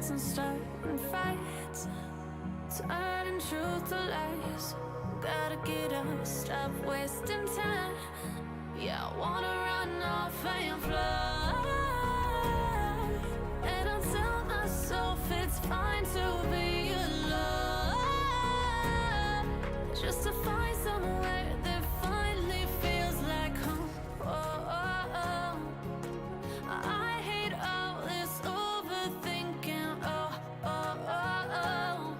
hearts and starting fights, turning truth to lies. Gotta get up, stop wasting time. Yeah, I wanna run off and fly. And I'll tell myself it's fine to be alone, just to find somewhere that finally feels like home. Oh, oh, oh. I hate all this overthinking. Oh, oh, oh, oh.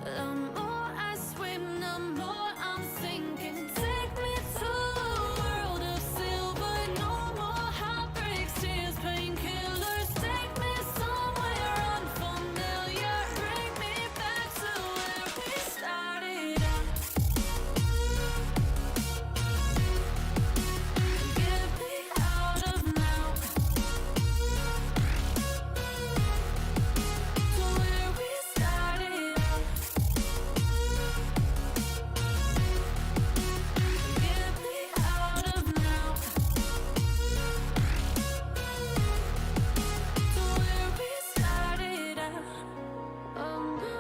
The more I swim, the more I'm sinking. Take me to a world of silver. No more heartbreaks, tears, painkillers. Take me somewhere unfamiliar. Bring me back to where we started out. Get me out of now, to where we started out. Get me out of now, to where we started out. Oh no,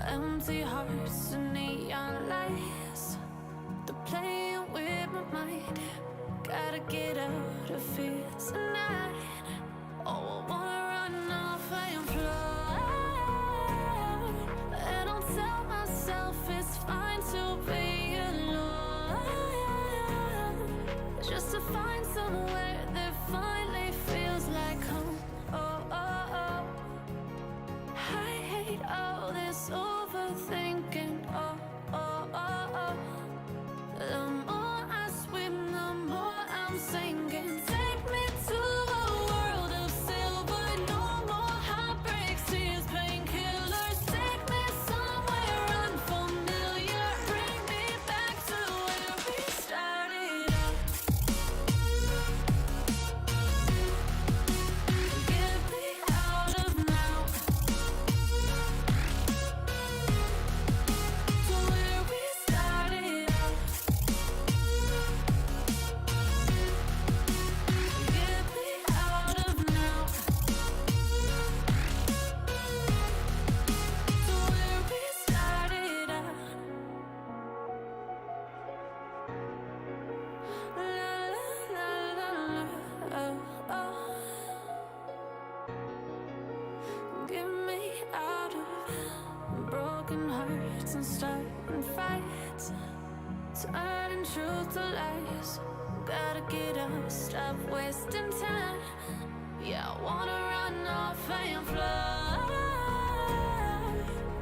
empty hearts and neon lights, they're playing with my mind. Gotta get out of here tonight. Oh, I wanna run off and fly. And I'll tell myself it's fine to be alone, just to find somewhere that finally feels like home. Oh, oh, oh. I hate all this overthinking. Oh, oh, oh, oh. The more I swim, the more I'm sinking. Take me to a world of silver. No more heartbreaks, tears, painkillers. Take me somewhere unfamiliar. Bring me back to where we started out. Get me out of now, to where we started out. Get me out of now, to where we started out. La la la la la, oh, oh. Get me out of broken hearts and starting fights, turning truth to lies. Gotta get up, stop wasting time. Yeah, I wanna run off and fly.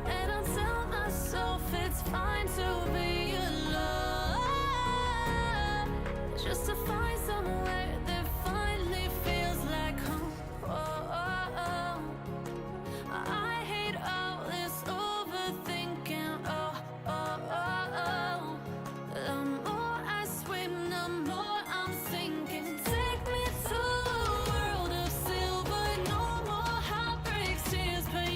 And I'll tell myself it's fine to be alone, just to find somewhere that finally feels like home. Oh, oh, oh. I hate all this overthinking. Oh, oh, oh, oh. The more I swim, the more I'm sinking. Take me to a world of silver. No more heartbreaks, tears, pain.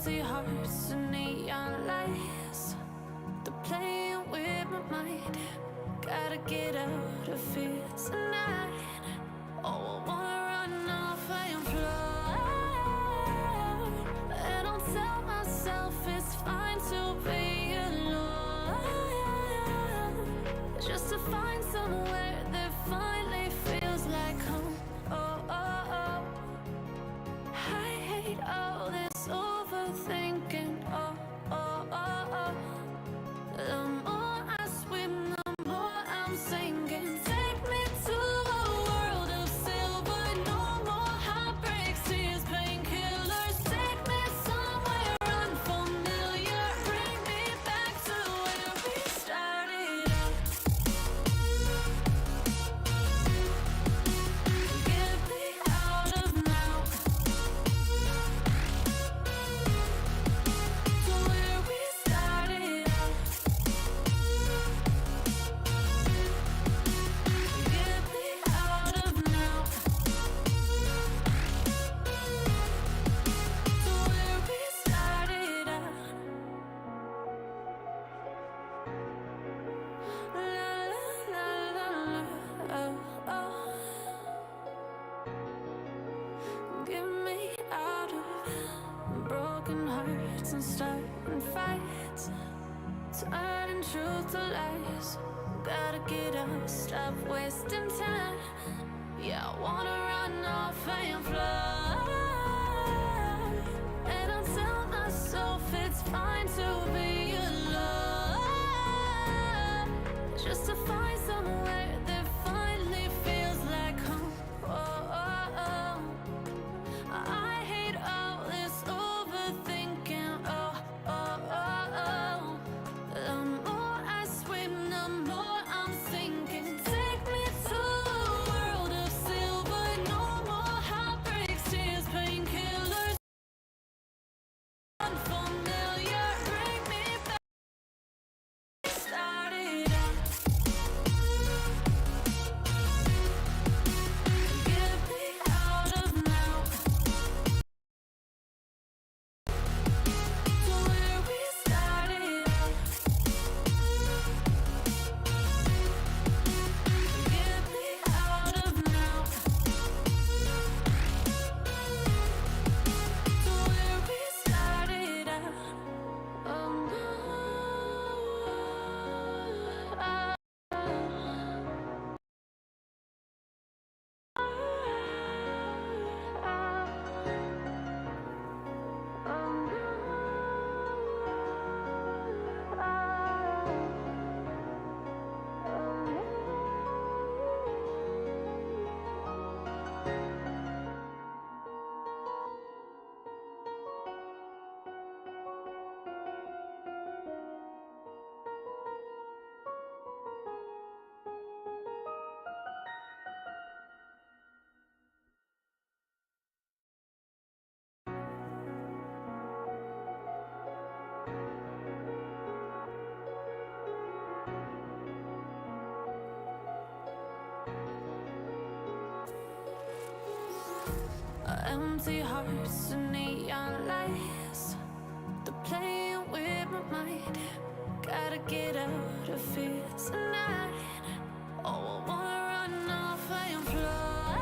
Empty hearts and neon lights, they're playing with my mind. Gotta get out of here tonight. Oh, I wanna run off and fly, and I'll tell myself it's fine to be alone, just to find somewhere that finally feels like home. Oh, oh, oh. I hate all this overthinking. Oh, oh, oh, oh. The more I swim, the more I'm sinking. Take me to a world of silver. No more heartbreaks, tears, painkillers. Take me somewhere unfamiliar. Bring me back to where we started out. Get me out of now. To where we started out. Get me out of now. To where we started out. La la la la, oh oh. Get me out of broken hearts and starting fights, turning truth to lies. Gotta get up, stop wasting time. Yeah, I wanna run off and fly, and I'll tell myself it's fine to be alone, just to find somewhere that finally feels like home. Oh, oh, oh. I hate all this overthinking. Oh, oh, oh, oh. The more I swim, the more I'm sinking. Take me to a world of silver. No more heartbreaks, tears, painkillers. Unfamiliar, bring me back. Started out. Get me out of now. To where we started out. Get me out of now. To where we started out. Oh no. Empty hearts and neon lights, they're playing with my mind. Gotta get out of here tonight. Oh, I wanna run off and fly,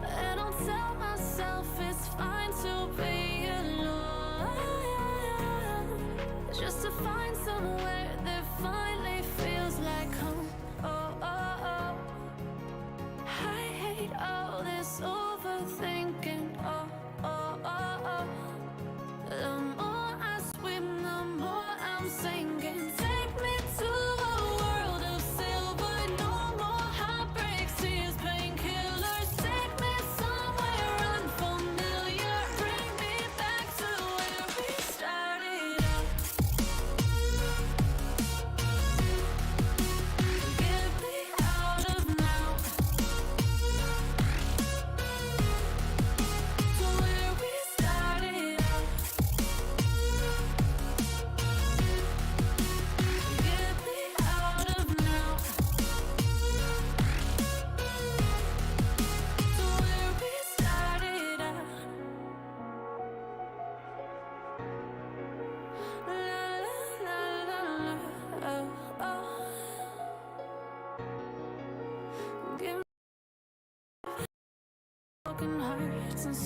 and I'll tell myself it's fine to be alone, just to find somewhere that finally feels like home. Oh, oh, oh. I hate all this overthinking. Oh, oh, oh, oh. The more I swim, the more I'm sinking. Take me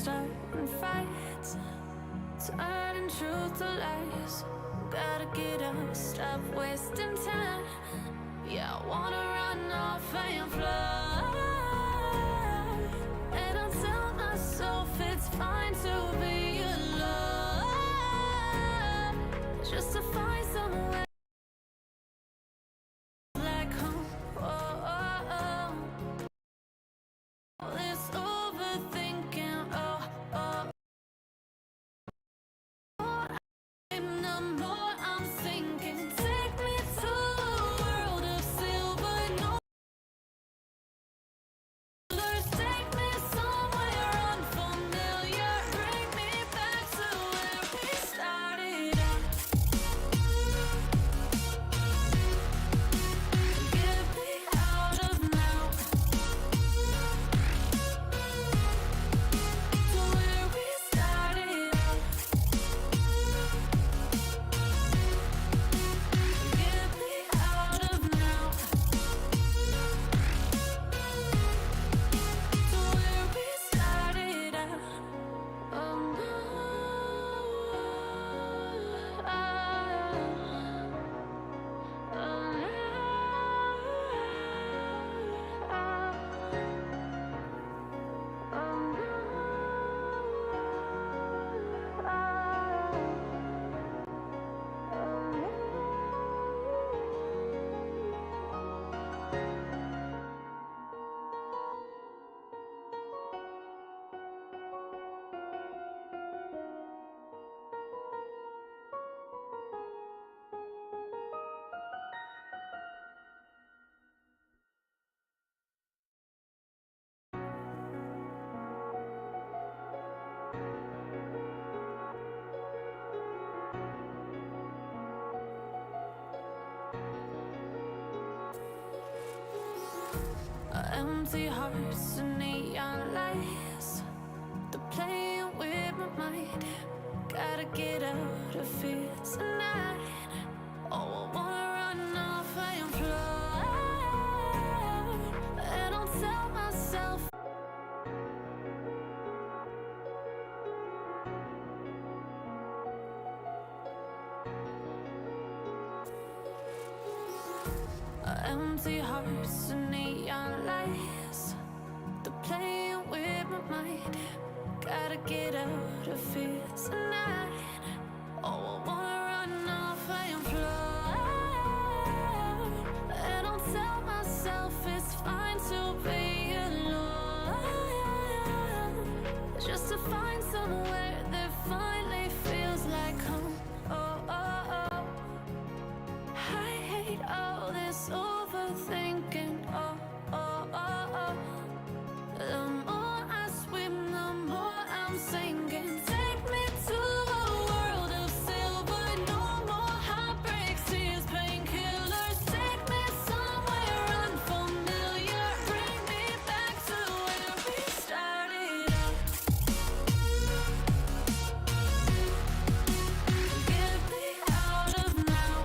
starting fights, turning truth to lies. Gotta get up, stop wasting time. Yeah, I wanna run off and fly. And I tell myself it's fine to be alone, just to find somewhere like home. Oh, oh, oh. All this overthinking, oh, oh. The more I'm sinking, take me to a world of silver, no colors. Take me somewhere unfamiliar, bring me back to where we started out. Get me out of now, to where we started out. Get me out of now, to where we started out. Oh no, empty hearts and neon lights, they're playing with my mind. Gotta get out of here tonight. Oh, I wanna run off and fly, and I'll tell myself empty hearts and neon lights, they're playing with my mind. Gotta get out of here tonight. Oh, I wanna run off and fly, and I'll tell myself it's fine to be alone, just to find somewhere that finally feels like home. Oh, oh, oh. I hate all this overthinking. Oh, oh, oh, oh. The more I swim, the more I'm sinking. Take me to a world of silver, no more heartbreaks, tears, painkillers. Take me somewhere unfamiliar, bring me back to where we started out. Get me out of now,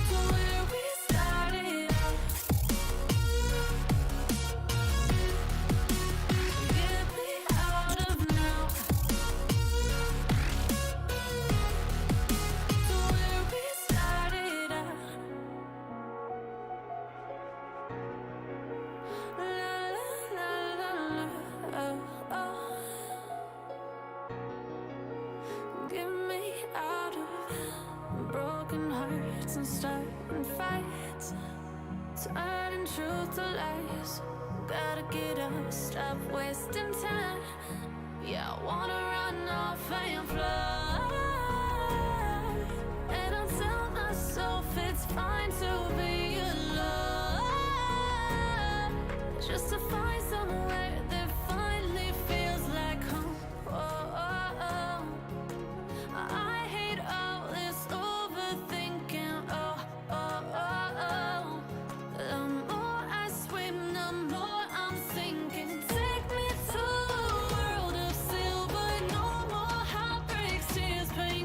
to where we started out. Get me out of now, to where we started out. La la la la, oh, oh. Get me out of broken hearts and starting fights, turning truth to lies. Gotta get up, stop wasting time. Yeah, I wanna run off and fly, and I'll tell myself it's fine to be alone, just to find somewhere that finally feels like home. Oh, oh, oh. I hate all this overthinking. Oh, oh, oh, oh. The more I swim, the more I'm sinking. Take me to a world of silver, no more heartbreaks, tears, pain.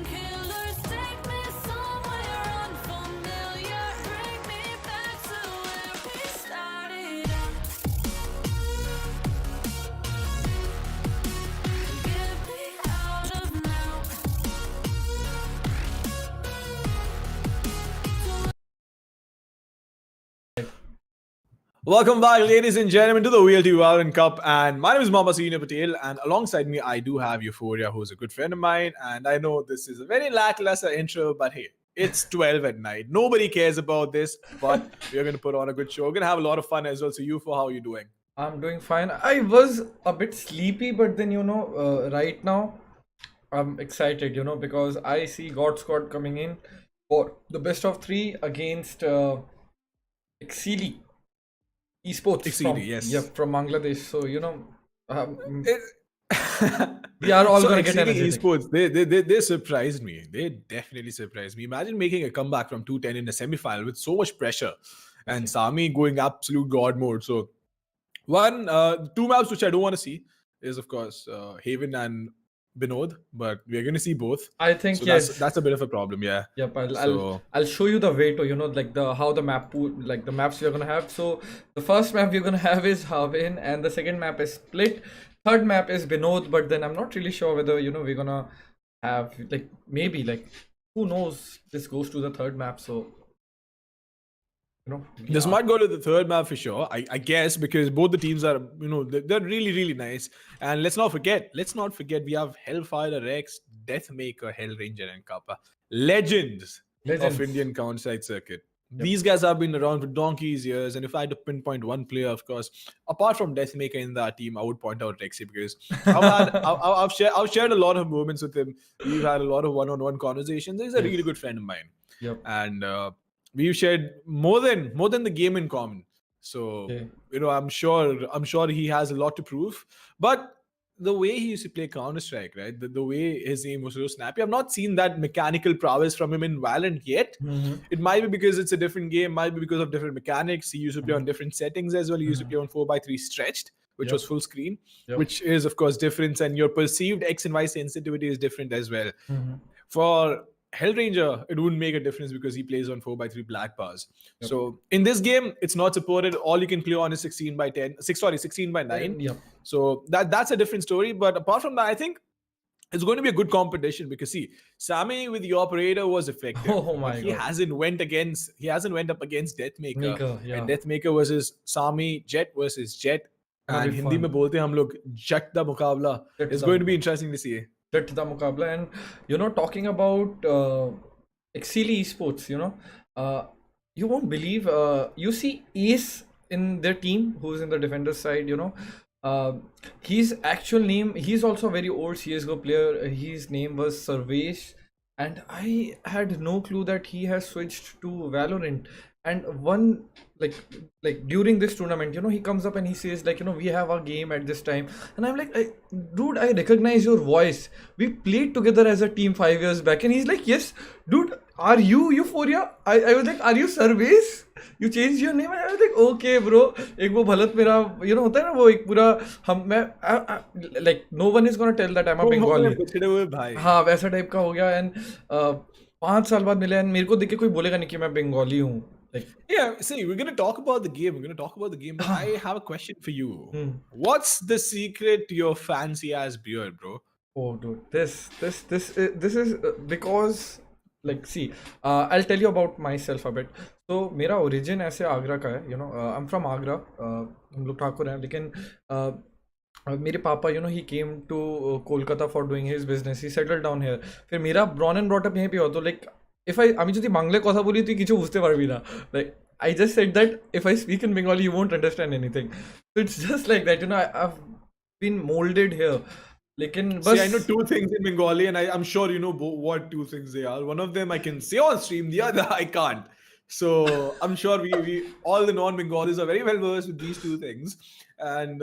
Welcome back, ladies and gentlemen, to the VLT Valorant Cup. And my name is Mama Sina Patel. And alongside me, I do have Euphoria, who's a good friend of mine. And I know this is a very lackluster intro, but hey, it's 12 at night. Nobody cares about this, but we're going to put on a good show. We're going to have a lot of fun as well. So, Euphoria, how are you doing? I'm doing fine. I was a bit sleepy, but then right now I'm excited, because I see Godsquad coming in for the best of three against Exceeli esports Exceeli, yes. from Bangladesh. So um, It, we are all so gonna get Exceeli energetic. Esports, they surprised me. They definitely surprised me. Imagine making a comeback from 210 in the semi-final with so much pressure, and Okay. Sami going absolute god mode. So two maps which I don't want to see is of course Haven and Binod, but we're going to see both. I think So that's yes. that's a bit of a problem, yeah. Yep, So I'll show you the way to like the how the map pool like the maps we're gonna have. So the first map we're gonna have is Harvin, and the second map is Split. Third map is Binod, but then I'm not really sure whether we're gonna have like maybe like who knows this goes to the third map. So we this are might go to the third map for sure, I guess, because both the teams are, they're really, really nice. And let's not forget, we have Hellfire, Rex, Deathmaker, Hellranger, and Kappa. Legends of legends. Indian Counter-Strike circuit. Yep. These guys have been around for donkey's years, and if I had to pinpoint one player, of course, apart from Deathmaker in that team, I would point out Rexy because I've shared a lot of moments with him. We've had a lot of one-on-one conversations. He's a Yes. really good friend of mine, Yep. and we've shared more than the game in common. So Okay. I'm sure he has a lot to prove. But the way he used to play Counter Strike, right? The way his aim was so snappy. I've not seen that mechanical prowess from him in Valorant yet. Mm-hmm. It might be because it's a different game, might be because of different mechanics. He used to play on different settings as well. He used to play on 4x3 stretched, which Yep. was full screen, Yep. which is of course different, and your perceived X and Y sensitivity is different as well. Mm-hmm. For Hellranger, it wouldn't make a difference because he plays on 4x3 black bars. Yep. So in this game, it's not supported. All you can play on is 16 by 10, 16 by 9. Yep. So that's a different story. But apart from that, I think it's going to be a good competition because see, Sammy with the operator was effective, Oh but my he god. hasn't went up against Deathmaker, Maker. and Yeah. Deathmaker versus Sammy, Jet versus Jet. Gonna be And Hindi fun. mein bolte hum log Jet da mukabla. That's It's the going to be interesting to see. That the mukabla. And talking about Exceeli esports, you won't believe, you see Ace in their team who's in the defender side, uh, his actual name, he's also a very old CSGO player. His name was Sarvesh, and I had no clue that he has switched to Valorant. And one like during this tournament, he comes up and he says like, we have a game at this time, and I'm like, dude, I recognize your voice. We played together as a team 5 years back. And he's like, yes, dude, are you Euphoria? I was like, are you Sarvesh? You changed your name? And I was like, okay bro. एक वो भलत मेरा होता है ना, वो एक पूरा हम मैं like no one is gonna tell that I'm a Bengali. पिछड़े हुए भाई. हाँ वैसा टाइप का हो गया. एंड 5 साल बाद मिले, एंड मेरे को देख के कोई बोलेगा नहीं कि मैं बंगाली हूँ. Like, Yeah, see, we're gonna talk about the game. But I have a question for you. What's the secret to your fancy ass beard, bro? oh dude, this is because like see, I'll tell you about myself a bit. So मेरा origin ऐसे आगरा का है, I'm from Agra. हम लोग ठाकुर हैं, लेकिन मेरे पापा he came to Kolkata for doing his business. He settled down here. फिर मेरा born and brought up यहीं पे हो, तो like if আমি যদি বাংলায় কথা বলি তুই কিছু বুঝতে পারবি না. Like I just said that if I speak in Bengali you won't understand anything. So it's just like that, I've been molded here. लेकिन See, I know बस two things in Bengali, and I'm sure you know what two things they are. One of them I can say on stream, the other I can't. So I'm sure we all the non-Bengalis are very well versed with these two things, and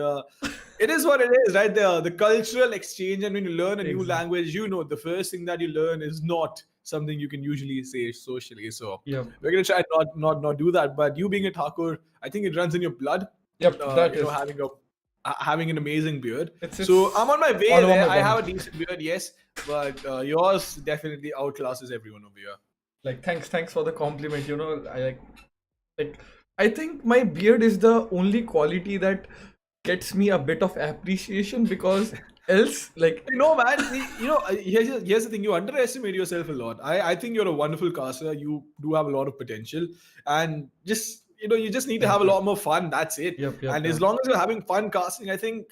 it is what it is, right? The cultural exchange, and when you learn a new Exactly. language, the first thing that you learn is not something you can usually say socially. So Yep. we're gonna try not do that. But you being a Thakur, I think it runs in your blood. Yep, that is. Having an amazing beard. It's So I'm on my way all over there. my I have a body. decent beard, yes, but yours definitely outclasses everyone over here. Like thanks for the compliment. Like I think my beard is the only quality that gets me a bit of appreciation, because else like Man, here's the thing. You underestimate yourself a lot. I think you're a wonderful caster. You do have a lot of potential, and just you just need to have a lot more fun. That's it. Yep, And as long as you're having fun casting, I think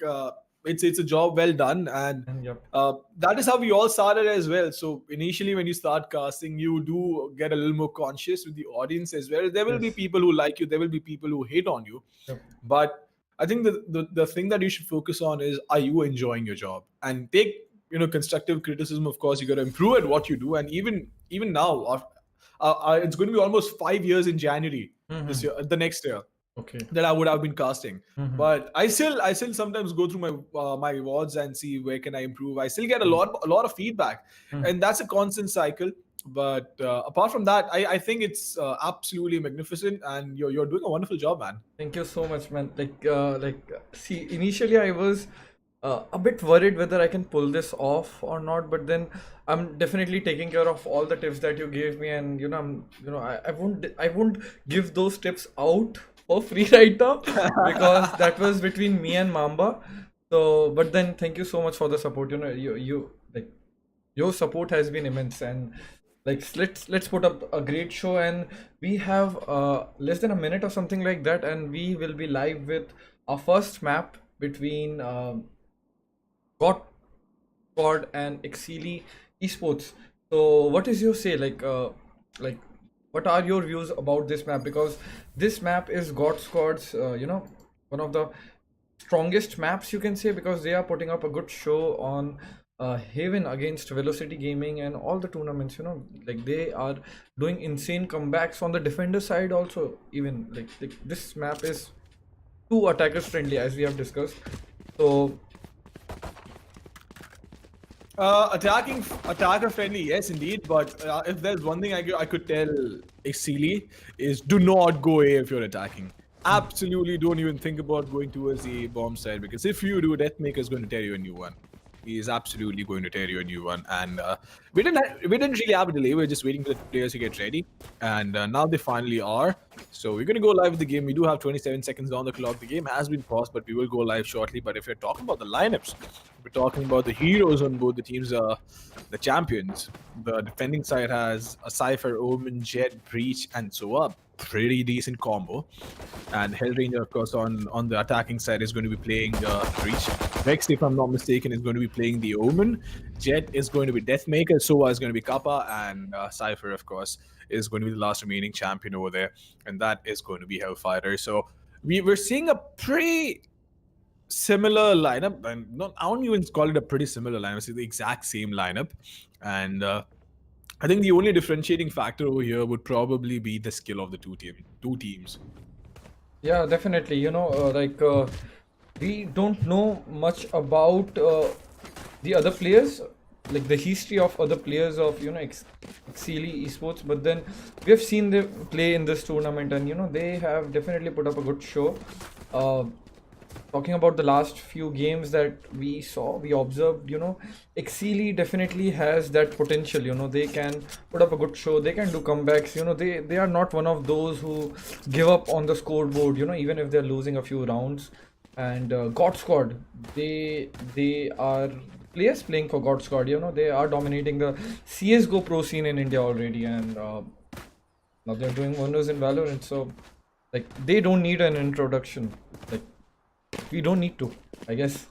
it's a job well done. And Yep. that is how we all started as well. So initially, when you start casting, you do get a little more conscious with the audience as well. There will be Yes. people who like you. There will be people who hate on you. Yep. But I think the thing that you should focus on is, are you enjoying your job? And take constructive criticism. Of course, you got to improve at what you do. And even now, it's going to be almost 5 years in January this year, the next year, Okay. that I would have been casting. But I still sometimes go through my awards and see where can I improve. I still get a lot of feedback, and that's a constant cycle. But apart from that, I think it's absolutely magnificent, and you're doing a wonderful job, man. Thank you so much, man. See, initially I was a bit worried whether I can pull this off or not, but then I'm definitely taking care of all the tips that you gave me, and I won't give those tips out for free right now because that was between me and Mamba. So, but then thank you so much for the support. Your support has been immense, and let's put up a great show, and we have less than a minute or something like that, and we will be live with our first map between Godsquad and Exceeli esports. So what is your say, what are your views about this map? Because this map is Godsquad's one of the strongest maps, you can say, because they are putting up a good show on Haven against Velocity Gaming and all the tournaments. They are doing insane comebacks on the defender side also. Even like this map is too attackers friendly, as we have discussed. So attacker friendly, yes, indeed. But if there's one thing I could tell Exceeli is, do not go A if you're attacking. Absolutely, don't even think about going towards the bomb side, because if you do, Deathmaker is going to tear you a new one. He is absolutely going to tear you a new one. And we didn't really have a delay. We're just waiting for the players to get ready, and now they finally are. So we're going to go live with the game. We do have 27 seconds on the clock. The game has been paused, but we will go live shortly. But if you're talking about the lineups, we're talking about the heroes on both the teams. The champions. The defending side has a Cypher, Omen, Jet, Breach, and Zoa. Pretty decent combo. And Hellranger, of course, on the attacking side is going to be playing Breach. Vex, if I'm not mistaken, is going to be playing the Omen. Jet is going to be Deathmaker. Soa is going to be Kappa. And Cypher, of course, is going to be the last remaining champion over there. And that is going to be Hellfighter. So we're seeing a pretty similar lineup. And I won't even call it a pretty similar lineup. It's the exact same lineup. And I think the only differentiating factor over here would probably be the skill of the two teams. yeah, definitely. We don't know much about the other players, like the history of other players of Exceeli esports, but then we have seen them play in this tournament, and they have definitely put up a good show. Talking about the last few games that we observed, Exceeli definitely has that potential. They can put up a good show, they can do comebacks. They are not one of those who give up on the scoreboard, even if they're losing a few rounds. And Godsquad, they are players playing for Godsquad. They are dominating the CSGO pro scene in India already, and now they're doing wonders in Valorant. So they don't need an introduction. We don't need to, I guess.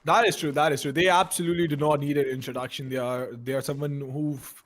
That is true. They absolutely do not need an introduction. They are someone who've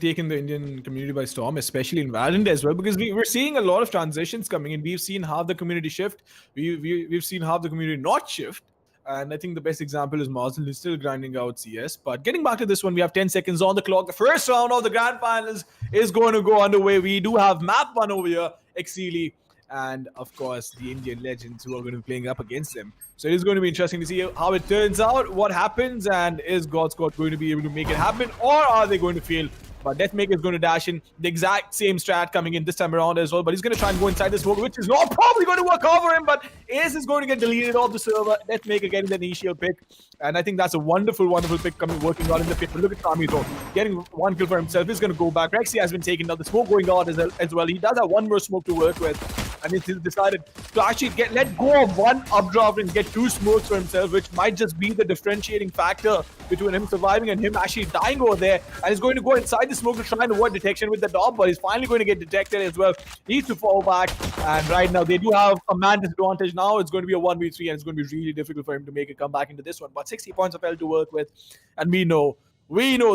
taken the Indian community by storm, especially in Valorant as well, because we're seeing a lot of transitions coming in. We've seen half the community shift. We've seen half the community not shift. And I think the best example is Mazel, who's still grinding out CS. But getting back to this one, we have 10 seconds on the clock. The first round of the grand finals is going to go underway. We do have map 1 over here, Exceeli, and of course the Indian legends who are going to be playing up against them. So it is going to be interesting to see how it turns out, what happens, and is Godsquad going to be able to make it happen, or are they going to fail? But Deathmaker is going to dash in. The exact same strat coming in this time around as well, but he's going to try and go inside the smoke, which is not probably going to work out for him, but Ace is going to get deleted off the server. Deathmaker getting the initial pick, and I think that's a wonderful pick working out in the pit. But look at Kamito getting 1 kill for himself. He's going to go back. Rexy has been taken down. The smoke going out as well. He does have one more smoke to work with, and he's decided to actually let go of one updraft and get 2 smokes for himself, which might just be the differentiating factor between him surviving and him actually dying over there. And he's going to go inside the smoke to try and avoid detection with the dog, but he's finally going to get detected as well. He needs to fall back, and right now they do have a man disadvantage. Now it's going to be a 1v3, and it's going to be really difficult for him to make a comeback into this one. But 60 points of L to work with, and we know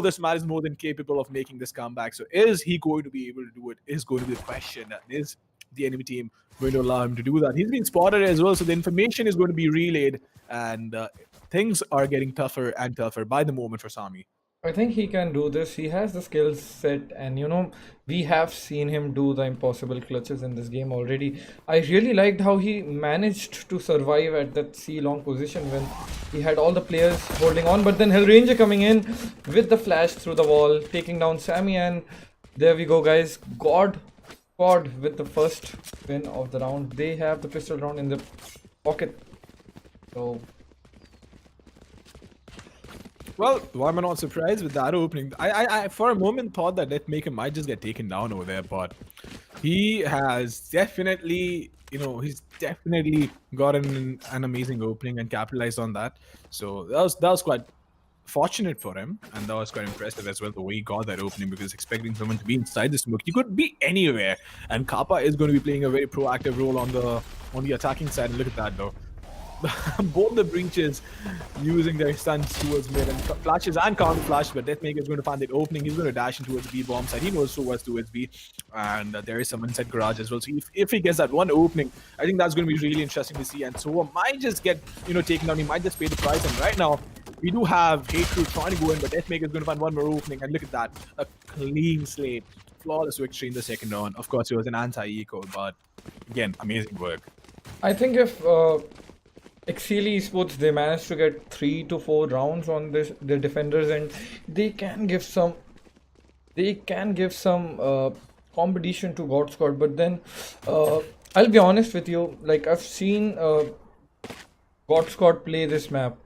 this man is more than capable of making this comeback. So is he going to be able to do it? Is going to be the question. And is the enemy team going to allow him to do that? He's been spotted as well, so the information is going to be relayed, and things are getting tougher and tougher by the moment for Sami. I think he can do this. He has the skill set, and we have seen him do the impossible clutches in this game already. I really liked how he managed to survive at that C-long position when he had all the players holding on, but then Hellranger coming in with the flash through the wall, taking down Sami, and there we go, guys. Godsquad with the first win of the round. They have the pistol round in the pocket. So well, why am I not surprised with that opening? I for a moment thought that Deathmaker might just get taken down over there, but he has definitely, he's definitely gotten an amazing opening and capitalized on that. So that was quite fortunate for him, and that was quite impressive as well, the way he got that opening, because expecting someone to be inside the smoke, he could be anywhere, and Kappa is going to be playing a very proactive role on the attacking side. And look at that though. Both the breaches using their stuns towards mid and flashes and counter flash, but Deathmaker is going to find that opening. He's going to dash in towards B bomb side. He knows so what's towards B, and there is some inside garage as well. So if he gets that one opening, I think that's going to be really interesting to see. And so might just get taken down. He might just pay the price. And right now we do have Hate Crew trying to go in, but Deathmaker is going to find one more opening. And look at that, a clean slate, flawless victory in the second round. Of course, it was an anti-eco, but again, amazing work. I think if Exceeli Esports, they managed to get 3 to 4 rounds on the defenders, and they can give some competition to Godsquad. But then I'll be honest with you, like I've seen Godsquad play this map.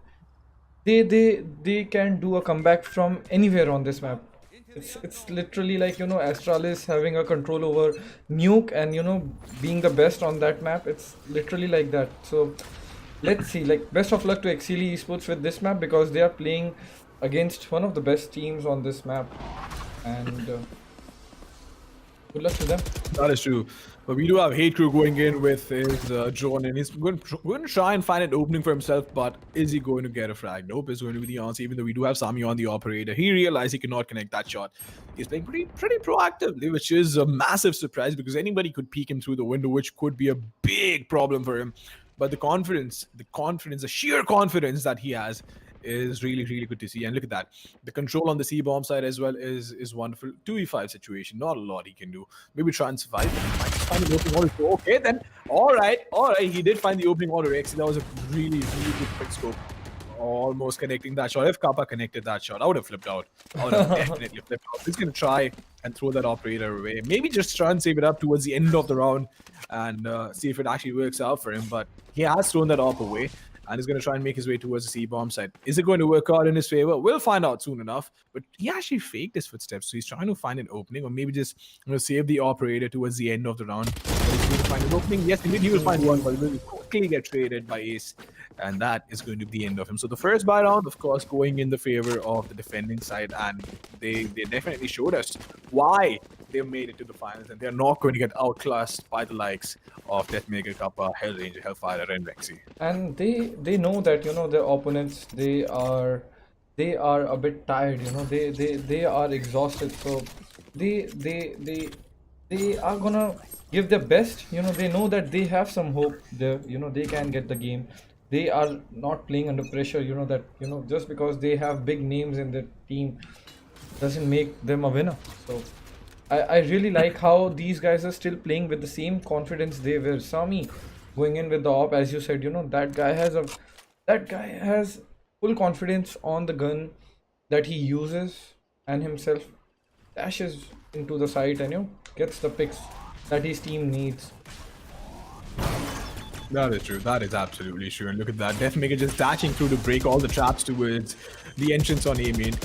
They can do a comeback from anywhere on this map. It's literally like Astralis having a control over Nuke and being the best on that map. It's literally like that. So let's see, like best of luck to Exceeli Esports with this map, because they are playing against one of the best teams on this map, and good luck to them. That is true. But we do have Hate Crew going in with his drone, and he's going to try and find an opening for himself, but is he going to get a frag? Nope, is going to be the answer, even though we do have Sami on the operator. He realized he cannot connect that shot. He's playing pretty proactively, which is a massive surprise, because anybody could peek him through the window, which could be a big problem for him. But the sheer confidence that he has is really, really good to see. And look at that. The control on the C-bomb side as well is wonderful. 2v5 situation. Not a lot he can do. Maybe try and survive. Might just find the opening order. Okay, then. All right. He did find the opening order. Actually, that was a really, really good quick scope. Almost connecting that shot. If Kappa connected that shot, I would have flipped out. I would have definitely flipped out. He's going to try and throw that operator away. Maybe just try and save it up towards the end of the round and see if it actually works out for him. But he has thrown that op away, and he's going to try and make his way towards the C-bomb side. Is it going to work out in his favor? We'll find out soon enough. But he actually faked his footsteps, so he's trying to find an opening, or maybe just save the operator towards the end of the round. But he's going to find an opening. Yes, he will find one, but he will quickly get traded by Ace, and that is going to be the end of him. So the first buy round, of course, going in the favor of the defending side, and they definitely showed us why they made it to the finals, and they're not going to get outclassed by the likes of Deathmaker, Kappa, Hellranger, Hellfire, and Rexy. And they know that their opponents, they are a bit tired. They are exhausted, so they are gonna give their best. They know that they have some hope there. They can get the game. They are not playing under pressure. Just because they have big names in their team doesn't make them a winner. So I really like how these guys are still playing with the same confidence they were. Sami going in with the op, as you said, that guy has full confidence on the gun that he uses, and himself dashes into the site and gets the picks that his team needs. That is true. That is absolutely true. And look at that. Deathmaker just dashing through to break all the traps towards the entrance on A main.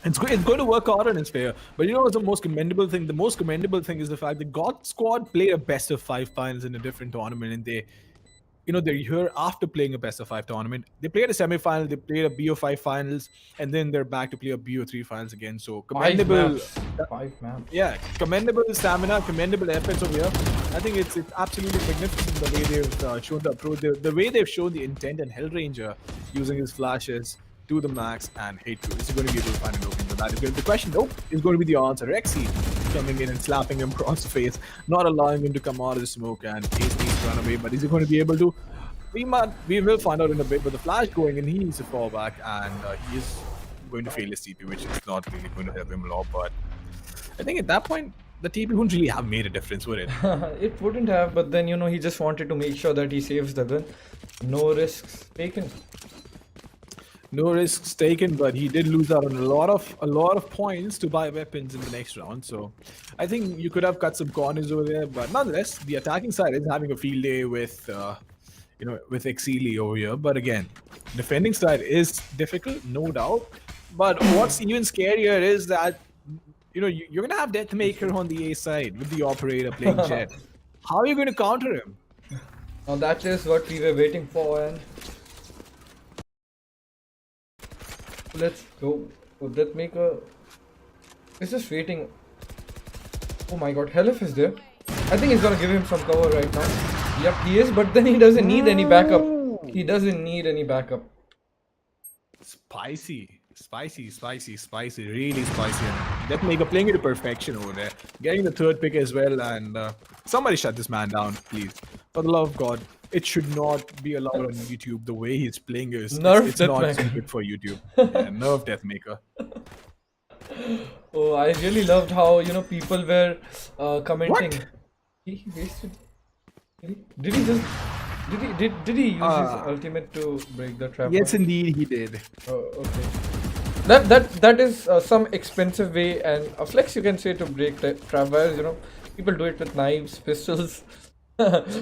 And It's going to work out in his favor. But you know what's the most commendable thing? The most commendable thing is the fact that Godsquad played a best of 5 finals in a different tournament, and they're here after playing a best of 5 tournament. They played a semi-final, they played a BO5 finals, and then they're back to play a BO3 finals again. So commendable, 5 maps. yeah, commendable stamina, commendable efforts over here. I think it's absolutely magnificent the way they've shown the approach, the way they've shown the intent and Hellranger using his flashes to the max and hate to. Is he going to be able to find an opening for that? Is going to be the question. Nope, is going to be the answer. Exceeli coming in and slapping him across the face, not allowing him to come out of the smoke, and Ace needs to run away. But is he going to be able to? We will find out in a bit. But the flash going and he needs to fall back, and he is going to fail his TP, which is not really going to help him a lot. But I think at that point, the TP wouldn't really have made a difference, would it? It wouldn't have, but then he just wanted to make sure that he saves the gun. No risks taken. No risks taken, but he did lose out on a lot of points to buy weapons in the next round. So I think you could have cut some corners over there, but nonetheless, the attacking side is having a field day with with Exceeli over here. But again, defending side is difficult, no doubt. But what's even scarier is that you're gonna have Deathmaker on the A side with the operator playing Jet. How are you going to counter him? Now that is what we were waiting for, and let's go. So Deathmaker is just waiting. Oh my god, Helif is there. I think he's gonna give him some cover right now. Yep, he is, but then he doesn't need any backup. He doesn't need any backup. Spicy, really spicy. Deathmaker playing it to perfection over there. Getting the third pick as well, and somebody shut this man down, please. For the love of God, it should not be allowed on YouTube. The way he's playing is it's not good for YouTube. Yeah, nerf Deathmaker. Oh, I really loved how people were commenting. What? He wasted. Did he just? Did he use his ultimate to break the trap? Yes, indeed, he did. Oh, okay. That is some expensive way and a flex, you can say, to break trap wires. People do it with knives, pistols.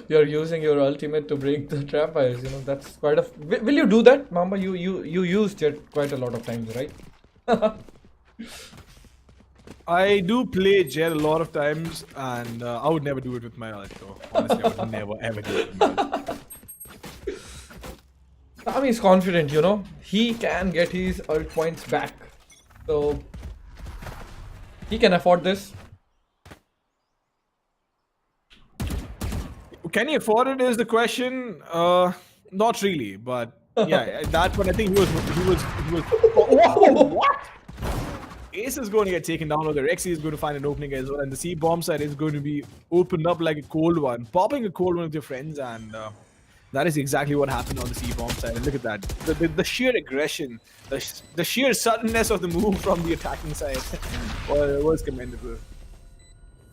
You're using your ultimate to break the trap wires. That's quite a. Will you do that, Mamba? You used it quite a lot of times, right? I do play Jet a lot of times, and I would never do it with my ult, though. Honestly, I would never ever do it with my ult. Sami is confident, he can get his ult points back, so he can afford this. Can he afford it is the question. Not really, but yeah, at that point I think he was. Whoa, what? Ace is going to get taken down, or the Rexy is going to find an opening as well, and the C bomb side is going to be opened up like a cold one, popping a cold one with your friends, and that is exactly what happened on the C bomb side. And look at that, the sheer aggression, the sheer suddenness of the move from the attacking side was commendable.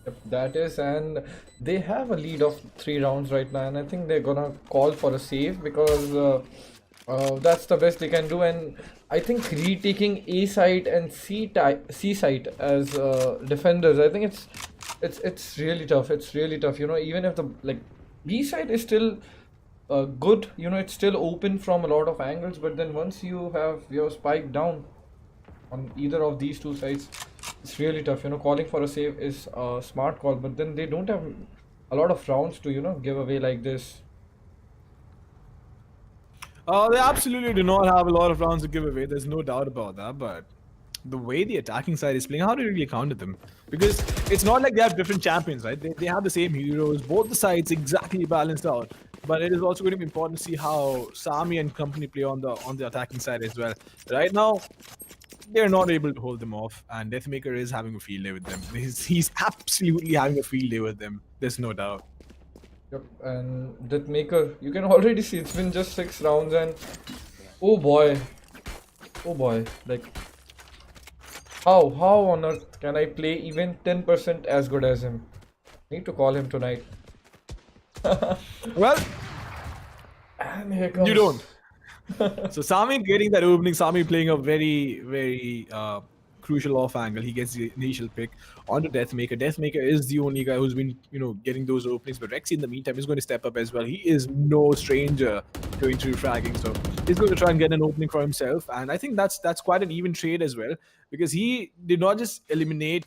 Yep, that is, and they have a lead of 3 rounds right now, and I think they're gonna call for a save because that's the best they can do. And I think retaking A site and C site as defenders, I think it's really tough. It's really tough. Even if the B site is still good, it's still open from a lot of angles. But then once you have your spike down on either of these two sides, it's really tough. Calling for a save is a smart call, but then they don't have a lot of rounds to give away like this. They absolutely do not have a lot of rounds to give away. There's no doubt about that. But the way the attacking side is playing, how do you really counter them? Because it's not like they have different champions, right? They have the same heroes, both the sides exactly balanced out. But it is also going to be important to see how Sami and company play on the attacking side as well. Right now, they're not able to hold them off, and Deathmaker is having a field day with them. He's absolutely having a field day with them. There's no doubt. Yep, and Deathmaker, you can already see it's been just 6 rounds, and oh boy, like how on earth can I play even 10% as good as him? Need to call him tonight. Well, and here comes. you don't. So Sami getting that opening, Sami playing a very, very crucial off angle. He gets the initial pick onto Deathmaker. Deathmaker is the only guy who's been, getting those openings. But Rexy in the meantime is going to step up as well. He is no stranger to into fragging, so he's going to try and get an opening for himself. And I think that's quite an even trade as well, because he did not just eliminate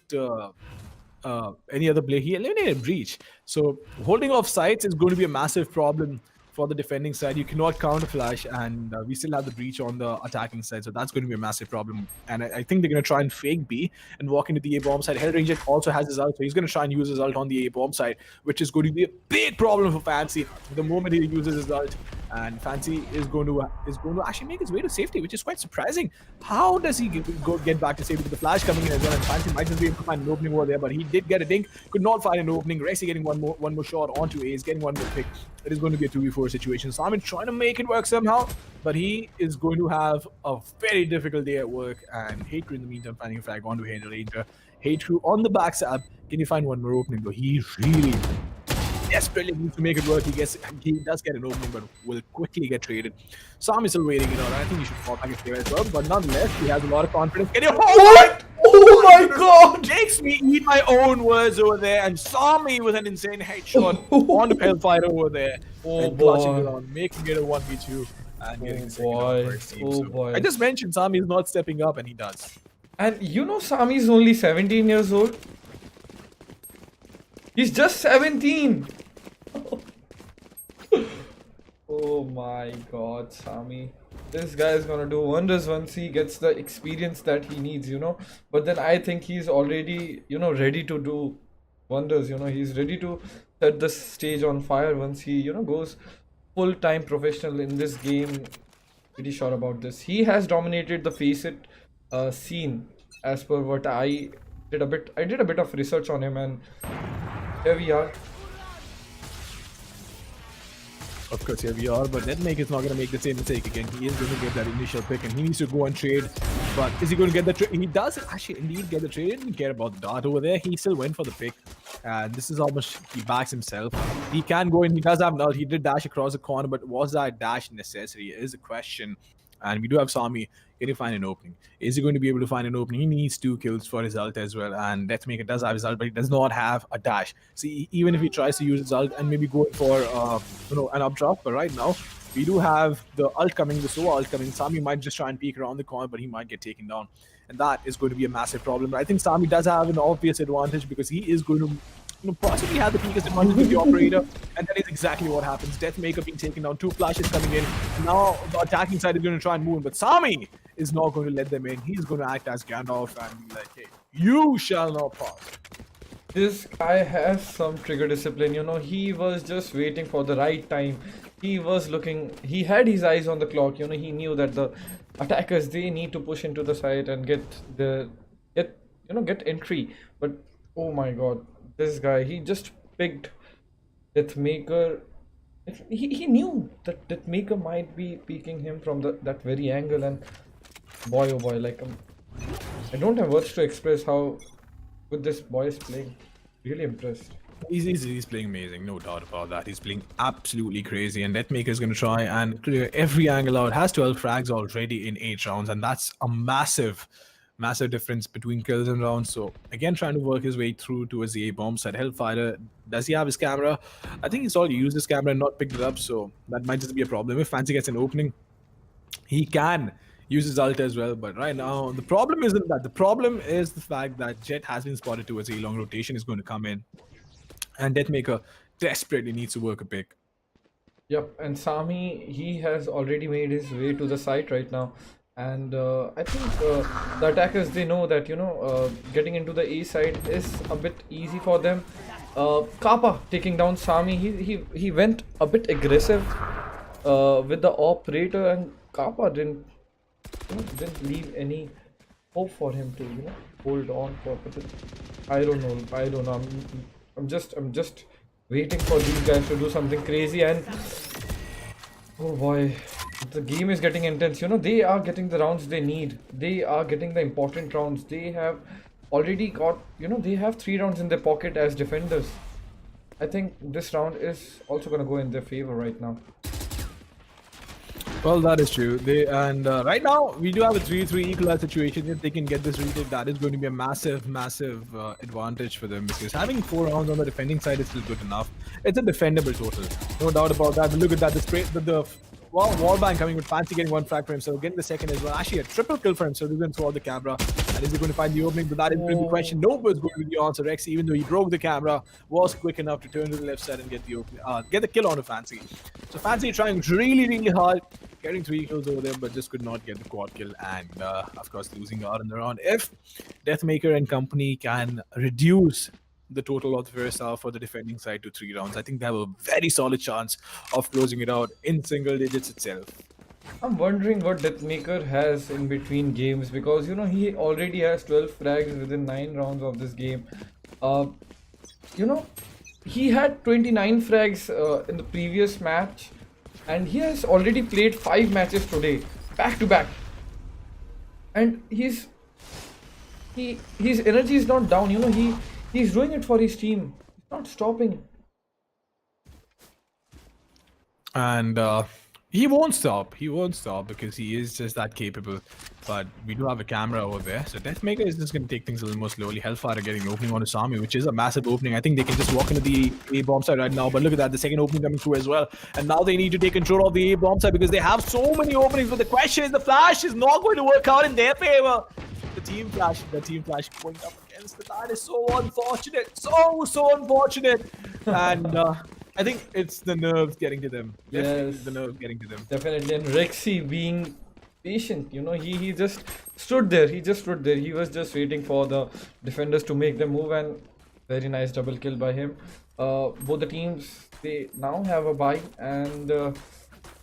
any other play, he eliminated Breach. So holding off sites is going to be a massive problem for the defending side. You cannot counter flash, and we still have the Breach on the attacking side, so that's going to be a massive problem. And I think they're going to try and fake B and walk into the A bomb side. Hellranger also has his ult, so he's going to try and use his ult on the A bomb side, which is going to be a big problem for Fancy the moment he uses his ult. And Fancy is going to actually make his way to safety, which is quite surprising. How does he get back to safety with the flash coming in as well? And Fancy might just be able to find an opening over there, but he did get a dink, could not find an opening. Rexy getting one more shot onto Ace, getting one more pick. It is going to be a 2v4 situation. So I'm trying to make it work somehow, but he is going to have a very difficult day at work. And Hate Crew in the meantime finding a frag onto Hellranger. Hate Crew on the backstab. Can you find one more opening though? He really desperately needs to make it work. He does get an opening, but will quickly get traded. Sam is still waiting, I think he should fall back and play as well. But nonetheless, he has a lot of confidence. Can you What? Oh my god! Makes me eat my own words over there, and saw me with an insane headshot on the Hellfire over there. And clutching it on, making it a 1v2 and getting the second round for his team. So boy. I just mentioned Sami is not stepping up, and he does. And Sami is only 17 years old. He's just 17. Oh my god, Sami. This guy is gonna do wonders once he gets the experience that he needs, But then I think he's already, ready to do wonders, He's ready to set the stage on fire once he, goes full-time professional in this game. Pretty sure about this. He has dominated the Face It scene as per what I did a bit of research on him, and here we are. Of course, here we are, but Deathmaker is not going to make the same mistake again. He is going to get that initial pick, and he needs to go and trade. But is he going to get the trade? He does actually indeed get the trade. He didn't care about the dart over there. He still went for the pick. And this is how much he backs himself. He can go in. He does have an ult. He did dash across the corner, but was that dash necessary? It is a question. And we do have Sami. Can he find an opening? Is he going to be able to find an opening? He needs 2 kills for his ult as well. And Deathmaker does have his ult, but he does not have a dash. See, even if he tries to use his ult and maybe go for an updraft, but right now we do have the ult coming, the Sova ult coming. Sami might just try and peek around the corner, but he might get taken down. And that is going to be a massive problem. But I think Sami does have an obvious advantage because he is going to possibly have the biggest advantage with the operator, and that is exactly what happens. Deathmaker being taken down, 2 flashes coming in. Now the attacking side is going to try and move in, but Sami is not going to let them in. He's going to act as Gandalf and be like, hey, you shall not pass. This guy has some trigger discipline, he was just waiting for the right time. He was looking, he had his eyes on the clock, he knew that the attackers, they need to push into the site and get entry. But oh my god, this guy, he just picked Deathmaker. He knew that Deathmaker might be peeking him from that very angle, and boy oh boy, like I don't have words to express how good this boy is playing. Really impressed. He's playing amazing, no doubt about that. He's playing absolutely crazy, and Deathmaker is going to try and clear every angle out. Has 12 frags already in 8 rounds, and that's a massive difference between kills and rounds. So again, trying to work his way through towards the A bomb side. Hellfire, does he have his camera? I think he's already used his camera and not picked it up, so that might just be a problem. If Fancy gets an opening, he can use his ult as well. But right now, the problem isn't that. The problem is the fact that Jet has been spotted towards a long rotation is going to come in, and Deathmaker desperately needs to work a pick. Yep, and Sami, he has already made his way to the site right now. And I think the attackers, they know that getting into the A side is a bit easy for them. Kappa taking down Sami, he went a bit aggressive with the operator, and Kappa didn't leave any hope for him to hold on for. I don't know. I'm just waiting for these guys to do something crazy, and oh boy. The game is getting intense. They are getting the rounds they need. They are getting the important rounds. They have already got, they have 3 rounds in their pocket as defenders. I think this round is also going to go in their favor right now. Well, that is true. Right now we do have a 3-3 equalizer situation. If they can get this retake, that is going to be a massive, massive advantage for them because having 4 rounds on the defending side is still good enough. It's a defendable total, no doubt about that. But look at that, the wallbang coming with Fancy getting 1 frag for himself, getting the second as well. Actually, a triple kill for himself. He's going to throw out the camera. And is he going to find the opening? But that is the question. Nope is going to be the answer. Rex, even though he broke the camera, was quick enough to turn to the left side and get the opening, get the kill on Fancy. So Fancy trying really, really hard, getting 3 kills over there, but just could not get the quad kill. And of course, losing out in the round. If Deathmaker and company can reduce the total of the first half for the defending side to 3 rounds, I think they have a very solid chance of closing it out in single digits itself. I'm wondering what Deathmaker has in between games because you know he already has 12 frags within 9 rounds of this game. You know, he had 29 frags in the previous match, and he has already played 5 matches today, back to back. And his energy is not down. You know, he's doing it for his team. He's not stopping. And he won't stop. He won't stop because he is just that capable. But we do have a camera over there. So Deathmaker is just going to take things a little more slowly. Hellfire getting opening on Asami, which is a massive opening. I think they can just walk into the A bomb side right now. But look at that, the second opening coming through as well. And now they need to take control of the A bomb side because they have so many openings. But the question is, the flash is not going to work out in their favor. The team flash going up against the that is so unfortunate. So unfortunate. And I think it's the nerves getting to them. Yes, the nerves getting to them. Definitely. And Rexy being patient, you know, he just stood there. He just stood there. He was just waiting for the defenders to make them move, and very nice double kill by him. Both the teams, they now have a bye, and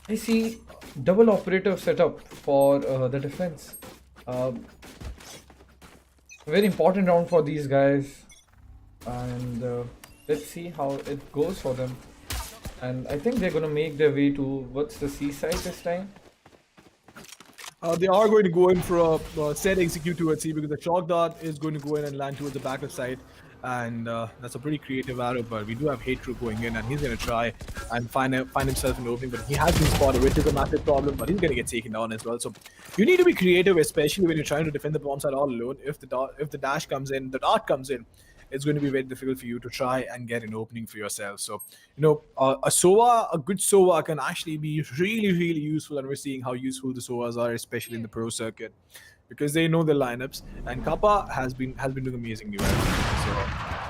I see double operator setup for the defense. Very important round for these guys, and let's see how it goes for them. And I think they're gonna make their way to what's the seaside this time. They are going to go in for a set execute towards C because the shock dart is going to go in and land towards the back of side. And that's a pretty creative arrow, but we do have Hate Crew going in and he's going to try and find himself an opening, but he has been spotted, which is a massive problem, but he's going to get taken down as well. So you need to be creative, especially when you're trying to defend the bomb side all alone. If the dash comes in, the dart comes in, it's going to be very difficult for you to try and get an opening for yourself. So, you know, a good SOA can actually be really, really useful, and we're seeing how useful the SOAs are, especially in the pro circuit, because they know their lineups, and Kappa has been doing amazingly well.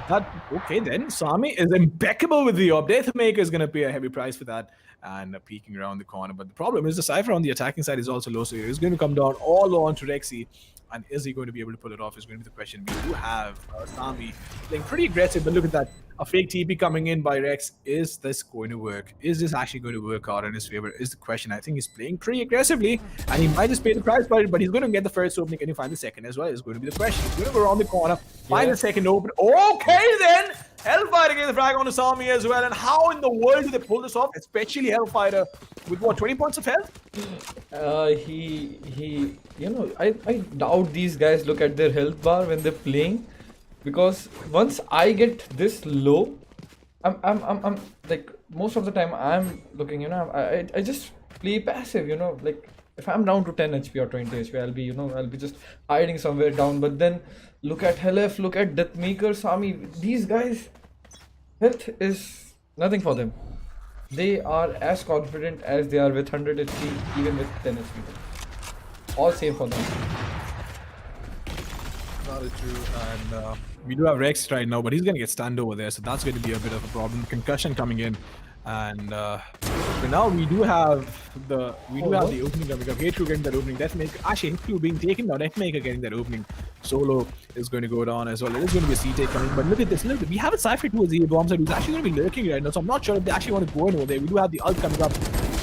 So okay then, Sami is impeccable with the op. Deathmaker is going to pay a heavy price for that, and peeking around the corner. But the problem is the Cypher on the attacking side is also low, so he's going to come down all on to Rexy. And is he going to be able to pull it off is going to be the question. We do have Sami playing pretty aggressive, but look at that. A fake TP coming in by Rex. Is this going to work? Is this actually going to work out in his favor? Is the question. I think he's playing pretty aggressively, and he might just pay the price for it, but he's going to get the first opening. Can he find the second as well? Is going to be the question. He's going to go around the corner, find the second open. Okay then! Hellfighter getting the frag on Asami as well. And how in the world do they pull this off? Especially Hellfighter with what, 20 points of health? You know, I doubt these guys look at their health bar when they're playing, because once I get this low, I'm like, most of the time I'm looking, you know, I just play passive, you know, like if I'm down to 10 HP or 20 HP, I'll be just hiding somewhere down. But then look at Helef, look at Deathmaker, Sami, these guys, health is nothing for them. They are as confident as they are with 100 HP, even with 10 HP. All same for them. That is true, and we do have Rex right now, but he's going to get stunned over there, so that's going to be a bit of a problem. Concussion coming in, and for now we do have the opening coming up. Hate Crew getting that opening. Deathmaker, actually Hate Crew being taken down. Deathmaker getting that opening. Solo is going to go down as well. It is going to be a C-take coming, but look at this. Look, we have a Cypher towards the bomb side who's actually going to be lurking right now, so I'm not sure if they actually want to go in over there. We do have the ult coming up,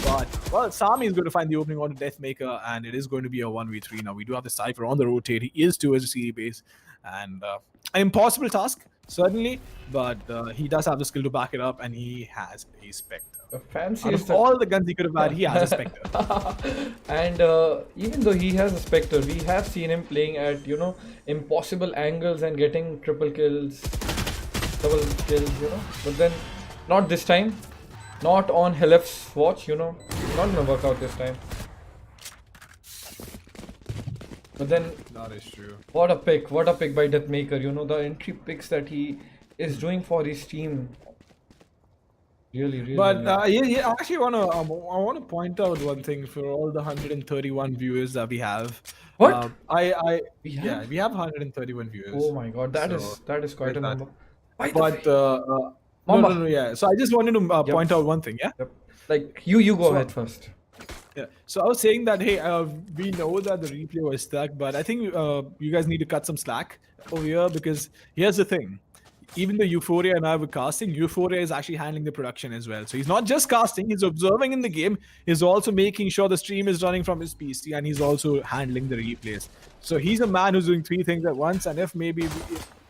but well, Sami is going to find the opening on the Deathmaker, and it is going to be a 1v3 now. We do have the Cypher on the rotate. He is towards the CD base, and an impossible task, certainly, but he does have the skill to back it up, and he has a Spectre. Fancy Out of all the guns he could have had, he has a Spectre. And even though he has a Spectre, we have seen him playing at, you know, impossible angles and getting triple kills, double kills, you know. But then, not this time. Not on Helef's watch, you know. Not gonna work out this time. But then, That is true. what a pick by Deathmaker. You know, the entry picks that he is doing for his team. Really. But I actually I want to point out one thing for all the 131 viewers that we have. What? We have 131 viewers. Oh my god, that is quite a there's that. number. By the But way- no, yeah. So I just wanted to point out one thing, yeah. Yep. Like you go ahead first. Yeah. So I was saying that hey, we know that the replay was stuck, but I think you guys need to cut some slack over here because here's the thing. Even though Euphoria and I were casting, Euphoria is actually handling the production as well. So he's not just casting, he's observing in the game. He's also making sure the stream is running from his PC and he's also handling the replays. So he's a man who's doing three things at once. And if maybe,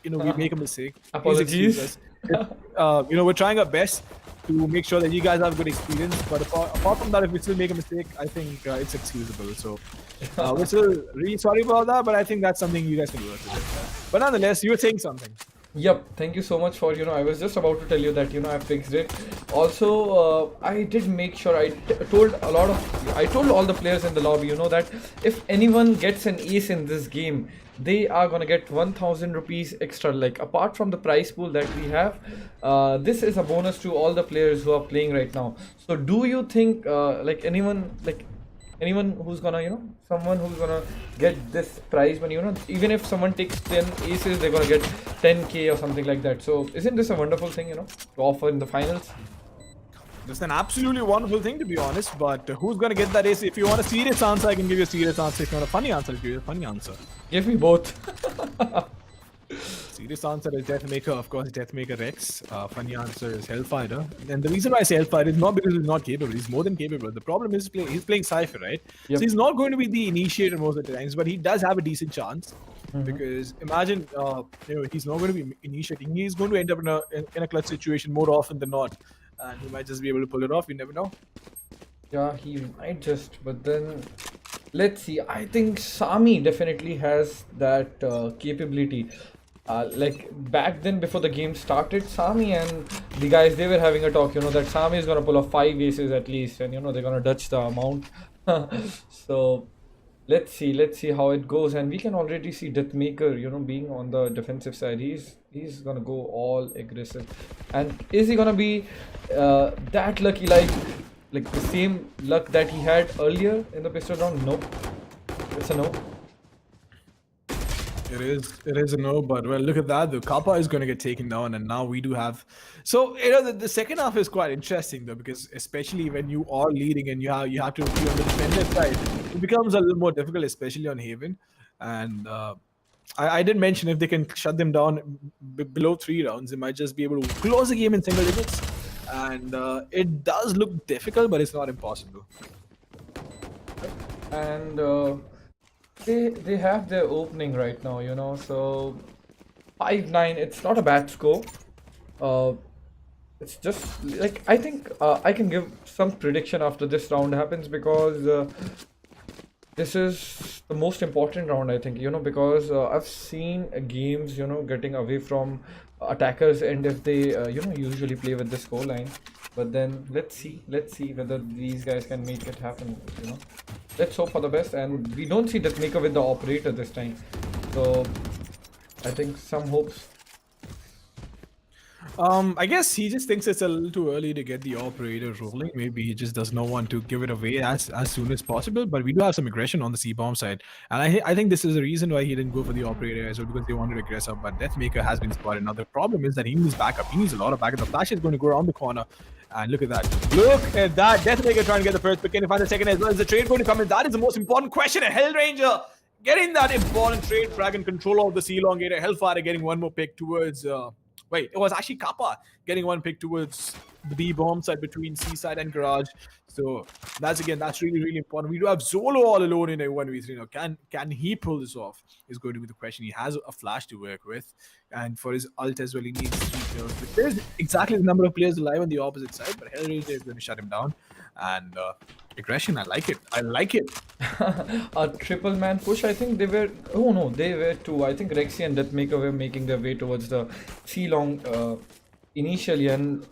we make a mistake, please excuse Apologies. us. We're trying our best to make sure that you guys have a good experience. But apart from that, if we still make a mistake, I think it's excusable. So we're still really sorry about that, but I think that's something you guys can work with. But nonetheless, you were saying something. Yep, thank you so much for, I was just about to tell you that, I fixed it. Also, I did make sure I told all the players in the lobby, that if anyone gets an ace in this game, they are gonna get 1000 rupees extra. Like, apart from the prize pool that we have, this is a bonus to all the players who are playing right now. So do you think, anyone who's gonna, someone who's gonna get this prize money, even if someone takes 10 aces, they're gonna get 10k or something like that. So isn't this a wonderful thing, to offer in the finals? It's an absolutely wonderful thing, to be honest, but who's gonna get that ace? If you want a serious answer, I can give you a serious answer. If you want a funny answer, I'll give you a funny answer. Give me both. Serious answer is Deathmaker, of course, Deathmaker Rex. Funny answer is Hellfighter. And the reason why I say Hellfighter is not because he's not capable, he's more than capable. The problem is he's playing Cypher, right? Yep. So he's not going to be the initiator most of the times, but he does have a decent chance. Because imagine, he's not going to be initiating. He's going to end up in a clutch situation more often than not. And he might just be able to pull it off, you never know. Yeah, he might just, but then let's see. I think Sami definitely has that capability. Like back then, before the game started, Sami and the guys, they were having a talk, that Sami is gonna pull off 5 aces at least, and they're gonna touch the amount. So let's see how it goes. And we can already see Deathmaker, being on the defensive side. He's gonna go all aggressive. And is he gonna be that lucky, like the same luck that he had earlier in the pistol round? Nope. It's a no. It is a no, but well, look at that. The Kappa is going to get taken down, and now we do have. So the second half is quite interesting though, because especially when you are leading and you have to be on the defensive side, it becomes a little more difficult, especially on Haven. And I did mention if they can shut them down below 3 rounds, they might just be able to close the game in single digits. And it does look difficult, but it's not impossible. And they have their opening right now, so 5-9, it's not a bad score. It's just like, I think I can give some prediction after this round happens, because this is the most important round, I think, because I've seen games, getting away from attackers, and if they usually play with the scoreline. But then let's see whether these guys can make it happen. Let's hope for the best. And we don't see Deathmaker with the operator this time, so I think some hopes. I guess he just thinks it's a little too early to get the operator rolling. Maybe he just does not want to give it away as soon as possible. But we do have some aggression on the C-bomb side. And I think this is the reason why he didn't go for the operator as well, because they wanted to aggress up. But Deathmaker has been spotted. Now the problem is that he needs backup. He needs a lot of backup. The flash is going to go around the corner. And look at that. Look at that. Deathmaker trying to get the first pick. Can he find the second as well? Is the trade going to come in? That is the most important question. A Hellranger getting that important trade frag and control of the C-elongator. Hellfire getting one more pick towards... Wait, it was actually Kappa getting one pick towards the B-bomb side between C-side and garage. So that's really, really important. We do have Zolo all alone in a 1v3 now. Can he pull this off is going to be the question. He has a flash to work with. And for his ult as well, he needs 3 kills. But there's exactly the number of players alive on the opposite side. But Hellraiser is going to shut him down. And aggression, I like it. A triple man push, I think they were... Oh no, they were 2. I think Rexy and Deathmaker were making their way towards the C-long initially, and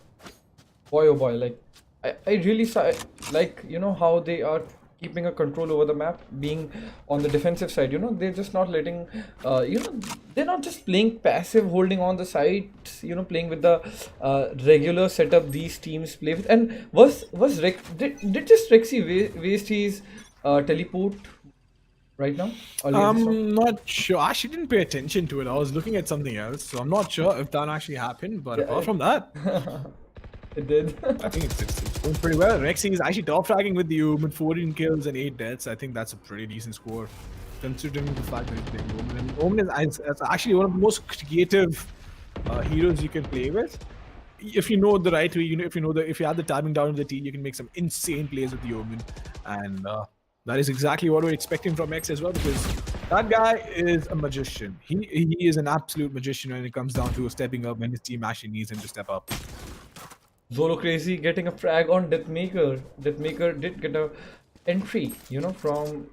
boy oh boy, like I really saw, like, how they are keeping a control over the map, being on the defensive side. They're just not letting, they're not just playing passive, holding on the sides. Playing with the regular setup these teams play with. And did just Rexy waste his teleport right now? Or late this round? I'm not sure. I actually didn't pay attention to it. I was looking at something else, so I'm not sure if that actually happened. But apart from that, It did. I think it's going pretty well. Rexy is actually top fragging with the Omen, 14 kills and 8 deaths. I think that's a pretty decent score, considering the fact that he's playing Omen. And Omen is actually one of the most creative heroes you can play with. If you know the right way, if you have the timing down of the T, you can make some insane plays with the Omen, and that is exactly what we're expecting from X as well, because that guy is a magician. He is an absolute magician when it comes down to stepping up when his team actually needs him to step up. Zolo Crazy getting a frag on Deathmaker. Deathmaker did get a entry, from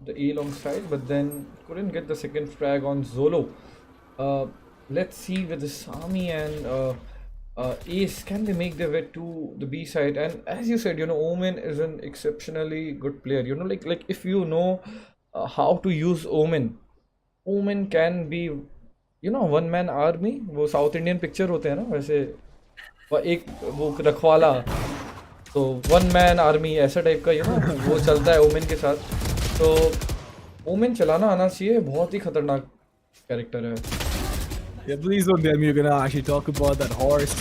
the A long side, but then couldn't get the second frag on Zolo. Let's see with the Sami and Ace, can they make their way to the B side? And as you said, Omen is an exceptionally good player. Like if you know how to use Omen can be, one man army. वो South Indian picture होते हैं ना वैसे, एक वो रखवाला, तो one man army ऐसा टाइप का वो चलता है ओमेन के साथ. तो ओमेन चलाना आना चाहिए, बहुत ही खतरनाक कैरेक्टर है. Yeah, please don't tell me you're gonna actually talk about that horse,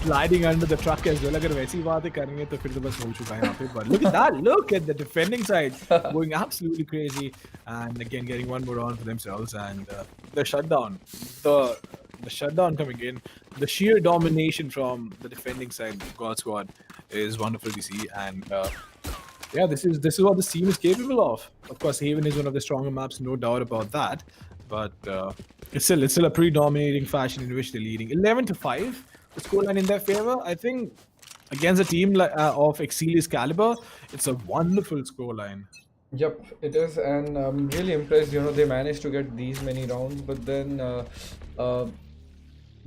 sliding under the truck as well. अगर वैसी बातें करेंगे तो फिर तो बस हो चुका है यहाँ पे. But look at that! Look at the defending side going absolutely crazy, and again getting one more on for themselves. And the shutdown, the shutdown coming in, the sheer domination from the defending side, Godsquad, is wonderful to see. And yeah, this is what this team is capable of. Of course, Haven is one of the stronger maps, no doubt about that. But it's still a pretty dominating fashion in which they're leading 11-5. The scoreline in their favor, I think, against a team of Exceeli's caliber, it's a wonderful scoreline. Yep, it is, and I'm really impressed. They managed to get these many rounds, but then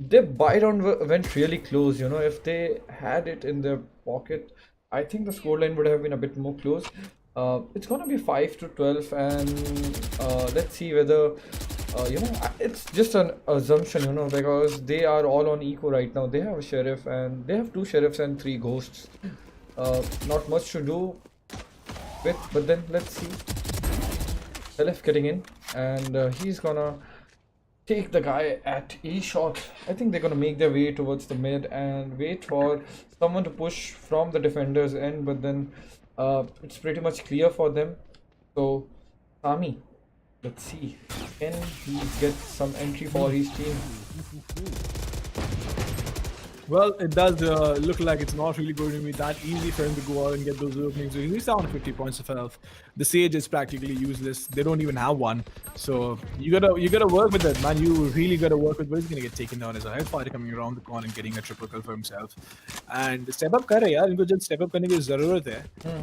their buy round went really close. If they had it in their pocket, I think the scoreline would have been a bit more close. It's gonna be 5-12, and let's see whether it's just an assumption, because they are all on eco right now. They have a sheriff, and they have 2 sheriffs and 3 ghosts. Not much to do with, but then let's see. LF getting in, and he's gonna take the guy at A shot. I think they're gonna make their way towards the mid and wait for someone to push from the defender's end, but then it's pretty much clear for them. So Sami, let's see, can he get some entry for his team? Well, it does look like it's not really going to be that easy for him to go out and get those openings. He's down to 50 points of health. The Sage is practically useless. They don't even have one. So you gotta work with it, man. You really gotta work with. But he's gonna get taken down as a Hellfighter coming around the corner and getting a triple kill for himself. And step up कर रहे यार, इनको जब step up करने की ज़रूरत है,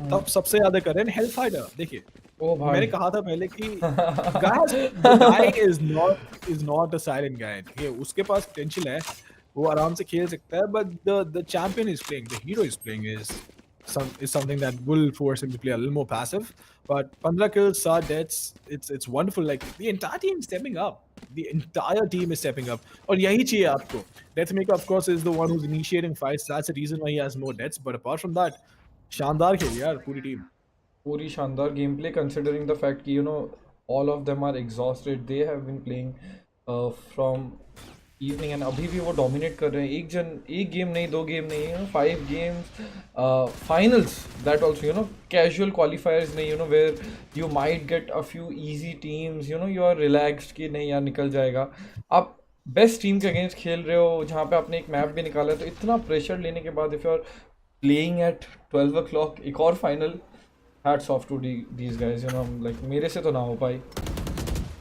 तब सबसे ज़्यादा कर रहे हैं Hellfighter. देखिए, मैंने कहा था पहले कि the guy is not a silent guy. देखिए, उसके पास potential है. वो आराम से खेल सकता है, but the champion is playing, the hero is playing is something that will force him to play a little more passive. But 15 kills, 7 deaths, it's wonderful. Like the entire team is stepping up. The entire team is stepping up. और यही चाहिए आपको. Deathmaker, of course, is the one who's initiating fights. That's the reason why he has more deaths. But apart from that, शानदार खेल यार पूरी team. पूरी शानदार gameplay, considering the fact कि all of them are exhausted. They have been playing from evening, and अभी भी वो dominate कर रहे हैं. एक गेम नहीं, 2 गेम नहीं, 5 games, finals, that also, casual qualifiers नहीं, where you might get a few easy teams, you are relaxed कि नहीं यार निकल जाएगा. आप बेस्ट टीम के अगेंस्ट खेल रहे हो जहाँ पे आपने एक मैप भी निकाला है, तो इतना प्रेशर लेने के बाद if you are playing at 12 o'clock एक और final, hats off to these guys. like मेरे से तो ना हो पाई.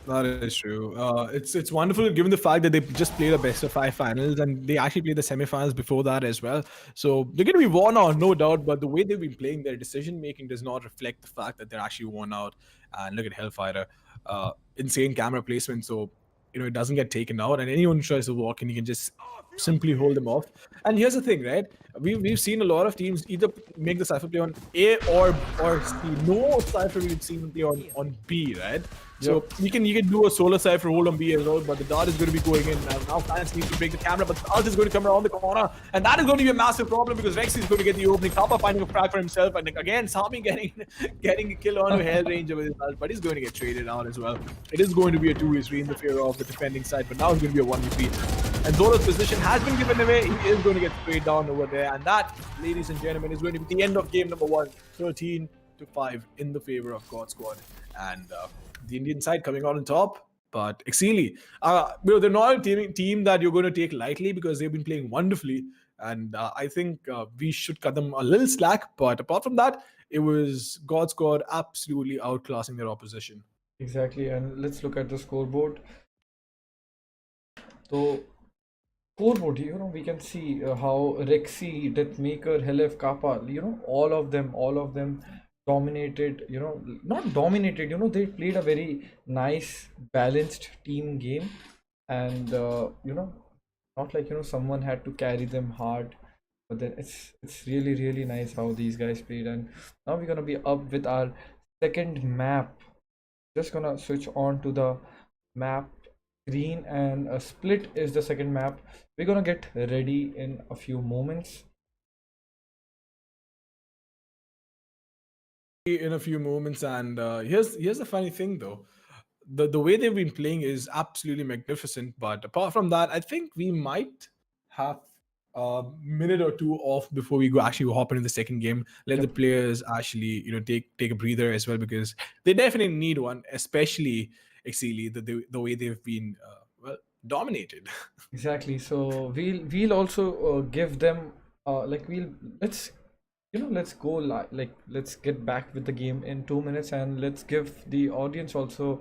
That is true. It's wonderful given the fact that they just played the best of 5 finals, and they actually played the semifinals before that as well. So they're going to be worn out, no doubt. But the way they've been playing, their decision making does not reflect the fact that they're actually worn out. And look at Hellfighter, insane camera placement. So it doesn't get taken out, and anyone who tries to walk in, you can just simply hold them off. And here's the thing, right? We've seen a lot of teams either make the Cypher play on A or C. No Cypher we've seen play on B, right? So you can do a solo Cypher hold on B as well, but the dart is going to be going in. Now fans need to break the camera, but the ult is going to come around the corner, and that is going to be a massive problem because Rexy is going to get the opening. Kappa finding a frag for himself, and again Sami getting a kill onto Hellranger with his ult, but he's going to get traded out as well. It is going to be a 2v3 in the favor of the defending side, but now it's going to be a 1v3. And Zoro's position has been given away. He is going to get sprayed down over there, and that, ladies and gentlemen, is going to be the end of game number 1, 13-5 in the favor of Godsquad. And the Indian side coming out on top, but Exceeli, they're not a team that you're going to take lightly because they've been playing wonderfully, and I think we should cut them a little slack. But apart from that, it was Godsquad absolutely outclassing their opposition. Exactly, and let's look at the scoreboard. So, scoreboard, we can see how Rexy, Deathmaker, Helef, Kappa, all of them dominated, not dominated, they played a very nice, balanced team game, and not like someone had to carry them hard, but then it's really, really nice how these guys played. And now we're gonna be up with our second map. Just gonna switch on to the map screen, and a split is the second map. We're gonna get ready in a few moments. In a few moments, and here's the funny thing though, the way they've been playing is absolutely magnificent, but apart from that, I think we might have a minute or two off before we actually hop into the second game. Let the players actually take a breather as well, because they definitely need one, especially Exceeli, the way they've been dominated. Exactly, so we'll also give them let's go let's get back with the game in 2 minutes, and let's give the audience also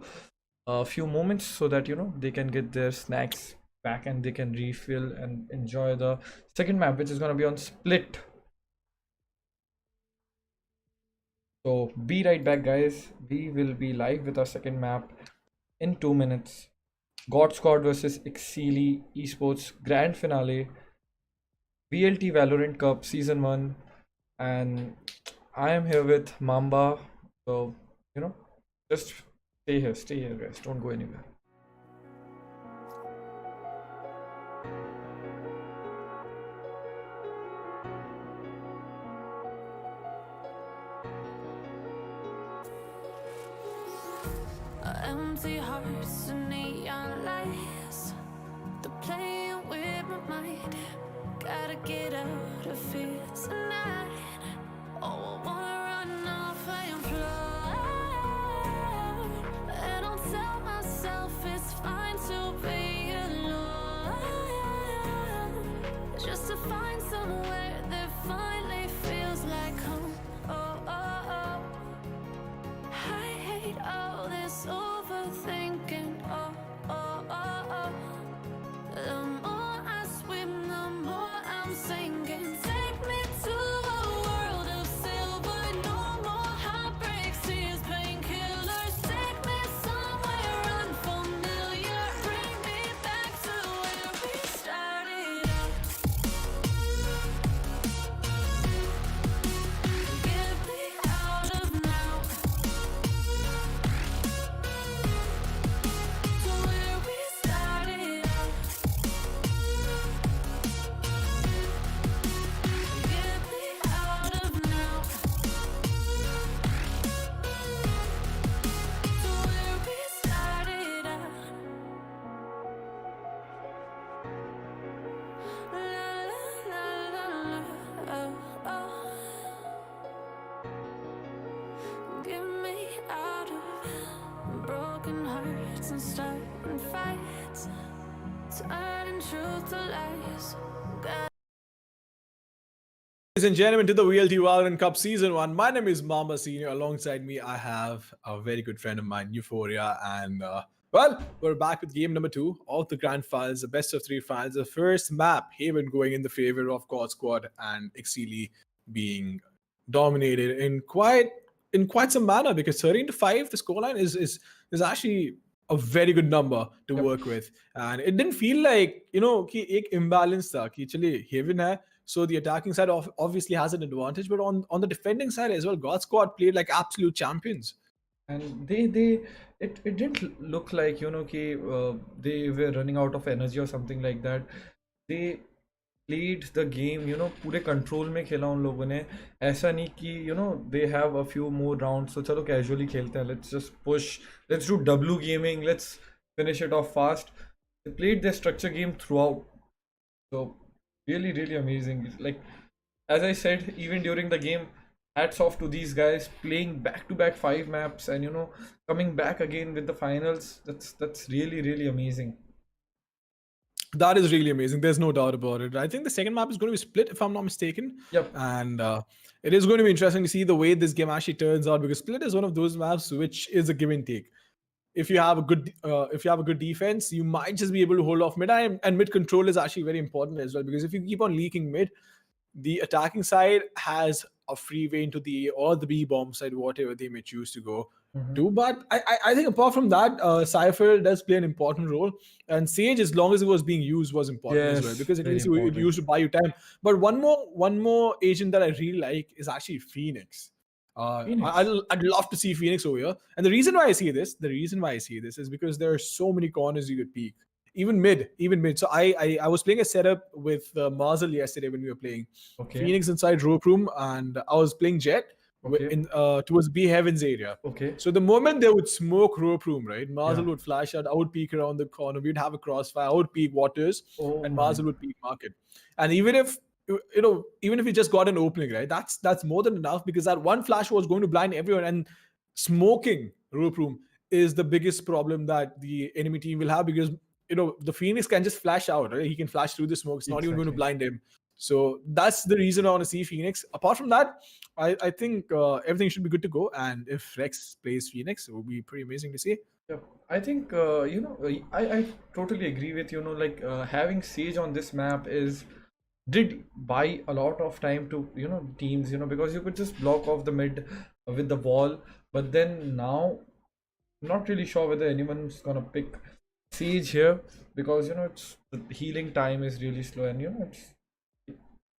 a few moments so that they can get their snacks back and they can refill and enjoy the second map, which is going to be on split. So be right back, guys. We will be live with our second map in 2 minutes. Godsquad versus Exceeli esports grand finale, VLT Valorant Cup season 1, and I am here with Mamba. So just stay here guys, don't go anywhere. Empty hearts and neon lights, they're playing with my mind. Gotta get out of here tonight. Oh, I wanna run off and fly, and I'll tell myself it's fine to be alone, just to find somewhere that finally feels like home. Oh, oh, oh. I hate all this overthinking. Oh, oh, oh, oh. The more I swim, the more I'm sinking. Take me to a world of silver. No more heartbreaks, tears, painkillers. Take me somewhere unfamiliar. Bring me back to where we started out. Get me out of now. To where we started out. Get me out of now. To where we started out. La la la la la. Oh, oh. Get me out of broken hearts and starting fights, turning truth to lies. Ladies and gentlemen, to the VLT Valorant Cup Season 1. My name is Mamba Senior. Alongside me, I have a very good friend of mine, Euphoria. And, we're back with game number 2 of the Grand Finals, the best of 3 finals. The first map, Haven, going in the favor of Godsquad, and Exceeli being dominated in quite some manner, because 13-5, the scoreline is actually a very good number to work with, and it didn't feel like कि एक imbalance था कि चलिए Haven है, so the attacking side obviously has an advantage, but on the defending side as well, Godsquad played like absolute champions. And it didn't look like they were running out of energy or something like that. They played the game, पूरे control में खेला उन लोगों ने. ऐसा नहीं कि they have a few more rounds, so चलो casually खेलते हैं, let's just push, let's do W gaming, let's finish it off fast. They played their structure game throughout, so really amazing. Like, as I said, even during the game, hats off to these guys playing back to back 5 maps and coming back again with the finals. That's really amazing. That is really amazing. There's no doubt about it. I think the second map is going to be split, if I'm not mistaken. Yep. And it is going to be interesting to see the way this game actually turns out, because split is one of those maps which is a give and take. If you have a good defense, you might just be able to hold off mid, and mid control is actually very important as well, because if you keep on leaking mid, the attacking side has a free way into the A or the B bomb side, whatever they may choose to go to. But I think apart from that, Cypher does play an important role, and Sage, as long as it was being used, was important as well, Yes, because it very used to buy you time. But one more agent that I really like is actually Phoenix. Phoenix. I'd love to see Phoenix over here, and the reason why I see this is because there are so many corners you could peek. Even mid. So I was playing a setup with Marzel yesterday when we were playing Okay. Phoenix inside rope room, and I was playing Jet Okay. towards B Heavens area. Okay. So the moment they would smoke rope room, right, Marzel Yeah. would flash out. I would peek around the corner. We'd have a crossfire. I would peek Waters, Oh and my. Marzel would peek Market. And even if we just got an opening, right, that's more than enough, because that one flash was going to blind everyone, and smoking rope room is the biggest problem that the enemy team will have, because the Phoenix can just flash out, right? He can flash through the smoke. It's not even going to blind him. So that's the reason I want to see Phoenix. Apart from that, I think everything should be good to go. And if Rex plays Phoenix, it will be pretty amazing to see. Yeah, I think I totally agree with like having Sage on this map did buy a lot of time to teams, because you could just block off the mid with the wall. But then now, I'm not really sure whether anyone's gonna pick Siege here, because it's the healing time is really slow, and you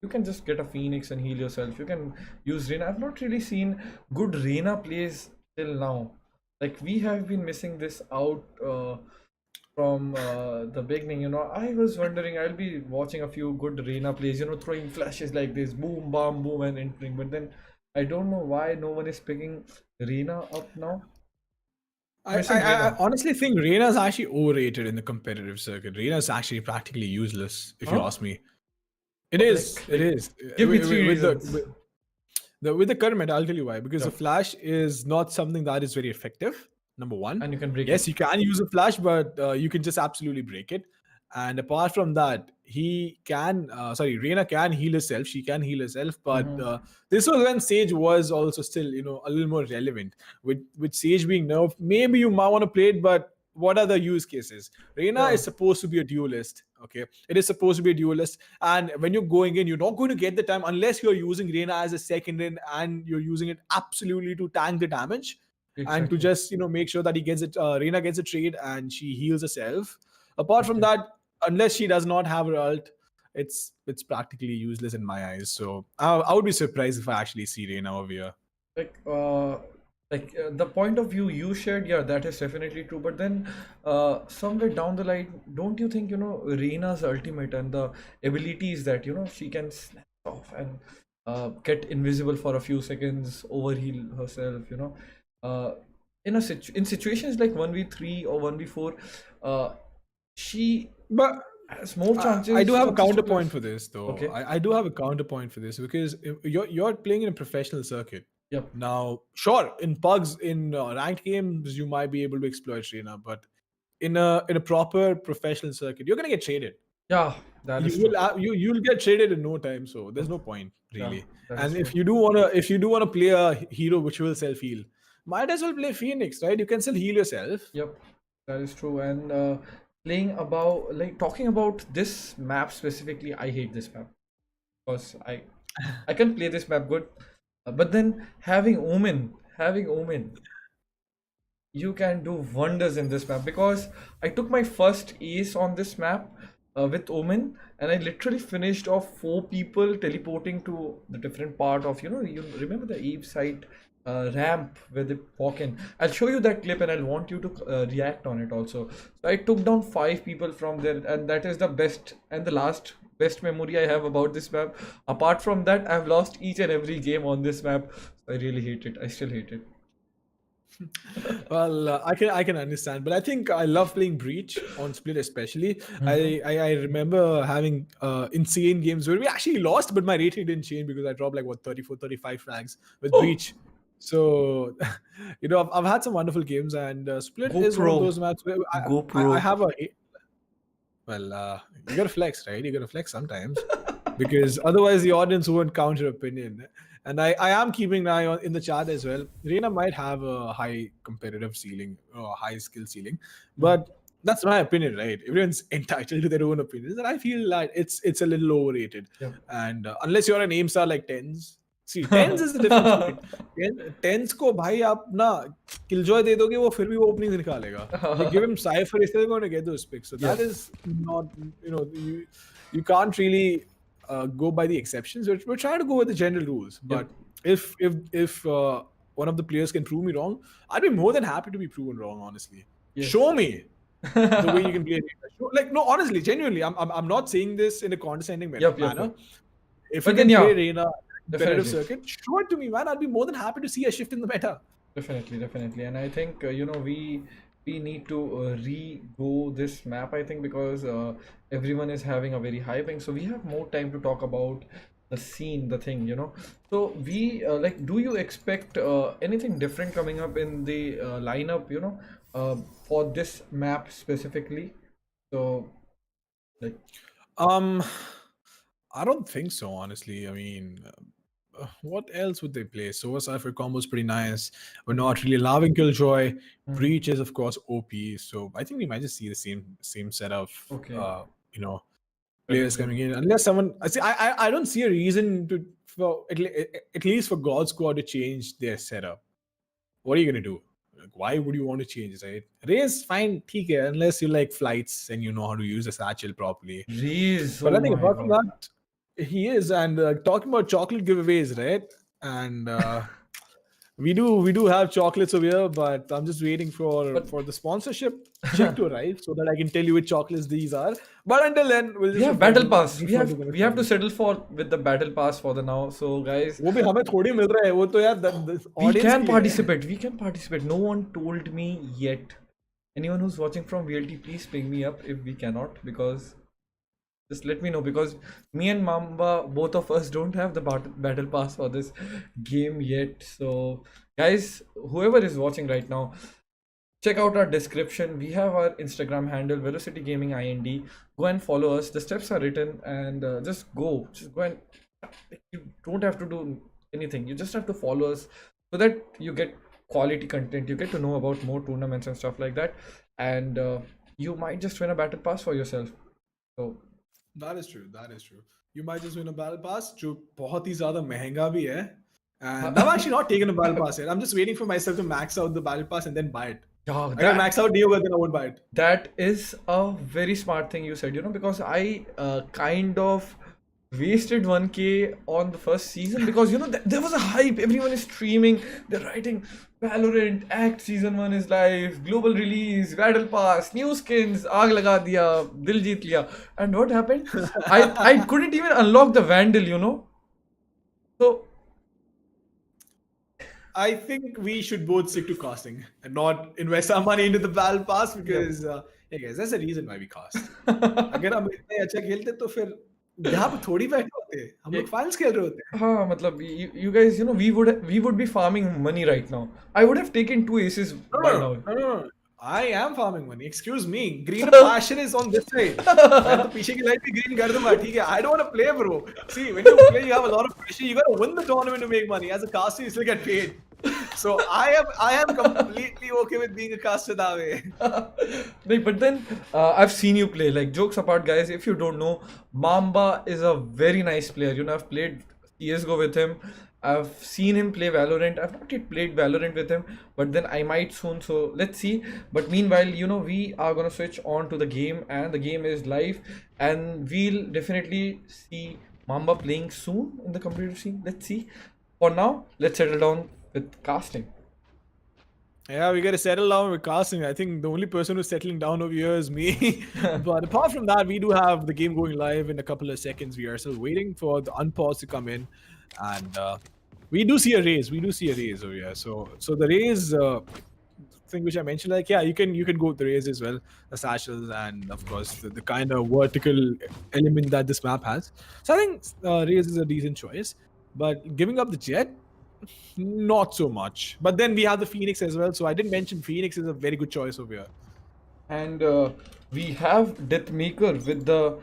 can just get a Phoenix and heal yourself. You can use Reyna. I've not really seen good Reyna plays till now. Like, we have been missing this out from the beginning. I was wondering, I'll be watching a few good Reyna plays, throwing flashes like this, boom, bam, boom, and entering. But then I don't know why no one is picking Reyna up now. I honestly think Reyna is actually overrated in the competitive circuit. Reyna is actually practically useless, if you ask me. It is. Give me 3 reasons. With the current meta, I'll tell you why. Because the flash is not something that is very effective. Number one. And you can break Yes, it. you can use a flash, but you can just absolutely break it. And apart from that, Reyna can heal herself. She can heal herself. But this was when Sage was also still, a little more relevant. With Sage being nerfed, maybe you might want to play it, but what are the use cases? Reyna is supposed to be a duelist. Okay, it is supposed to be a duelist, and when you're going in, you're not going to get the time unless you're using Reyna as a second in, and you're using it absolutely to tank the damage and to just make sure that he gets it. Reyna gets a trade and she heals herself. Apart from that, unless she does not have her ult, it's practically useless in my eyes. So I would be surprised if I actually see Reyna over here. The point of view you shared, yeah, that is definitely true. But then somewhere down the line, don't you think Reyna's ultimate and the abilities that she can snap off and get invisible for a few seconds, overheal herself, in situations like 1v3 or 1v4, she has more chances. I do have a of counterpoint for this, though. Okay. I do have a counterpoint for this, because you're playing in a professional circuit. Yep. Now, sure, in pugs, in ranked games, you might be able to exploit Reyna, but in a proper professional circuit, you're gonna get traded. Yeah, that is true. You'll get traded in no time, so there's no point really. that And is if you do wanna play a hero which will self heal, might as well play Phoenix, right? You can still heal yourself. Yep, that is true. And talking about this map specifically, I hate this map because I can play this map good, but then having Omen, you can do wonders in this map, because I took my first ace on this map with Omen, and I literally finished off 4 people teleporting to the different part of, you remember the Eve site ramp where they walk in. I'll show you that clip and I'll want you to react on it also. So I took down 5 people from there, and that is the best and the last best memory I have about this map. Apart from that, I've lost each and every game on this map. I really hate it. I still hate it. Well, I can understand, but I think I love playing Breach on Split especially. I remember having insane games where we actually lost, but my rating didn't change because I dropped like what 34, 35 frags with Oh, Breach. So, I've had some wonderful games, and Split go is one of pro. those maps where Go I pro. have a well, you gotta flex, right? You gotta flex sometimes because otherwise the audience won't counter opinion. And I am keeping an eye on in the chat as well. Reina might have a high competitive ceiling or high skill ceiling, but that's my opinion, right? Everyone's entitled to their own opinions, and I feel that it's a little overrated. Yeah. And unless you're an aim star like tens, see tens is the difference, right? Tens को भाई आप ना killjoy दे दोगे वो फिर भी वो openings निकालेगा. You give him Cypher, he's still going to get those picks. So that Yes. is not, you can't really go by the exceptions. We're trying to go with the general rules. But if one of the players can prove me wrong, I'd be more than happy to be proven wrong. Honestly, Yes. show me the way you can play. Like no, honestly, genuinely, I'm not saying this in a condescending Yep, manner. yep. If But you then, can yeah, play Reina competitive definitely. circuit, show it to me, man. I'd be more than happy to see a shift in the meta. Definitely. And I think we need to re-go this map, I think, because everyone is having a very high ping, so we have more time to talk about the scene, the thing. So we like, do you expect anything different coming up in the lineup, for this map specifically? So, like, Um, I don't think so, honestly. I mean, what else would they play? Sova Cypher combo is pretty nice. We're not really allowing Killjoy. Breach is, of course, OP. So I think we might just see the same set of okay, you know that is players good. coming in, unless someone. I see. I don't see a reason to for at least for Godsquad to change their setup. What are you gonna do? Like, why would you want to change, right? Race, fine, TK, unless you like flights and you know how to use a satchel properly. Reese, But I oh think my apart from god. that, he is. And talking about chocolate giveaways, right? And we do have chocolates over here, but I'm just waiting But for the sponsorship check to arrive so that I can tell you which chocolates these are. But until then, we'll we just have refer battle to pass. We refer to have them as we have to chocolates. settle for with the battle pass for the now. So guys, वो भी हमें थोड़ी मिल रहा है वो तो यार we audience can के लिए है. participate. We can participate. No one told me yet. Anyone who's watching from VLT, please ping me up if we cannot, because just let me know, because me and Mamba, both of us, don't have the battle pass for this game yet. So guys, whoever is watching right now, check out our description. We have our Instagram handle, velocitygaming IND. Go and follow us. The steps are written, and just go and, you don't have to do anything. You just have to follow us so that you get quality content. You get to know about more tournaments and stuff like that, and you might just win a battle pass for yourself. So That is true. That is true. You might just win a battle pass, जो बहुत ही ज़्यादा महंगा भी है. And I've actually not taken a battle pass yet. I'm just waiting for myself to max out the battle pass and then buy it. yeah, अगर max out नहीं होगा then I won't buy it. that is a very smart thing you said, because I kind of wasted 1K on the first season, because there was a hype. Everyone is streaming, they're writing Valorant Act season 1 is live, global release, battle pass, new skins, aag laga diya, dil jeet liya. And what happened? I couldn't even unlock the Vandal. So I think we should both stick to casting and not invest our money into the battle pass because hey guys, there's a reason why we cast. अगर हम इतने अच्छा खेलते तो फिर यहाँ पे थोड़ी बैठे होते. हम लोग फाइनल्स खेल रहे होते. हाँ, मतलब you guys, we would be farming money right now. I would have taken 2 aces by now. No. I am farming money. Excuse me. Green passion is on this side. मैं तो पीछे की लाइट भी green कर दूंगा, ठीक है? I don't want to play, bro. See, when you play, you have a lot of pressure. You gotta win the tournament to make money. As a caster, you still get paid. So I am completely okay with being a caster that way. No, but then I've seen you play. Like, jokes apart, guys, if you don't know, Mamba is a very nice player. I've played CSGO with him. I've seen him play Valorant. I've not yet played Valorant with him, but then I might soon. So let's see. But meanwhile, we are gonna switch on to the game, and the game is live, and we'll definitely see Mamba playing soon in the competitive scene. Let's see. For now, let's settle down with casting. Yeah, we gotta settle down with casting. I think the only person who's settling down over here is me. But apart from that, we do have the game going live in a couple of seconds. We are still waiting for the unpause to come in, and we do see a raise. We do see a raise over here. So the raise thing which I mentioned, like you can go with the raise as well, the satchels, and of course the kind of vertical element that this map has. So I think raise is a decent choice, but giving up the jet, not so much. But then we have the Phoenix as well, so I didn't mention Phoenix is a very good choice over here. And we have Deathmaker with the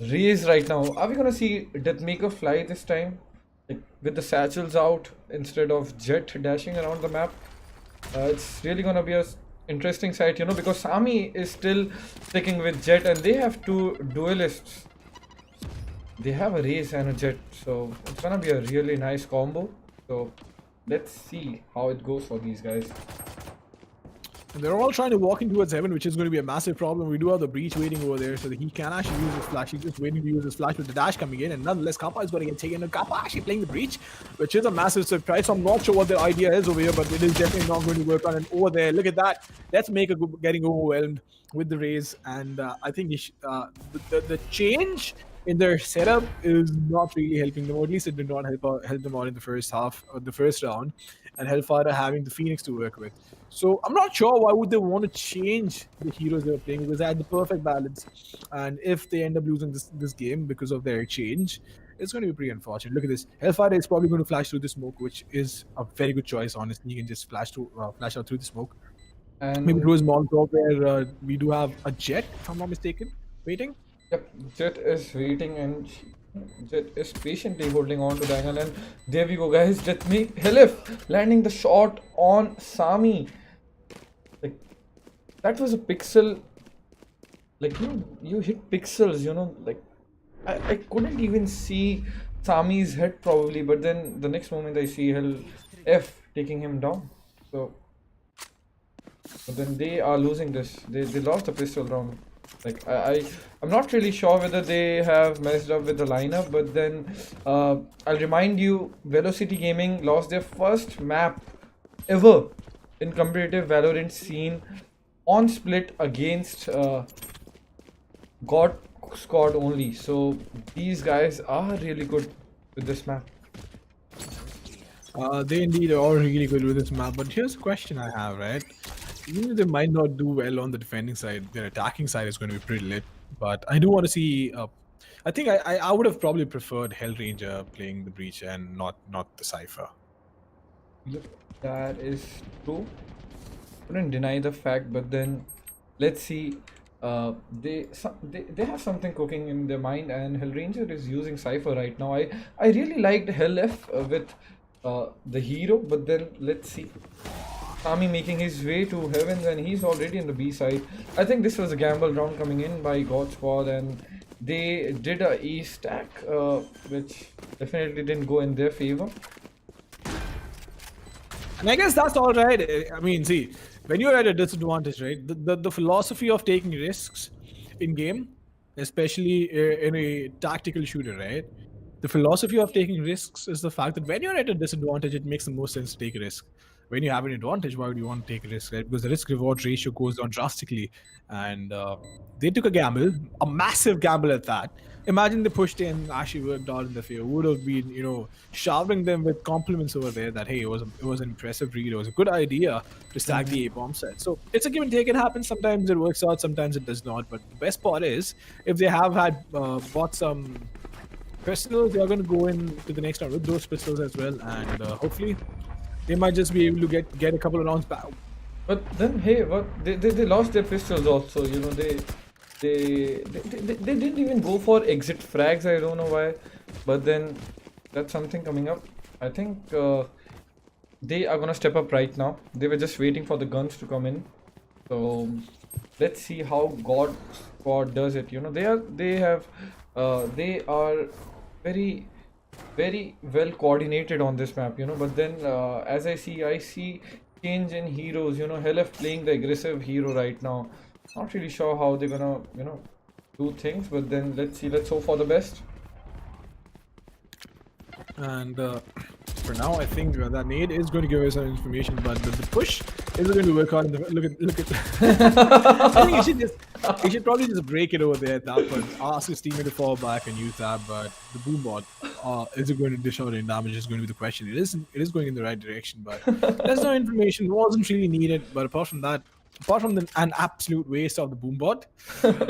raise right now. Are we gonna see Deathmaker fly this time, like with the satchels out instead of Jet dashing around the map? It's really gonna be a interesting sight, because Sami is still sticking with Jet, and they have two duelists. They have a race and a Jet, so it's gonna be a really nice combo. So let's see how it goes for these guys. And they're all trying to walk in towards heaven, which is going to be a massive problem. We do have the breach waiting over there, so that he can actually use his flash. He's just waiting to use his flash with the dash coming in, and nonetheless, Kappa is going to get taken. And Kappa actually playing the breach, which is a massive surprise. So I'm not sure what their idea is over here, but it is definitely not going to work on. And over there, look at that. Let's make a getting overwhelmed with the raise, and I think the change in their setup is not really helping them, or at least it did not help them out in the first half, or the first round, and Hellfire having the Phoenix to work with. So I'm not sure why would they want to change the heroes they were playing, because they had the perfect balance. And if they end up losing this game because of their change, it's going to be pretty unfortunate. Look at this. Hellfire is probably going to flash through the smoke, which is a very good choice, honestly. He can just flash out through the smoke. And maybe through his Molotov, where we do have a Jet, if I'm not mistaken, waiting. Yep, Jet is waiting, and Jet is patiently holding on to the angle, and there we go, guys. Helif landing the shot on Sami. Like, that was a pixel. Like, you hit pixels, like I couldn't even see Sami's head probably, but then the next moment I see F taking him down. So, but then they are losing this. They lost the pistol round. Like, I'm not really sure whether they have messed up with the lineup, but then I'll remind you, Velocity Gaming lost their first map ever in competitive Valorant scene on split against Godsquad only. So these guys are really good with this map. They indeed are all really good with this map, but here's a question I have, right? Even if they might not do well on the defending side, their attacking side is going to be pretty lit. But I do want to see. I think I would have probably preferred Hellranger playing the breach and not the Cypher. Yep, that is true. Couldn't deny the fact, but then let's see. They have something cooking in their mind, and Hellranger is using Cypher right now. I really liked Hell-F with the hero, but then let's see. Sami making his way to heavens, and he's already in the B side. I think this was a gamble round coming in by Godsquad, and they did a E stack, which definitely didn't go in their favor. And I guess that's all right. I mean, see, when you're at a disadvantage, right? The philosophy of taking risks in game, especially in a tactical shooter, right? The philosophy of taking risks is the fact that when you're at a disadvantage, it makes the most sense to take a risk. When you have an advantage, why would you want to take a risk, right? Because the risk-reward ratio goes down drastically. And they took a gamble, a massive gamble at that. Imagine they pushed in, actually worked out in the field. Would have been, showering them with compliments over there that, hey, it was an impressive read. It was a good idea to stack the A-bomb set. So it's a give and take. It happens. Sometimes it works out, sometimes it does not. But the best part is, if they have had bought some pistols, they are going to go into the next round with those pistols as well. And hopefully, they might just be able to get a couple of rounds back. But then, hey, what they lost their pistols also. They didn't even go for exit frags. I don't know why, but then that's something coming up. I think they are gonna step up right now. They were just waiting for the guns to come in. So let's see how Godsquad does it. They are very very well coordinated on this map, you know. But then, as I see change in heroes. You know, Helef playing the aggressive hero right now. Not really sure how they're gonna, you know, do things. But then let's see. Let's hope for the best. And for now, I think that nade is going to give us some information, but the push is going to work out. Look at. I think he should probably just break it over there at that point. Ask his teammate to fall back and use that. But the boom bot, is it going to dish out any damage? Is going to be the question. It is going in the right direction, but there's no information. Wasn't really needed. But apart from that. Apart from an absolute waste of the boombot,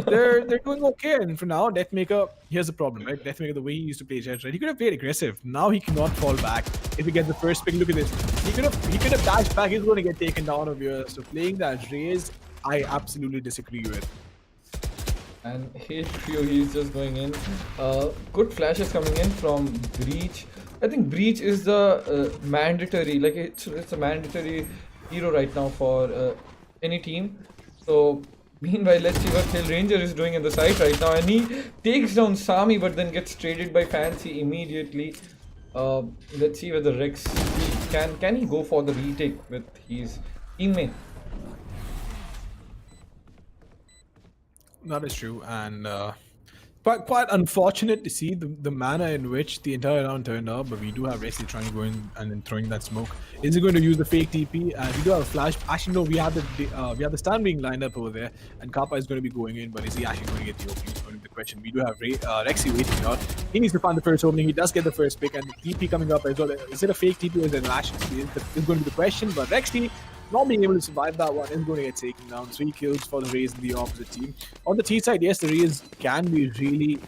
they're doing okay. And for now, Deathmaker, here's the problem, right? Deathmaker, the way he used to play Jet, right? He could have played aggressive. Now he cannot fall back. If he gets the first pick, look at this. He could have dashed back. He's going to get taken down over here. So playing that raise, I absolutely disagree with. And he's just going in. Good flashes coming in from Breach. I think Breach is the mandatory, like it's a mandatory hero right now for any team. So meanwhile, let's see what Hill Ranger is doing in the site right now, and he takes down Sami, but then gets traded by Fancy immediately. Let's see whether Rex can he go for the retake with his teammate. That is true, and quite unfortunate to see the manner in which the entire round turned out. But we do have Rexy trying to go in and then throwing that smoke. Is he going to use the fake TP? And we do have a flash. Actually, no, we have the stun being lined up over there, and Kappa is going to be going in. But is he actually going to get the opening? Is going to be the question. We do have Rexy waiting out. He needs to find the first opening. He does get the first pick, and the TP coming up as well. Is it a fake TP or is it an Ash? Is going to be the question. But Rexy, not being able to survive that one, is going to get taken down. 3 kills for the Rays in the opposite team. On the T side, yes, the Rays can be really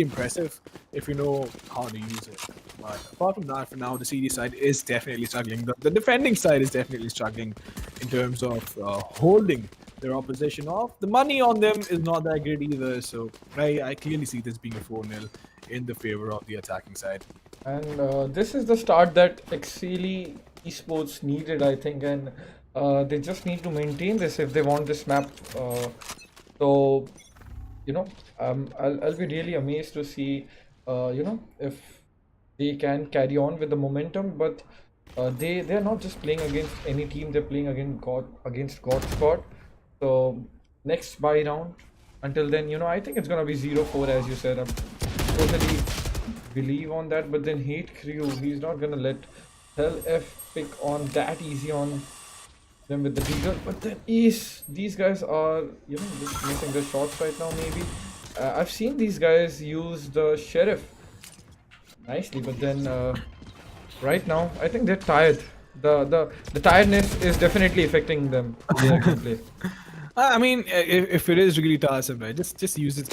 impressive if you know how to use it. But apart from that, for now, the CD side is definitely struggling. The defending side is definitely struggling in terms of holding their opposition off. The money on them is not that great either. So I clearly see this being a 4-0 in the favor of the attacking side. And this is the start that Exceeli esports needed, I think, and they just need to maintain this if they want this map. So you know, I'll be really amazed to see you know, if they can carry on with the momentum. But they're not just playing against any team, they're playing against Godsquad. So next buy round, until then, you know, I think it's gonna be 0-4 as you said. I'm totally believe on that. But then Hate Crew, he's not gonna let Hell F pick on that easy on them with the Deagle. But then these guys are, you know, just missing the shots right now. Maybe I've seen these guys use the Sheriff nicely, but then right now I think they're tired. The tiredness is definitely affecting them in their gameplay. I mean, if it is really tiresome, right, just use it.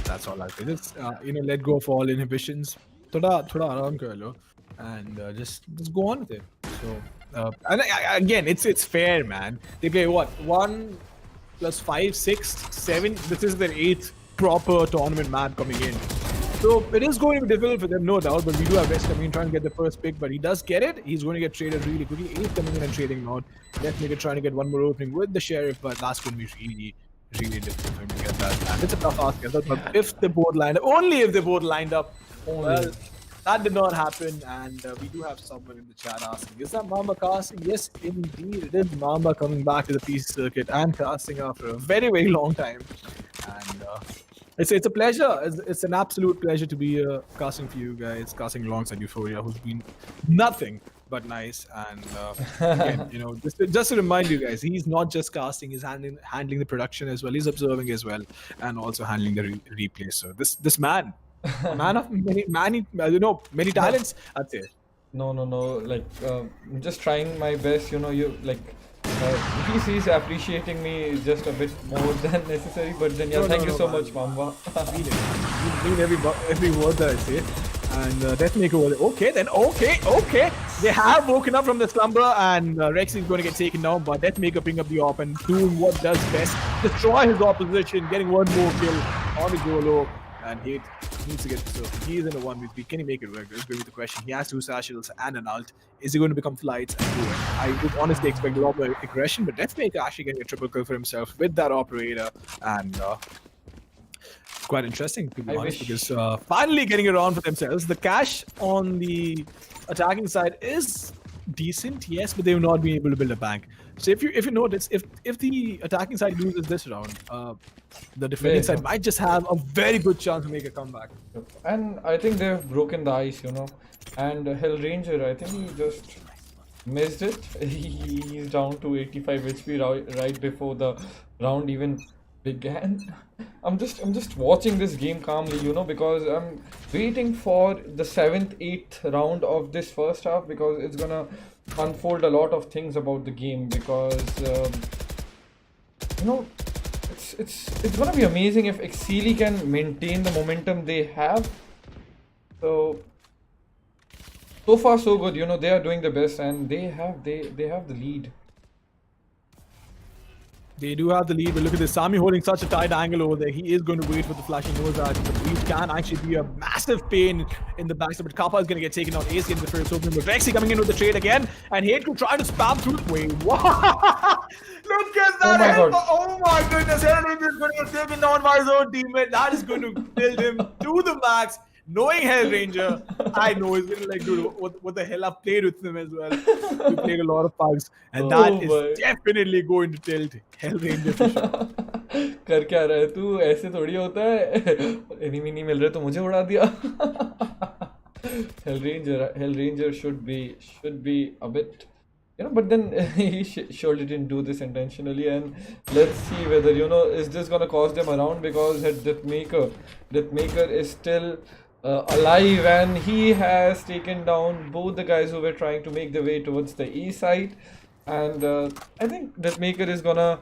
That's all I say. Just you know, let go of all inhibitions. Thoda aaram kar lo, and just go on with it. So and again, it's fair, man. They play what, 1 + 5, 6, 7. This is their 8th proper tournament map coming in. So it is going to be difficult for them, no doubt. But we do have West coming in trying to get the first pick, but he does get it. He's going to get traded really quickly. 8 coming in and trading out. Definitely trying to get one more opening with the Sheriff, but that's going to be really difficult for him to get that. And it's a tough ask, but if they both lined up, only if they both lined up, well, that did not happen. And we do have someone in the chat asking, is that Mamba casting? Yes, indeed, it is Mamba coming back to the PC circuit and casting after a very, very long time. And it's a pleasure. It's an absolute pleasure to be casting for you guys, casting alongside Euphoria, who's been nothing but nice. And again, you know, just to remind you guys, he's not just casting; he's handling the production as well. He's observing as well, and also handling the replay. So this man, a man of many talents, I'd say. No. Like, I'm just trying my best. You know, you like. He's appreciating me just a bit more than necessary, but then yeah, thank you so much, Mamba. You mean every word that I say. And Deathmaker was okay. They have woken up from the slumber, and Rex is going to get taken down, but Deathmaker picking up the op and doing what does best, destroy his opposition, getting one more kill on the Golo, and he needs to get so he's in a 1v3. Can he make it work? That's going to be the question. He has 2 satchels and an ult. Is he going to become flights and do it? I would honestly expect a lot more aggression, but Deathmaker actually getting a triple kill for himself with that operator, and Quite interesting, to be I honest, wish- because finally getting around for themselves. The cash on the attacking side is decent, yes, but they've not been able to build a bank. So if you notice, if the attacking side loses this round, the defending side might just have a very good chance to make a comeback. And I think they've broken the ice, you know. And Hell Ranger, I think he just missed it. He's down to 85 HP right before the round even began. I'm just watching this game calmly, you know, because I'm waiting for the 7th, 8th round of this first half, because it's gonna unfold a lot of things about the game. Because you know, it's gonna be amazing if Exceeli can maintain the momentum they have. So far so good, you know, they are doing the best, and they have the lead. They do have the lead, but look at this. Sami holding such a tight angle over there. He is going to wait for the flashing nose out. The breach can actually be a massive pain in the backside, but Kappa is going to get taken out. Ace getting the first opening, but Rexy coming in with the trade again, and Hateku trying to spam through. Wait, what? Look at that! Oh my God. Oh my goodness! Hellranger is going to get taken down by his own teammate. That is going to build him to the max. Knowing Hellranger, I know he's gonna like, dude, what the hell? I've played with him as well. We played a lot of pugs, and that is definitely going to tilt Hellranger for sure. कर क्या रहा है तू? ऐसे थोड़ी होता है. Enemy नहीं मिल रहे तो मुझे उड़ा दिया. Hellranger should be a bit, you know, but then he surely didn't do this intentionally. And let's see whether, you know, is this gonna cost them around, because Deathmaker is still alive, and he has taken down both the guys who were trying to make their way towards the E side. And I think Deathmaker is gonna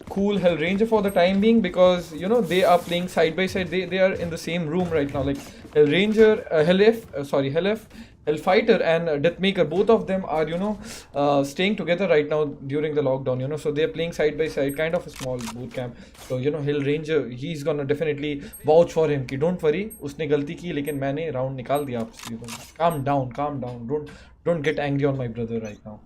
cool Hellranger for the time being, because, you know, they are playing side by side. They are in the same room right now. Like Hellranger, Hellfighter and Deathmaker, both of them are, you know, staying together right now during the lockdown, you know, so they're playing side by side, kind of a small boot camp. So, you know, Hellranger, he's gonna definitely vouch for him ki don't worry, usne galti ki lekin maine round nikal diya aap. Calm down, don't get angry on my brother right now.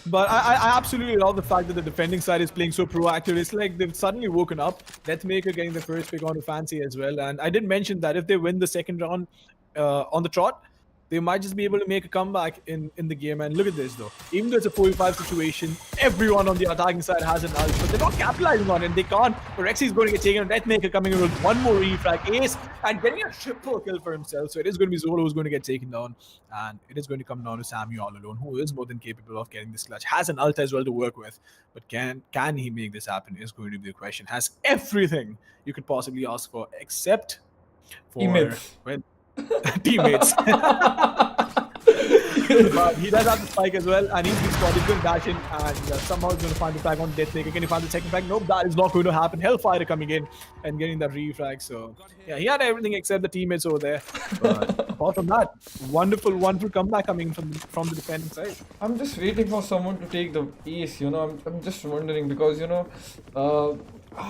But I absolutely love the fact that the defending side is playing so proactive. It's like they've suddenly woken up. Deathmaker getting the first pick on Fancy as well. And I did mention that if they win the second round on the trot, they might just be able to make a comeback in the game. And look at this, though. Even though it's a 4v5 situation, everyone on the attacking side has an ult, but they're not capitalizing on it. They can't. Rexy is going to get taken. Deathmaker coming in with one more refrag. Ace and getting a triple kill for himself. So it is going to be Zolo who's going to get taken down. And it is going to come down to Sammy all alone, who is more than capable of getting this clutch. Has an ult as well to work with. But can he make this happen is going to be the question. Has everything you could possibly ask for, except for teammates. But he does have the spike as well, and he's been spotted. He's going to dash in, and somehow he's going to find the frag on Deathmaker. Can he find the second frag? Nope, that is not going to happen. Hellfire coming in and getting that refrag. So yeah, he had everything except the teammates over there. But apart from that, wonderful comeback coming from the defending side. I'm just waiting for someone to take the ace, you know. I'm just wondering, because, you know, oh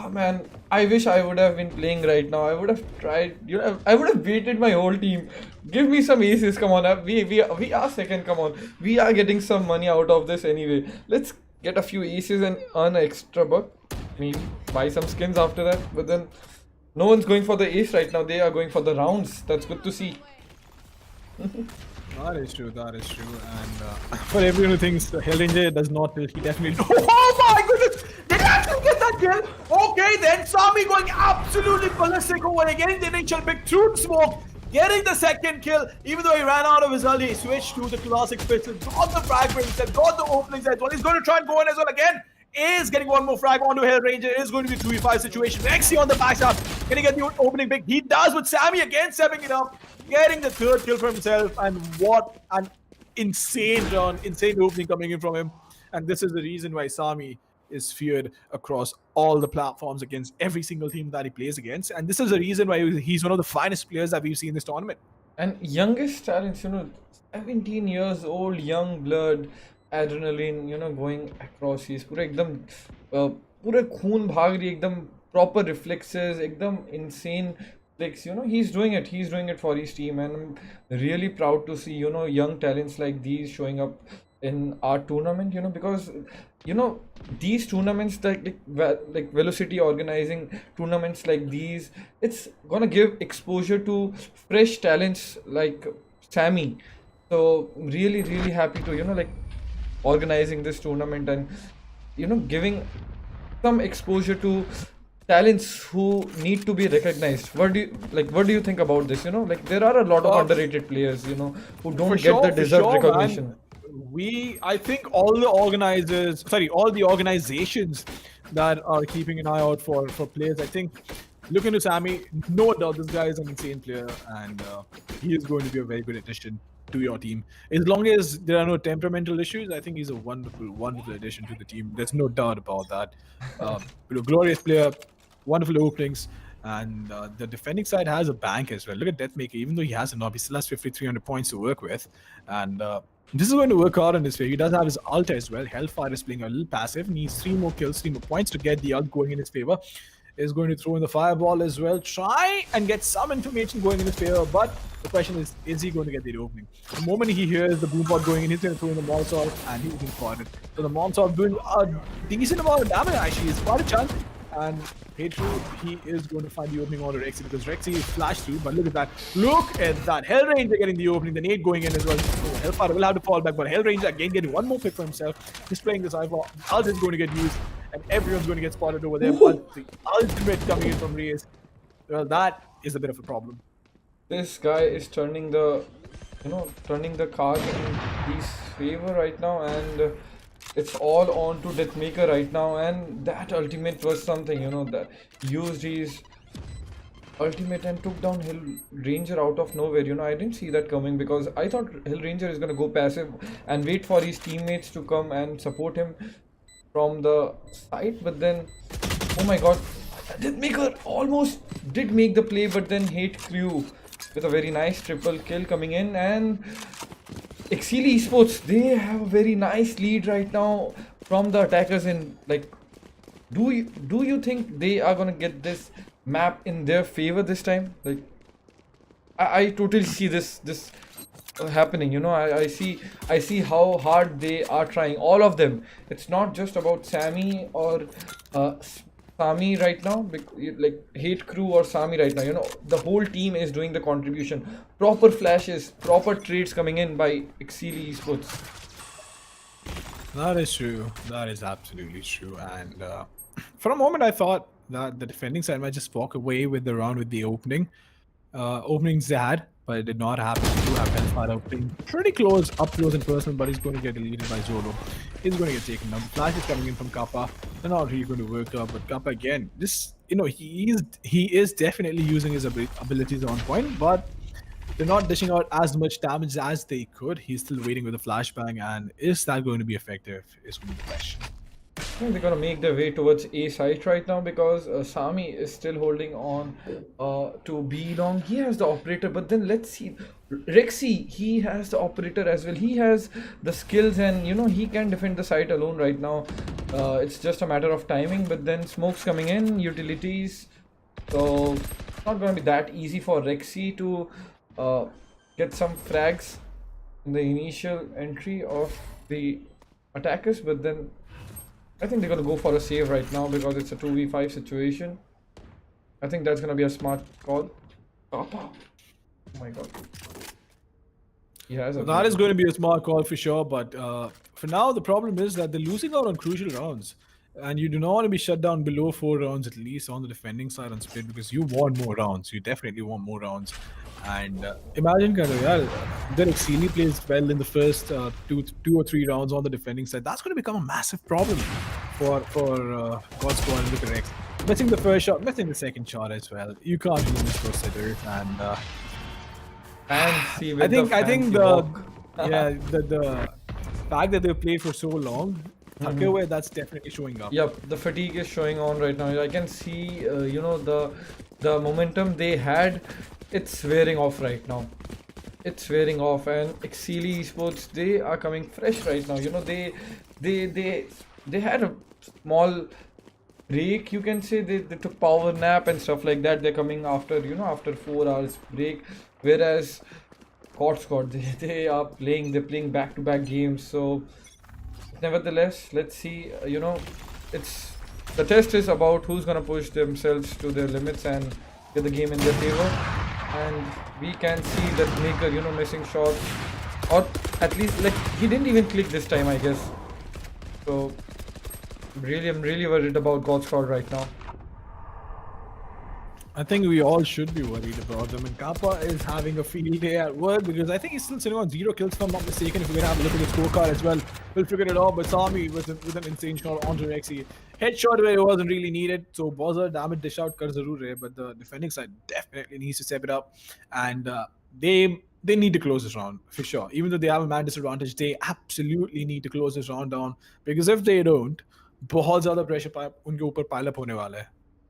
man, I wish I would have been playing right now. I would have tried, you know, I would have baited my whole team. Give me some aces, come on. We are second, come on. We are getting some money out of this anyway. Let's get a few aces and earn an extra buck. Maybe buy some skins after that. But then no one's going for the ace right now. They are going for the rounds. That's good to see. That is true. And for everyone who thinks Hellranger does not tilt, he definitely. Oh my goodness! Did he actually get that kill? Okay, then Sami going absolutely ballistic over there, getting the initial big truth smoke, getting the second kill. Even though he ran out of his early, he switched to the classic pistol, got the fragments, and got the openings as well. He's going to try and go in as well again. Is getting one more frag onto Hellranger. It is going to be a 2v5 situation. Rexy on the backside. Can he get the opening pick? He does, with Sami again stepping it up, getting the third kill for himself. And what an insane run, insane opening coming in from him. And this is the reason why Sami is feared across all the platforms against every single team that he plays against. And this is the reason why he's one of the finest players that we've seen in this tournament. And youngest talents, you know, 17 years old, young blood, adrenaline, you know, going across. He's पूरा एकदम पूरा खून भाग रही, एकदम proper reflexes, एकदम insane flicks. You know, he's doing it for his team, and I'm really proud to see, you know, young talents like these showing up in our tournament, you know, because you know these tournaments like Velocity organizing tournaments like these, it's gonna give exposure to fresh talents like Sammy. So really, really happy to, you know, like organizing this tournament and, you know, giving some exposure to talents who need to be recognized. What do you think about this? You know, like there are a lot of Uh, underrated players, you know, who For don't get the sure, for deserved sure, man. recognition. I think all the organizers, sorry, all the organizations that are keeping an eye out for players, I think, look into Sammy. No doubt, this guy is an insane player, and he is going to be a very good addition to your team. As long as there are no temperamental issues, I think he's a wonderful, wonderful addition to the team. There's no doubt about that. Glorious player, wonderful openings. And the defending side has a bank as well. Look at Deathmaker. Even though he has a knob, he still has 5,300 points to work with. And this is going to work out in his favor. He does have his ult as well. Hellfire is playing a little passive. Needs 3 more kills, 3 more points to get the ult going in his favor. Is going to throw in the fireball as well. Try and get some information going in his favor. But the question is he going to get the opening? The moment he hears the boom bot going in, he's going to throw in the Molotov and he's been spotted. So the Molotov doing a decent amount of damage actually. It's quite a chance. And Hatred, he is going to find the opening on Rexy because Rexy is flashed through. But look at that. Look at that. Hellranger getting the opening. The nade going in as well. So Hellfire will have to fall back. But Hellranger again getting one more pick for himself. He's playing this Cypher. Ult is going to get used. And everyone's going to get spotted over there. But the ultimate coming in from Reyes. Well, that is a bit of a problem. This guy is turning the, you know, turning the cards in his favor right now, and it's all on to Deathmaker right now. And that ultimate was something, you know, that used his ultimate and took down Hellranger out of nowhere. You know, I didn't see that coming because I thought Hellranger is gonna go passive and wait for his teammates to come and support him from the side. But then, oh my god, Deathmaker almost did make the play, but then Hate Crew with a very nice triple kill coming in. And Exceeli Esports, they have a very nice lead right now from the attackers. In like, do you think they are gonna get this map in their favor this time? Like, I totally see this happening. You know, I see how hard they are trying, all of them. It's not just about Sammy or Sami right now, like Hate Crew or Sami right now. You know, the whole team is doing the contribution. Proper flashes, proper trades coming in by Exceeli Esports. That is true. That is absolutely true. And for a moment, I thought that the defending side might just walk away with the round with the openings they had, but it did not happen. They do have Hellfire opening pretty close, up close and personal, but he's going to get deleted by Zolo. He's going to get taken down. The flash is coming in from Kappa. They're not really going to work out, but Kappa again, this, you know, he is definitely using his abilities on point, but they're not dishing out as much damage as they could. He's still waiting with a flashbang, and is that going to be effective is going to be the question. I think they're gonna make their way towards A site right now because Sami is still holding on to B long. He has the operator, but then let's see, Rexy, he has the operator as well. He has the skills, and you know, he can defend the site alone right now. It's just a matter of timing. But then smokes coming in, utilities, so it's not gonna be that easy for Rexy to get some frags in the initial entry of the attackers. But then I think they're gonna go for a save right now because it's a 2v5 situation. I think that's gonna be a smart call. Oh my god. He has a That is going to be a smart call for sure, but for now, the problem is that they're losing out on crucial rounds. And you do not want to be shut down below 4 rounds at least on the defending side on split because you want more rounds. You definitely want more rounds. And imagine that Exceeli plays well in the first two or three rounds on the defending side. That's going to become a massive problem for Godsquad and look at Rex. Missing the first shot, missing the second shot as well. You can't really miss those sitters. And fancy with I think fancy the walk. the fact that they've played for so long, away, that's definitely showing up. Yep, the fatigue is showing on right now. I can see, you know, the momentum they had, it's wearing off right now. It's wearing off, and Exceeli Esports, they are coming fresh right now. You know, they had a small break, you can say. They took power nap and stuff like that. They're coming after, you know, after 4 hours break, whereas Godsquad, they're playing back-to-back games. So nevertheless, let's see. It's the test is about who's gonna push themselves to their limits and get the game in their favor. And we can see that Maker, missing shots, or at least like he didn't even click this time, I guess. So I'm really worried about Godsquad right now. I think we all should be worried about them. And Kappa is having a field day at work because I think he's still sitting on 0 kills, if I'm not mistaken. If we're gonna have a look at the scorecard as well, we'll figure it out. But Sami with an insane shot onto Exceeli. Headshot where it wasn't really needed. So buzzer damage dish out kar zarur hai, but the defending side definitely needs to step it up. And they need to close this round for sure. Even though they have a man disadvantage, they absolutely need to close this round down because if they don't, बहुत ज़्यादा pressure उनके ऊपर pile up होने वाला है.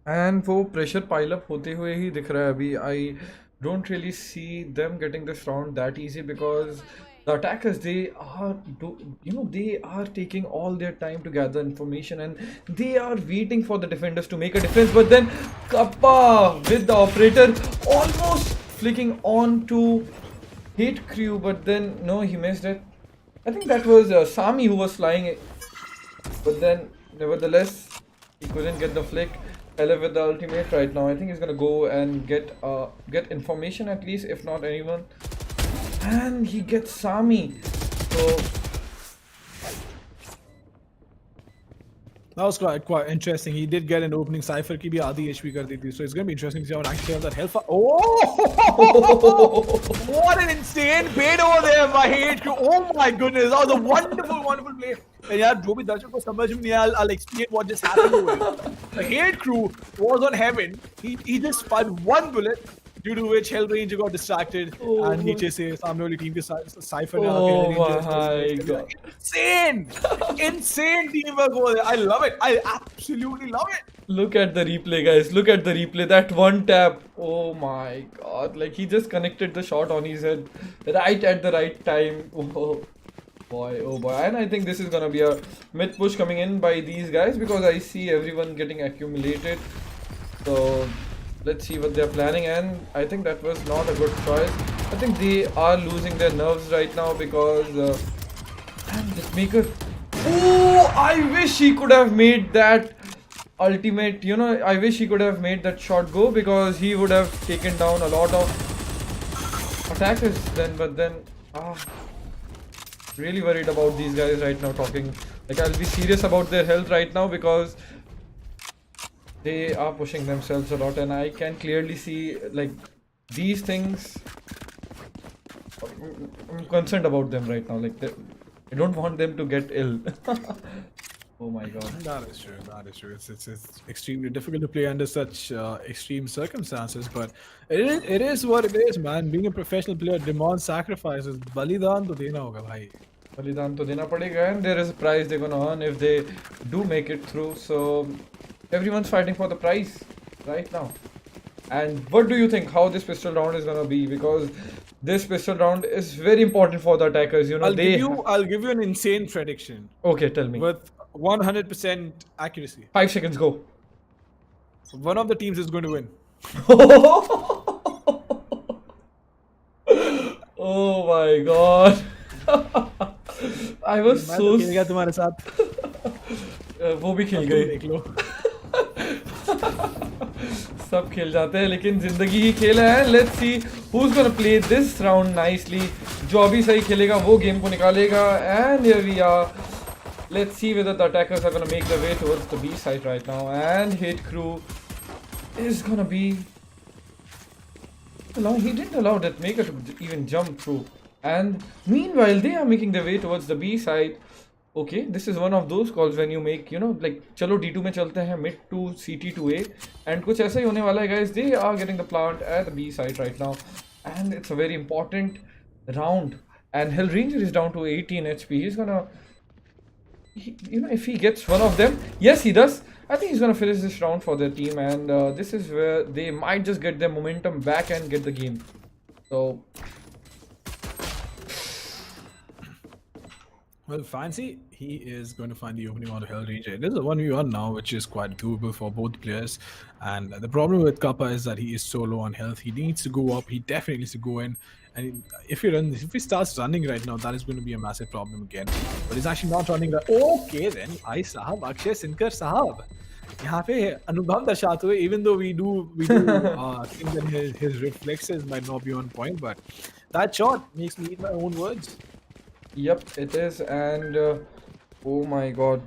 And वो pressure pile up होते हुए ही दिख रहा है अभी. I don't really see them getting this round that easy because the attackers, they are taking all their time to gather information and they are waiting for the defenders to make a difference. But then Kappa with the operator almost flicking on to Hate Crew, but then no, he missed it. I think that was Sami who was flying it, but then nevertheless he couldn't get the flick. Ele with the ultimate right now. I think he's gonna go and get information at least, if not anyone. And he gets Sami. So that was quite interesting. He did get an opening. Cypher ki bhi aadhi HP kar di thi. So it's going to be interesting to see how actually have that health. Oh! What an insane bait over there by Hate Crew. Oh my goodness. That was a wonderful, wonderful play. And yeah, jo bhi darshak ko samajh mein nahi aaya, I'll explain what just happened to him. The Hate Crew was on heaven. He just fired one bullet, due to which Hell Ranger got distracted and नीचे से सामने वाली team के Cypher ने oh my god, insane teamwork over there. I love it. I absolutely love it. look at the replay, guys. Look at the replay. That one tap. Oh my god, like he just connected the shot on his head right at the right time. Oh boy, oh boy. And I think this is gonna be a mid push coming in by these guys because I see everyone getting accumulated. So let's see what they're planning, and I think that was not a good choice. I think they are losing their nerves right now because and this Maker. Oh, I wish he could have made that ultimate, I wish he could have made that shot go because he would have taken down a lot of attackers then. But then really worried about these guys right now. Talking like, I'll be serious about their health right now because they are pushing themselves a lot, and I can clearly see like these things. I'm concerned about them right now. Like I don't want them to get ill. Oh my god. That is true. That is true. It's extremely difficult to play under such extreme circumstances, but it is what it is, man. Being a professional player demands sacrifices. Balidan to dena hoga, bhai. Balidan to dena padega, and there is a prize they're gonna earn if they do make it through. So everyone's fighting for the prize right now. And what do you think how this pistol round is gonna be? Because this pistol round is very important for the attackers. I'll give you an insane prediction. Okay, tell me. With 100% accuracy. 5 seconds, go. One of the teams is going to win. Oh my god. I was so. खेल गया तुम्हारे साथ. वो भी खेल गए. सब खेल जाते हैं लेकिन जिंदगी ही खेल है. Let's see who's gonna play this round nicely. जो अभी सही खेलेगा वो गेम को निकालेगा. And here we are. Let's see whether the attackers are gonna make their way towards the B side right now. And Hate Crew is gonna be. He didn't allow that Maker to even jump through. And meanwhile they are making their way towards the B side. Okay, this is one of those calls when you make, like चलो D2 में चलते हैं mid to CT to A, and कुछ ऐसा ही होने वाला है, guys. They are getting the plant at the B side right now, and it's a very important round. And Hell Ranger is down to 18 HP. He's gonna, if he gets one of them, yes he does. I think he's gonna finish this round for their team, and this is where they might just get their momentum back and get the game. So. Well, Fancy, he is going to find the opening on the Hell Ranger. It is a 1v1 now, which is quite doable for both players. And the problem with Kappa is that he is so low on health. He needs to go up. He definitely needs to go in And if he starts running right now, that is going to be a massive problem again. But he's actually not running. Okay, then, Bhai Sahab, Akshay Sinkar Sahab. यहाँ पे अनुभव दर्शाते हुए, even though we do think that his reflexes might not be on point, but that shot makes me eat my own words. Yep, it is, and oh my god,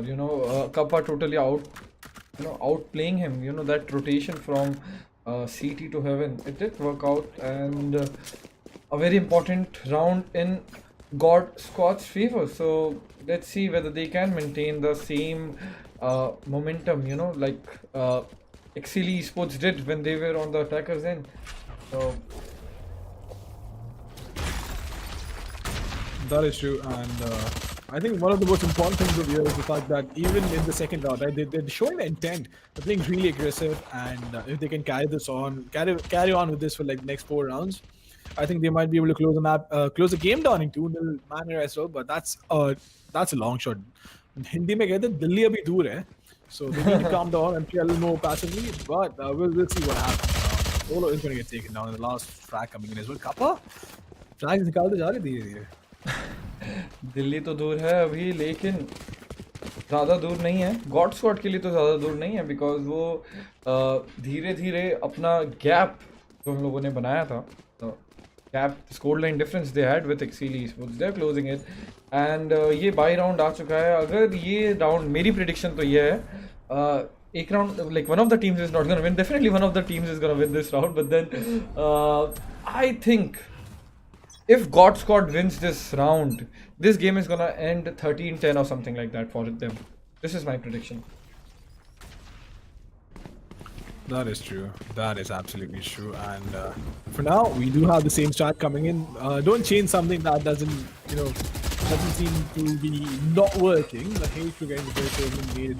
you know, Kappa totally outplaying him. You know, that rotation from CT to heaven, it did work out, and a very important round in Godsquad's favor. So let's see whether they can maintain the same momentum, you know, like Exceeli Esports did when they were on the attackers end. So that is true, and I think one of the most important things of here is the fact that even in the second round, right, they're showing the intent. They're playing really aggressive, and if they can carry carry on with this for like the next 4 rounds, I think they might be able to close the game down in 2-0 manner as well. But that's a long shot. Hindi में कहते हैं दिल्ली अभी दूर है, so they need to calm down and play a little more passively. But we'll see what happens. Solo is going to get taken down in the last frag coming in as well. Kappa frags निकालते जा रहे धीरे-धीरे. दिल्ली तो दूर है अभी, लेकिन ज़्यादा दूर नहीं है. गॉड स्क्वाड के लिए तो ज़्यादा दूर नहीं है, बिकॉज वो धीरे धीरे अपना गैप जो हम लोगों ने बनाया था, gap, scoreline difference they had with Exceeli Esports, they're closing it, and ये बाई राउंड आ चुका है. अगर ये राउंड, मेरी प्रिडिक्शन तो ये है, एक round, like one of the teams is not gonna win, definitely one of the teams is gonna win this round, but then I think if Godsquad wins this round, this game is gonna end 13-10 or something like that for them. This is my prediction. That is true. That is absolutely true. And for now, we do have the same start coming in. Don't change something that doesn't seem to be not working. The hate to getting the first is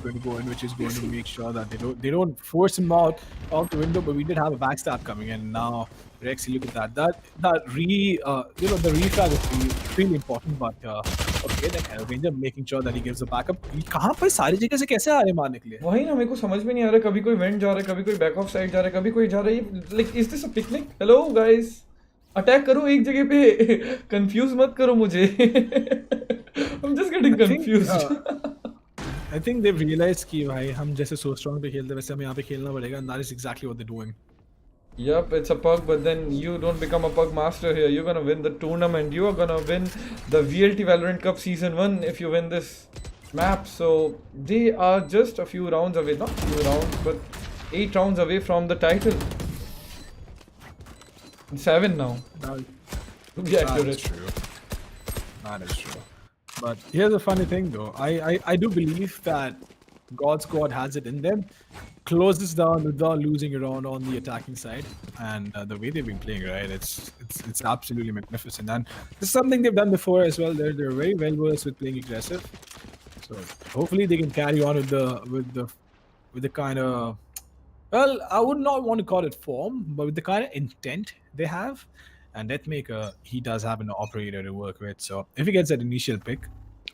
going to go in, which is going to make sure that they don't force him out of the window. But we did have a backstab coming in. Now, Rex, look at that. The refrag is really important. But okay, then Hellranger making sure that he gives the backup. कहाँ पर सारी जगह से कैसे आ रहे मारने के लिए? वही ना, मेरे को समझ में नहीं आ रहा. कभी कोई वेंट जा रहा है, कभी कोई बैक ऑफ साइड जा रहा है, कभी कोई जा रहा है. Like, is this a picnic? Hello guys, attack करो एक जगह पे, कंफ्यूज मत करो मुझे. I'm just getting confused. I think they've realized कि भाई हम जैसे so strong पे खेलते वैसे हमें यहाँ पे खेलना पड़ेगा, and that is exactly what they're doing. Yep, it's a pug, but then you don't become a pug master here. You're gonna win the tournament. You are gonna win the VLT Valorant Cup Season 1 if you win this map. So they are just a few rounds away, not few rounds, but 8 rounds away from the title. 7 now. To be accurate. That is true. That is true. But here's the funny thing though. I do believe that Godsquad has it in them. Close this down without losing around on the attacking side, and the way they've been playing, right? It's absolutely magnificent, and this is something they've done before as well. They're very well versed with playing aggressive, so hopefully they can carry on with the kind of, well, I would not want to call it form, but with the kind of intent they have. And Deathmaker, he does have an operator to work with, so if he gets that initial pick,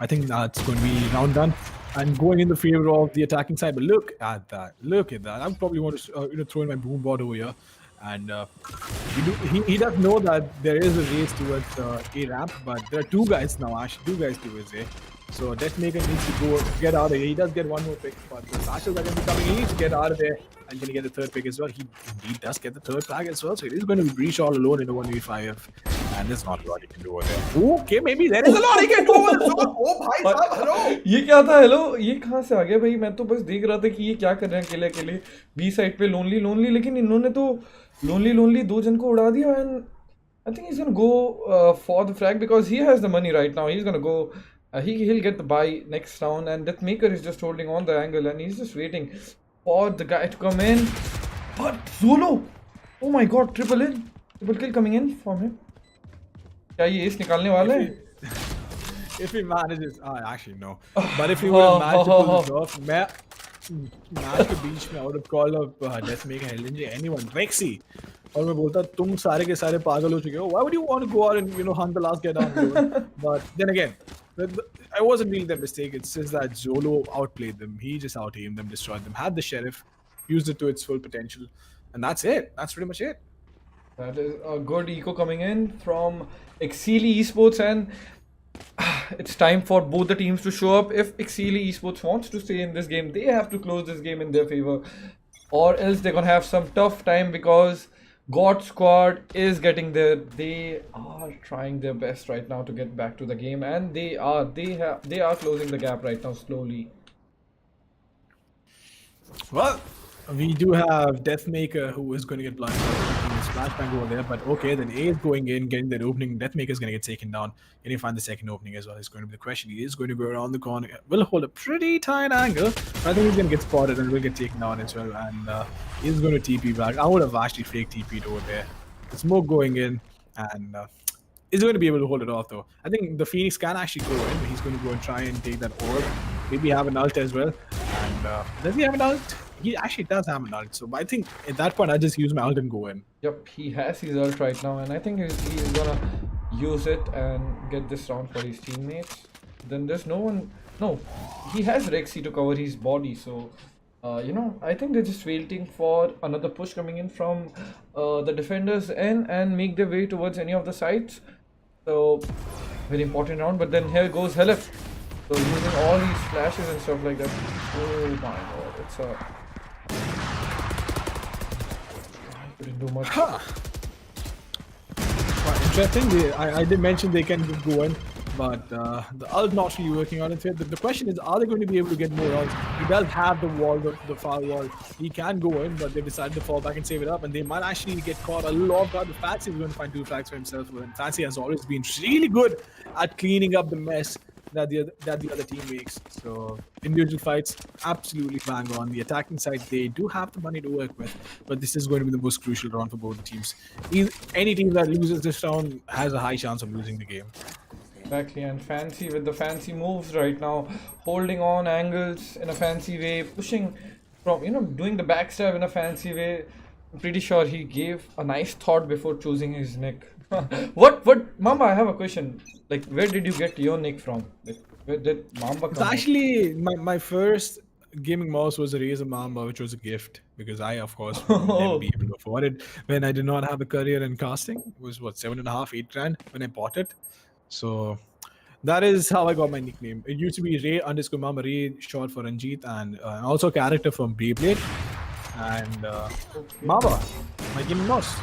I think that's going to be round done and going in the favor of the attacking side. But look at that! Look at that! I probably want to throw in my boom board over here, and he does know that there is a race towards a ramp, but there are 2 guys now. Actually, 2 guys towards A. So Deathmaker needs to get out of here. He does get 1 more pick, but the Sashas are going to be coming. He needs to get out of there and going to get the 3rd pick as well. He indeed does get the 3rd flag as well. So it is going to be Breach all alone in a 1v5, and there's not a lot he can do over there. Okay, maybe there is a lot he can do over there. Oh, bhai sahab, hello. ये क्या था? Hello, ये कहाँ से आ गया भाई? मैं तो बस देख रहा था कि ये क्या कर रहे हैं अकेले अकेले बी साइड पे, लोनली, लेकिन इन्होंने तो लोनली 2 जन को उड़ा दिया. And I think he's gonna go for the frag because he has the money right now. He's gonna go. He'll get the buy next round, and Deathmaker is just holding on the angle, and he's just waiting for the guy to come in. But Zolo, oh my God, triple kill coming in from him. क्या ये ace निकालने वाला है? If he manages, actually no. But if he would have managed to pull this off, match के बीच में I would have called up Deathmaker, Hellranger, anyone, Rexy. और मैं बोलता तुम सारे के सारे पागल हो चुके हो. Why would you want to go out and hunt the last get down? But then again, I wasn't really their mistake. It's just that Zolo outplayed them. He just out-aimed them, destroyed them, had the sheriff, used it to its full potential, and that's it. That's pretty much it. That is a good eco coming in from Exceeli Esports, and it's time for both the teams to show up. If Exceeli Esports wants to stay in this game, they have to close this game in their favor, or else they're gonna have some tough time because Godsquad is getting there. They are trying their best right now to get back to the game, and they are closing the gap right now slowly. Well, we do have Deathmaker who is going to get blinded by the flashbang over there, but okay, then A is going in, getting that opening. Deathmaker is going to get taken down. Can he find the second opening as well? Is going to be the question. He is going to go around the corner. Will hold a pretty tight angle. I think he's going to get spotted and will get taken down as well. And he's going to TP back. I would have actually fake TP'd over there. The smoke going in, and he's going to be able to hold it off though. I think the Phoenix can actually go in. He's going to go and try and take that orb. Maybe have an ult as well. And does he have an ult? He actually does have an ult. So I think at that point I just use my ult and go in. Yep, he has his ult right now, and I think he's gonna use it and get this round for his teammates. Then there's no one. No, he has Rexy to cover his body, so you know, I think they're just waiting for another push coming in from the defenders in and make their way towards any of the sides. So very important round. But then here goes Helif. So using all these flashes and stuff like that. Oh my god, it's a. I couldn't do much. Huh. Quite interesting. I did mention they can go in, but the ult not really working out in favor. The question is, are they going to be able to get more ults? He does have the wall, the far wall. He can go in, but they decided to fall back and save it up, and they might actually get caught a lot off guard. The Fancy is going to find 2 frags for himself, and Fancy has always been really good at cleaning up the mess that the other team makes. So individual fights, absolutely bang on. The attacking side, they do have the money to work with, but this is going to be the most crucial round for both the teams. Any team that loses this round has a high chance of losing the game. Exactly, and Fancy with the fancy moves right now, holding on angles in a fancy way, pushing from, you know, doing the backstab in a fancy way. I'm pretty sure he gave a nice thought before choosing his nick. What, Mamba, I have a question. Like, where did you get your nick from? Like, where did Mamba come It's actually, my first gaming mouse was a Razer Mamba, which was a gift, because I, of course, would never be able to afford it when I did not have a career in casting. It was, what, 7.5, 8 grand when I bought it. So that is how I got my nickname. It used to be Ray_Mamba, Ray short for Ranjit, and also a character from Beyblade. And Mamba, my gaming mouse.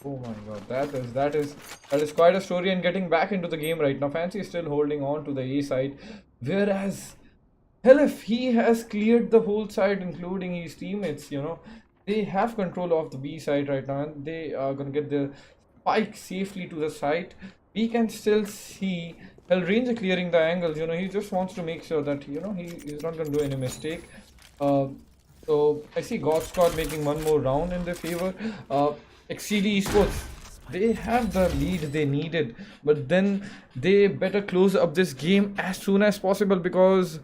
Oh my god, that is quite a story. And getting back into the game right now, Fancy is still holding on to the A side, whereas Helif, he has cleared the whole side, including his teammates. You know, they have control of the B side right now, and they are gonna get the spike safely to the site. We can still see Hellranger clearing the angles. You know, he just wants to make sure that, you know, he is not gonna do any mistake. So I see Godsquad making one more round in their favor. Exceeli Esports, they have the lead they needed, but then they better close up this game as soon as possible, because,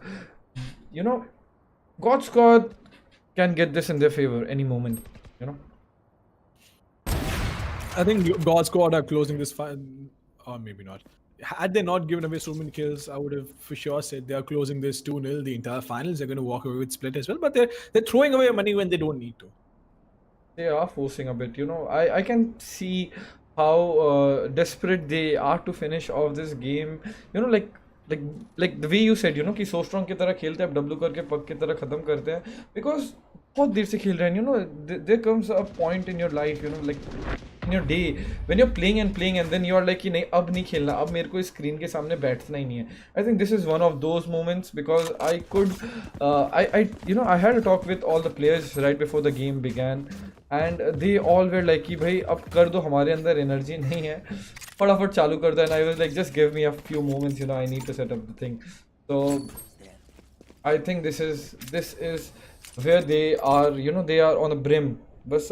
you know, Godsquad can get this in their favor any moment, you know. I think Godsquad are closing this fight, or maybe not. Had they not given away so many kills, I would have for sure said they are closing this 2-0 the entire finals. They're going to walk away with split as well, but they're throwing away money when they don't need to. They are forcing a bit, you know. I can see how desperate they are to finish off this game. You know, like the way you said, you know, कि so strong की तरह खेलते हैं, अब W करके पग की तरह खत्म करते हैं, because बहुत देर से खेल रहे हैं. You know, there comes a point in your life, you know, like in your day when you're playing and then you're like कि नहीं अब नहीं खेलना, अब मेरे को स्क्रीन के सामने बैठना ही नहीं है. I think this is one of those moments, because I could you know, I had a talk with all the players right before the game began, and they all were like कि भाई अब कर दो, हमारे अंदर energy नहीं है, फटाफट चालू कर दो. And I was like, just give me a few moments, you know, I need to set up the thing. So I think this is where they are, you know, they are on the brim. बस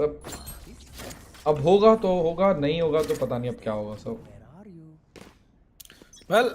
अब होगा तो होगा, नहीं होगा तो पता नहीं अब क्या होगा. So well,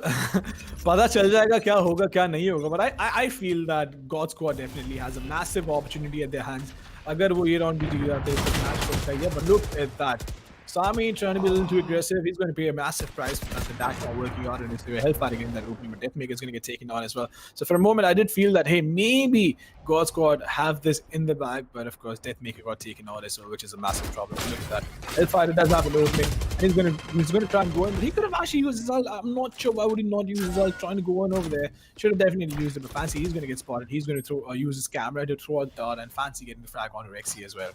पता चल जाएगा क्या होगा क्या नहीं होगा. But I feel that Godsquad definitely has a massive opportunity at their hands. अगर वो ये round भी जीत जाते हैं तो मैच हो जाएगा. But look at that. Sami trying to be a little too aggressive. He's going to pay a massive price for that. The dash not working out, and it's hellfighting in that opening, but Deathmaker is going to get taken on as well. So for a moment, I did feel that, hey, maybe Godsquad have this in the bag, but of course, Deathmaker got taken out as well, which is a massive problem. Look at that. Hellfighter does have an opening. He's going to try and go in, but he could have actually used his ult. I'm not sure why would he not use his ult trying to go in over there. Should have definitely used it, but Fancy, he's going to get spotted. He's going to use his camera to throw a dart, and Fancy getting the frag onto Exceeli as well.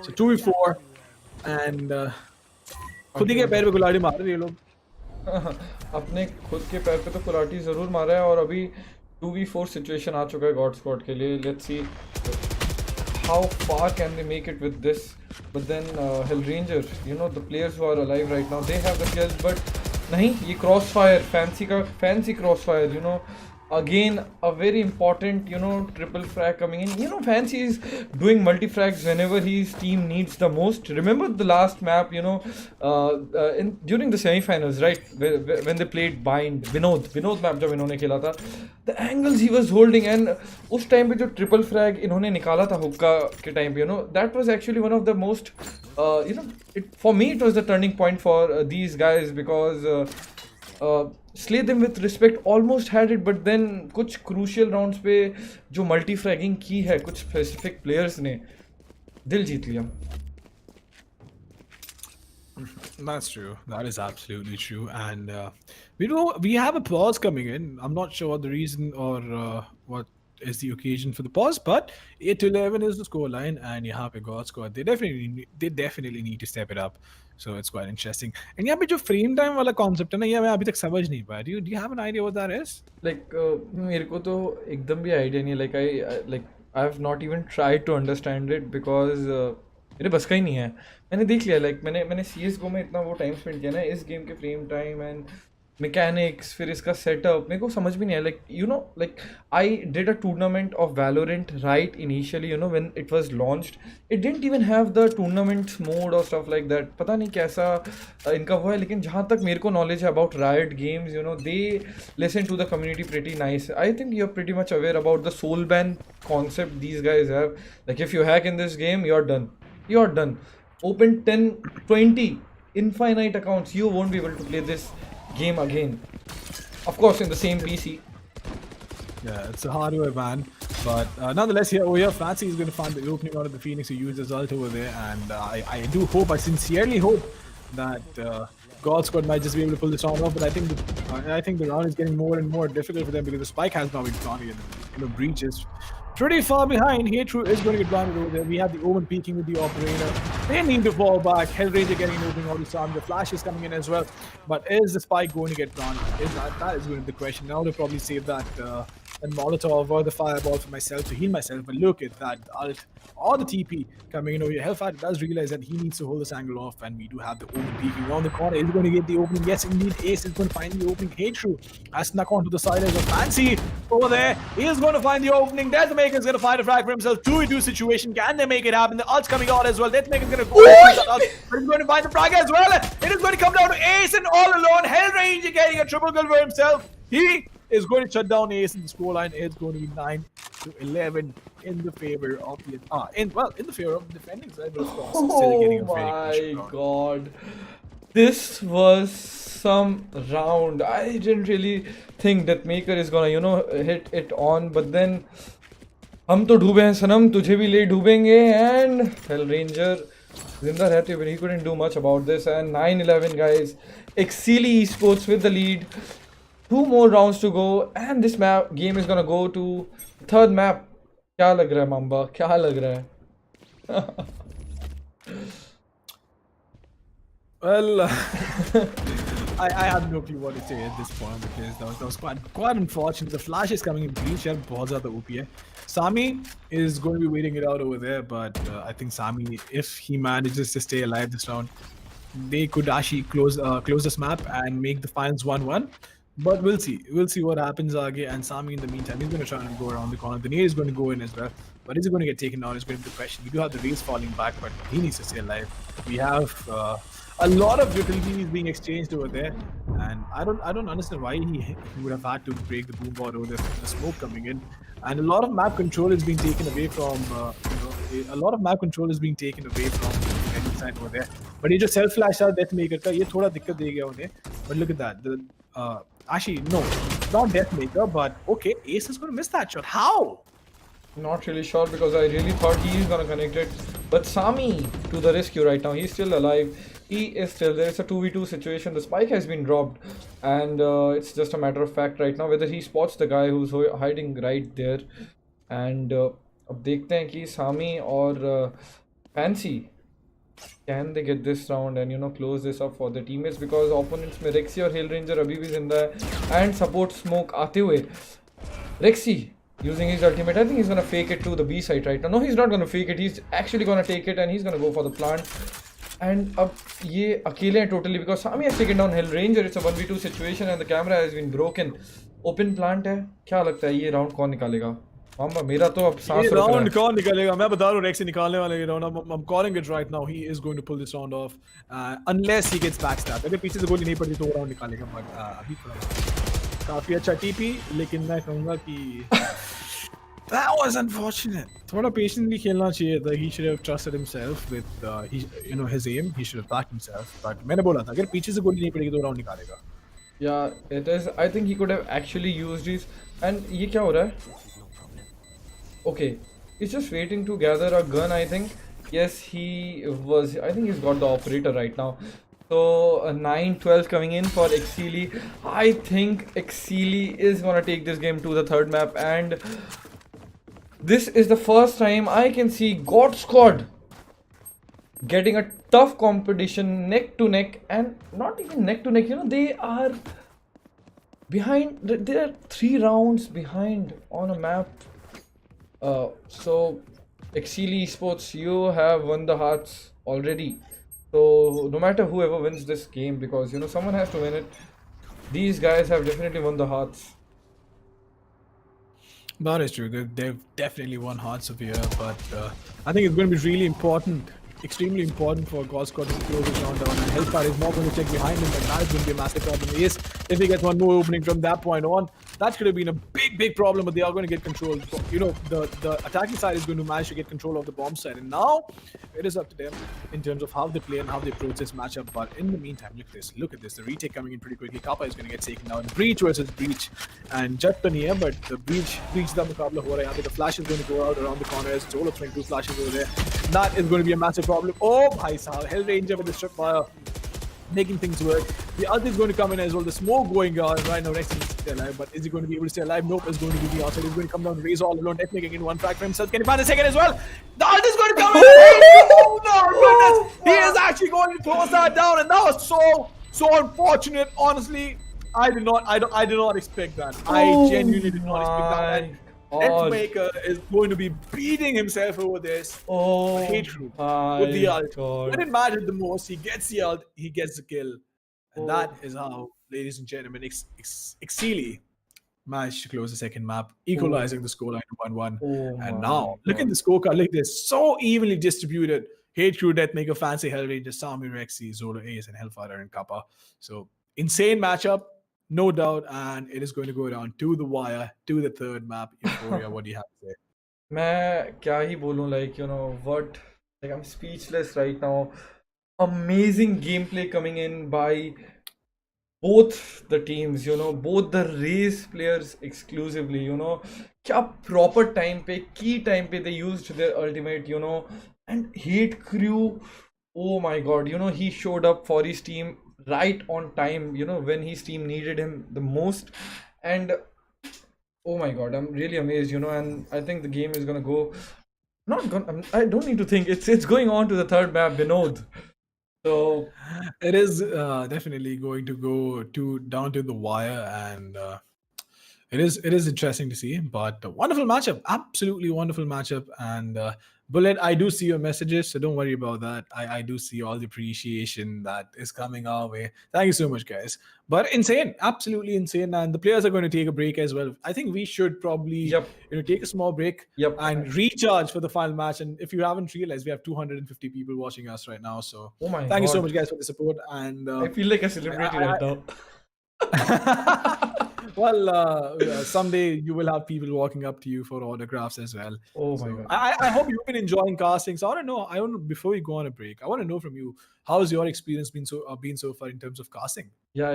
So 2v4, and खुद ही के पैर पे गुलाटी मार रहे हैं ये लोग अपने खुद के पैर पे तो गुलाटी जरूर मारा है और अभी 2v4 सिचुएशन आ चुका है गॉड स्क्वाड के लिए let's see how far can they make it with this but then Hellranger you know the players who are alive right now they have the kills but नहीं ये crossfire fancy crossfire you know again a very important you know triple frag coming in you know Fancy is doing multi frags whenever his team needs the most. Remember the last map you know during the semi-finals right when they played bind Vinod map जब इन्होंने खेला था the angles he was holding and उस time पे जो triple frag इन्होंने निकाला था हुक्का के time पे you know that was actually one of the most you know for me it was the turning point for these guys because slay them with respect almost had it but then कुछ crucial rounds पे जो multi fragging की है कुछ specific players ने दिल जीत लिया. That's true. That is absolutely true. And we have a pause coming in. I'm not sure what the reason or what is the occasion for the pause, but 8-11 is the scoreline, and you have a Godsquad. They definitely need to step it up. So it's quite interesting. And यहाँ पे जो frame time वाला concept है ना ये मैं अभी तक समझ नहीं पाया. Do you have an idea what that is? Like मेरे को तो एकदम भी idea नहीं है. Like I have not even tried to understand it because मेरे बस का ही नहीं है. मैंने देख लिया like मैंने CS:GO में इतना वो time spend किया ना इस game के frame time and mechanics फिर इसका setup मेरे को समझ भी नहीं है like you know like I did a tournament of Valorant right initially you know when it was launched it didn't even have the tournament mode or stuff like that पता नहीं कैसा इनका वो है लेकिन जहाँ तक मेरे को knowledge है about Riot games you know they listen to the community pretty nice. I think you're pretty much aware about the soul ban concept these guys have like if you hack in this game you're done open 10-20 infinite accounts you won't be able to play this game again, of course in the same PC. Yeah, it's a hardware ban, but nonetheless here Fancy is going to find the opening out of the Phoenix who used his ult over there, and I sincerely hope that Godsquad might just be able to pull this round off, but I think the round is getting more and more difficult for them because the spike has now been planted and the breach is pretty far behind. Hatred is going to get grounded over there. We have the Omen peeking with the operator. They need to fall back. Hellranger getting an opening out of Sam. The flash is coming in as well. But is the spike going to get grounded? That is going to be the question. Now they'll probably save that Molotov or the fireball for myself to heal myself. But look at that ult or the TP coming in over here. Hellfighter does realize that he needs to hold this angle off, and we do have the Omen peeking around the corner. Is he going to get the opening? Yes, indeed. Ace is going to find the opening. Hatred has snuck onto the side as a Fancy over there. He is going to find the opening. Deathmaker is going to find a frag for himself. 2v2 situation. Can they make it happen? The ult's coming out as well. Deathmaker is going to go. But he's going to find the frag as well. It is going to come down to Ace and all alone. Hellranger getting a triple kill for himself. He is going to shut down Ace, and the scoreline is going to be 9-11 in the favor of the in the favor of the defending side. But of course, still getting a very my god, this was some round. I didn't really think that Maker is gonna hit it on, but then हम तो डूबे हैं सनम तुझे भी ले डूबेंगे and Hellranger जिंदा रहते हुए he couldn't do much about this and 9-11 guys. Exceeli Esports with the lead. 2 more rounds to go and this game is gonna go to third map. क्या लग रहा है माम्बा क्या लग रहा है Well, I have no clue what to say at this point because that was quite unfortunate. The flash is coming in breach and बहुत ज़्यादा OP है. Sami is going to be waiting it out over there, but I think Sami, if he manages to stay alive this round, they could actually close this map and make the finals 1-1. But we'll see. We'll see what happens, Age. And Sami, in the meantime, he's going to try and go around the corner. The nade is going to go in as well. But is he going to get taken down? Is going to be the question. We do have the race falling back, but he needs to stay alive. We have a lot of utilities being exchanged over there, and I don't understand why he would have had to break the boom board over there from the smoke coming in. And a lot of map control is being taken away from. A lot of map control is being taken away from very inside over there. But he just self flashed out Death Maker का ये थोड़ा दिक्कत दे गया उन्हें. But look at that. Actually no, not Death Maker, but okay, Ace is going to miss that shot. How? Not really sure because I really thought he is gonna connect it. But Sami to the rescue right now. He's still alive. He is still there. It's a 2v2 situation. The spike has been dropped, and it's just a matter of fact right now whether he spots the guy who's hiding right there. And अब देखते हैं कि Sami or Fancy can they get this round and close this up for the teammates because opponents में Rexy और Hill Ranger अभी भी जिंदा है and support smoke आते हुए Rexy using his ultimate. I think he's gonna fake it to the B side right now. No, he's not gonna fake it. He's actually gonna take it and he's gonna go for the plant. And अब ये अकेले हैं totally because Sami has taken down Hell Ranger. It's a 1v2 situation and the camera has been broken. Open plant है. क्या लगता है ये round कौन निकालेगा? मामा मेरा तो अब सांस ये रुक रहा है. round कौन निकालेगा? मैं बता रहा हूँ Rexy निकालने वाला ये round. I'm calling it right now. He is going to pull this round off unless he gets backstabbed. अगर पीछे से गोली नहीं पड़ती तो वो round निकालेगा. But अभी थोड़ा काफी अच्छा TP लेकिन मैं कहूँगा कि that was unfortunate. थोड़ा patiently खेलना चाहिए था. He should have trusted himself with his aim. He should have backed himself. But मैंने बोला था अगर पीछे से गोली नहीं पड़ेगी तो round निकालेगा. Yeah, it is. I think he could have actually used his. And ये क्या हो रहा है? Okay, he's just waiting to gather a gun. I think. Yes, he was. I think he's got the operator right now. So 9-12 coming in for Exceeli. I think Exceeli is gonna take this game to the third map and. This is the first time I can see Godsquad getting a tough competition neck to neck and not even neck to neck. They are behind. They are 3 rounds behind on a map. So Exceeli Esports, you have won the hearts already. So no matter whoever wins this game, because someone has to win it. These guys have definitely won the hearts. That is true. They've definitely won hearts of here, but I think it's going to be really important, extremely important for Godsquad to close this round down. And Hellfire is not going to check behind him, and that is going to be a massive problem. Yes, if he gets one more opening from that point on, that could have been a big problem, but they are going to get control. The attacking side is going to manage to get control of the bomb side, and now it is up to them in terms of how they play and how they approach this matchup. But in the meantime, look at this. The retake coming in pretty quickly. Kappa is going to get taken down. Breach versus Breach, and Jat to nahi hai, but the Breach the mukabla ho raha hai. The flash is going to go out around the corners. Zolo throwing 2 flashes over there. That is going to be a massive problem. Oh, bhai sahab, Hell Ranger with the strip fire, making things work. The other is going to come in as well. The smoke going on right now. Rex is still alive, but is he going to be able to stay alive? Nope. It's going to be the outside. He's going to come down and raise all alone. Death making in one frag for himself. Can he find a second as well? The other is going to come in. Oh no, goodness! He is actually going to close that down, and that was so unfortunate. Honestly, I did not expect that. I genuinely did not expect that. And Deathmaker is going to be beating himself over this. Hate group with the ult. When it mattered the most, he gets the ult, he gets the kill. And that is how, ladies and gentlemen, Exceeli managed to close the second map, equalizing the scoreline to 1-1. And now, look at the scorecard. Look at this. So evenly distributed. Hate Crew, Deathmaker, Fancy, Hellranger, Sami, Rexy, Zolo Ace, and Hellfire and Kappa. So, insane matchup. No doubt, and it is going to go down to the wire, to the third map. Euphoria, what do you have to say? मैं क्या ही बोलूं, what, I'm speechless right now. Amazing gameplay coming in by both the teams, both the race players exclusively, क्या proper time pe, key time pe they used their ultimate, and Hate Crew, oh my god, he showed up for his team right on time, when his team needed him the most. And oh my god, I'm really amazed, and I think the game is gonna go I don't need to think, it's going on to the third map, Vinod. So it is definitely going to go down to the wire, and it is interesting to see. But a wonderful matchup, absolutely wonderful matchup. And Bullet, I do see your messages, so don't worry about that. I do see all the appreciation that is coming our way. Thank you so much, guys. But insane, absolutely insane. And the players are going to take a break as well. I think we should probably take a small break and recharge for the final match. And if you haven't realized, we have 250 people watching us right now. So thank you so much, guys, for the support. And I feel like a celebrity right now. Well, someday you will have people walking up to you for autographs as well. Oh my So God. I hope you've been enjoying casting. So I want to know. I want to, before we go on a break, I want to know from you, how's your experience been so far in terms of casting? Yeah,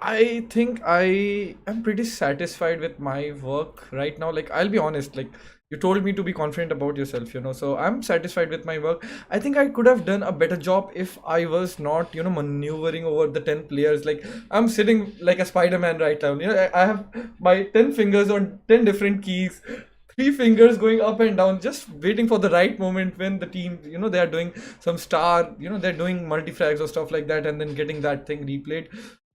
I think I am pretty satisfied with my work right now. Like, I'll be honest, like, you told me to be confident about yourself, so I'm satisfied with my work. I think I could have done a better job if I was not, maneuvering over the 10 players. Like, I'm sitting like a Spider-Man right now. I have my 10 fingers on 10 different keys, three fingers going up and down, just waiting for the right moment when the team, they are doing some star, they're doing multi-frags or stuff like that, and then getting that thing replayed.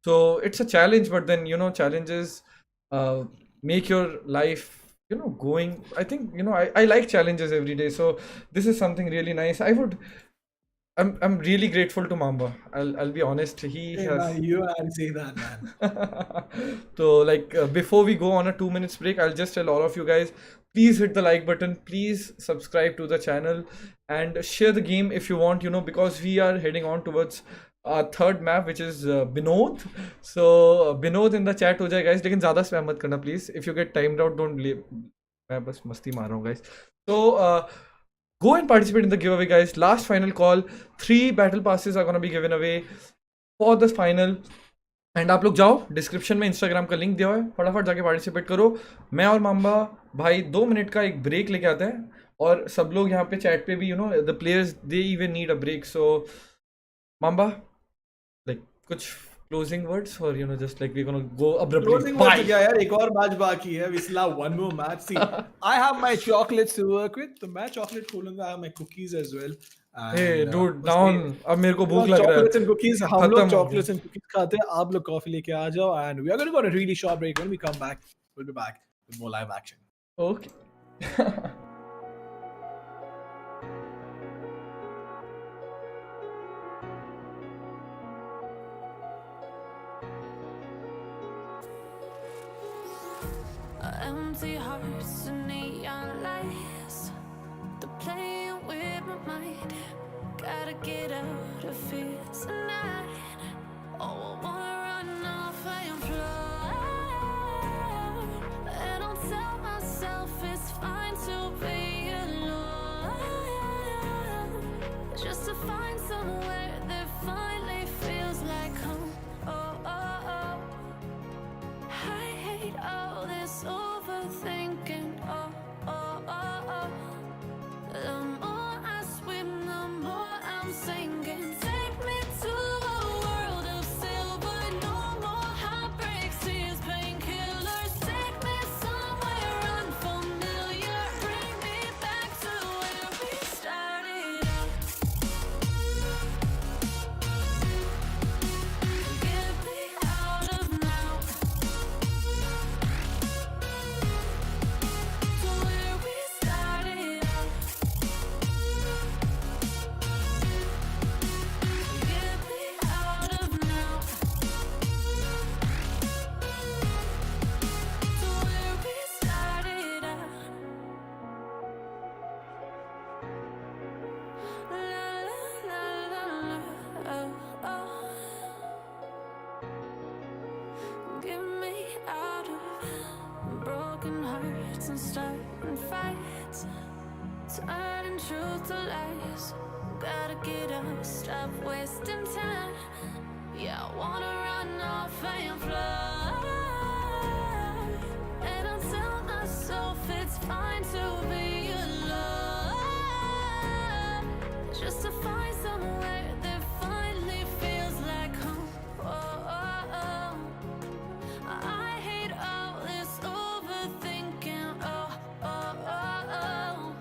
So it's a challenge, but then, challenges make your life, going. I think, I like challenges every day. So this is something really nice. I'm really grateful to Mamba. I'll be honest. He Hey, has. man, you had to say that, man. So, like, before we go on a 2 minutes break, I'll just tell all of you guys, please hit the like button, please subscribe to the channel, and share the game if you want, because we are heading on towards our third map, which is Binod. So Binod in the chat ho jaye, guys, लेकिन ज़्यादा spam मत करना please. If you get timed out, don't leave. मैं बस मस्ती मार रहा हूँ, guys. So go and participate in the giveaway, guys. Last final call. 3 battle passes are gonna be given away for the final. And आप लोग जाओ, description में इंस्टाग्राम का लिंक दिया हुआ है, फटाफट जाके पार्टिसिपेट करो. मैं और माम्बा भाई 2 मिनट का एक ब्रेक लेके आते हैं, और सब लोग यहाँ पे चैट पे भी, the players they even need a break. So Mamba, like कुछ क्लोजिंग वर्ड्स, और just like we gonna go abruptly. Closing words क्या यार, एक और मैच बाकी है. We still have one more match. See, I have my chocolates to work with. तो मैं chocolate खोलूंगा. I have my cookies as well. Hey And, dude, बस डाउन. ये- अब मेरे को भूख लग रहा chocolates है. and cookies. हम खत्म लोग हो गया. chocolates and cookies खाते हैं. आप लोग coffee लेके आ जाओ. And we are going to go on a really short break. When we come back, we'll be back with more live action. Okay. Empty hearts and neon lights, they're playing with my mind. Gotta get out of here tonight. Oh, I wanna run off and fly. And I'll tell myself it's fine to be alone, just to find somewhere that finally feels like home. Oh, oh, oh. I hate all this overthinking. Oh, oh, oh, oh. The more I swim, the more I'm sinking. Take me to a world of silver. No more heartbreaks, tears, painkillers. Take me somewhere unfamiliar. Bring me back to where we started out. Get me out of now. To where we started out. Get me out of now. To where we started out. La la la la la. Oh, oh. Get me out of broken hearts and starting fights, turning truth to lies. Gotta get up, stop wasting time. Yeah, I wanna run off and fly. And I'll tell myself it's fine to be alone, just to find somewhere that finally feels like home. Oh, oh, oh. I hate all this overthinking. Oh, oh, oh, oh.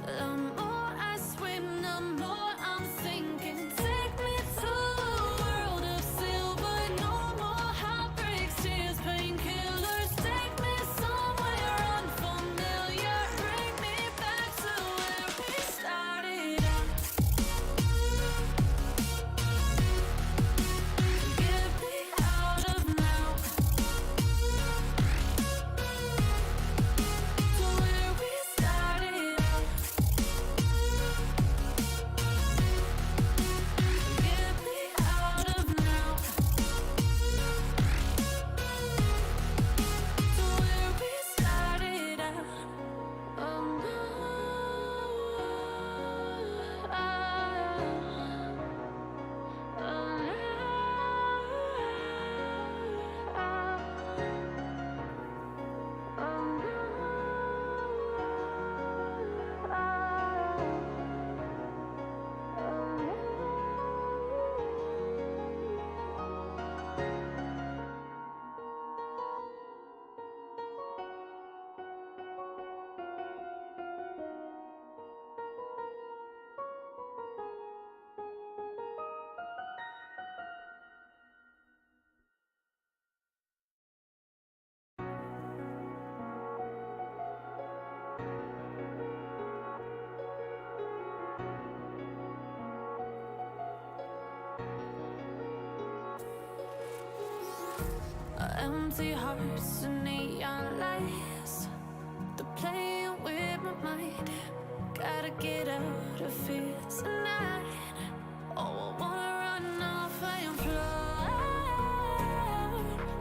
The more I swim, the more I'm sinking. Take me to a world of silver. No more heartbreaks, tears, painkillers. Take me somewhere unfamiliar. Bring me Empty hearts and neon lights. They're playing with my mind. Gotta get out of here tonight. Oh, I wanna run off and fly.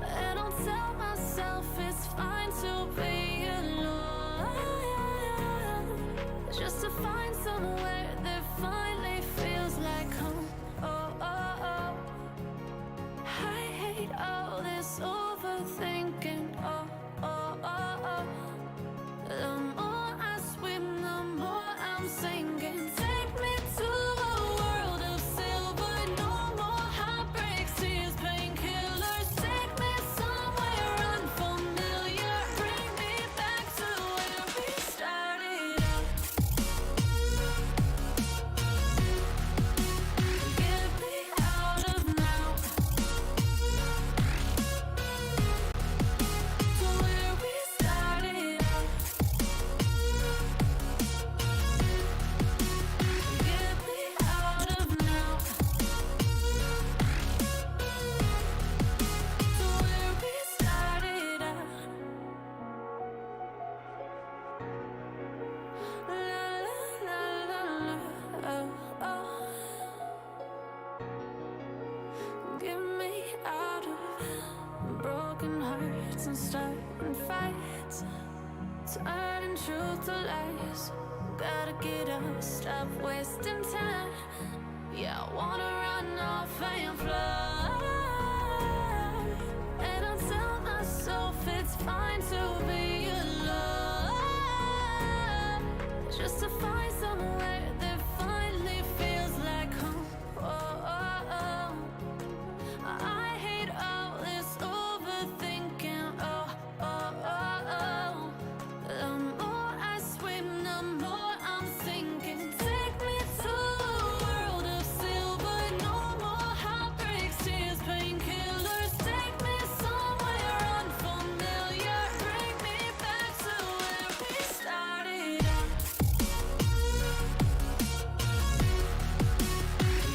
And I'll tell myself it's fine to be alone, just to find somewhere that finally feels like home. Oh, oh, oh. I hate all this overthinking. Oh, oh, oh, oh. The more I swim, the more I'm sinking. Take me to a world of silver. No more heartbreaks, tears, painkillers. Take me somewhere unfamiliar. Bring me back to where we started out. Get me out of now. To where we started out. Get me out of now. To where we started out. La la la la la. Oh, oh. Get me out of broken hearts and starting fights, turning truth to lies. Gotta get up, stop wasting time. Yeah, I wanna run off and fly. And I'll tell myself it's fine to be alone, just to find somewhere that finally feels like home. Oh, oh, oh. I hate all this overthinking. Oh, oh, oh, oh. The more I swim, the more I'm sinking. Take me to a world of silver. No more heartbreaks, tears, painkillers. Take me somewhere unfamiliar. Bring me back to where we started out.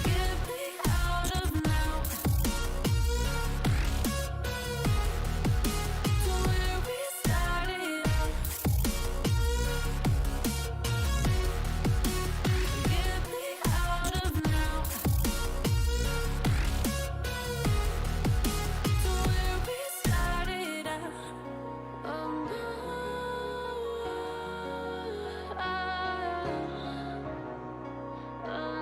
Get me out of now. To where we started out. Get me out of now. To where we started out. Oh no. Oh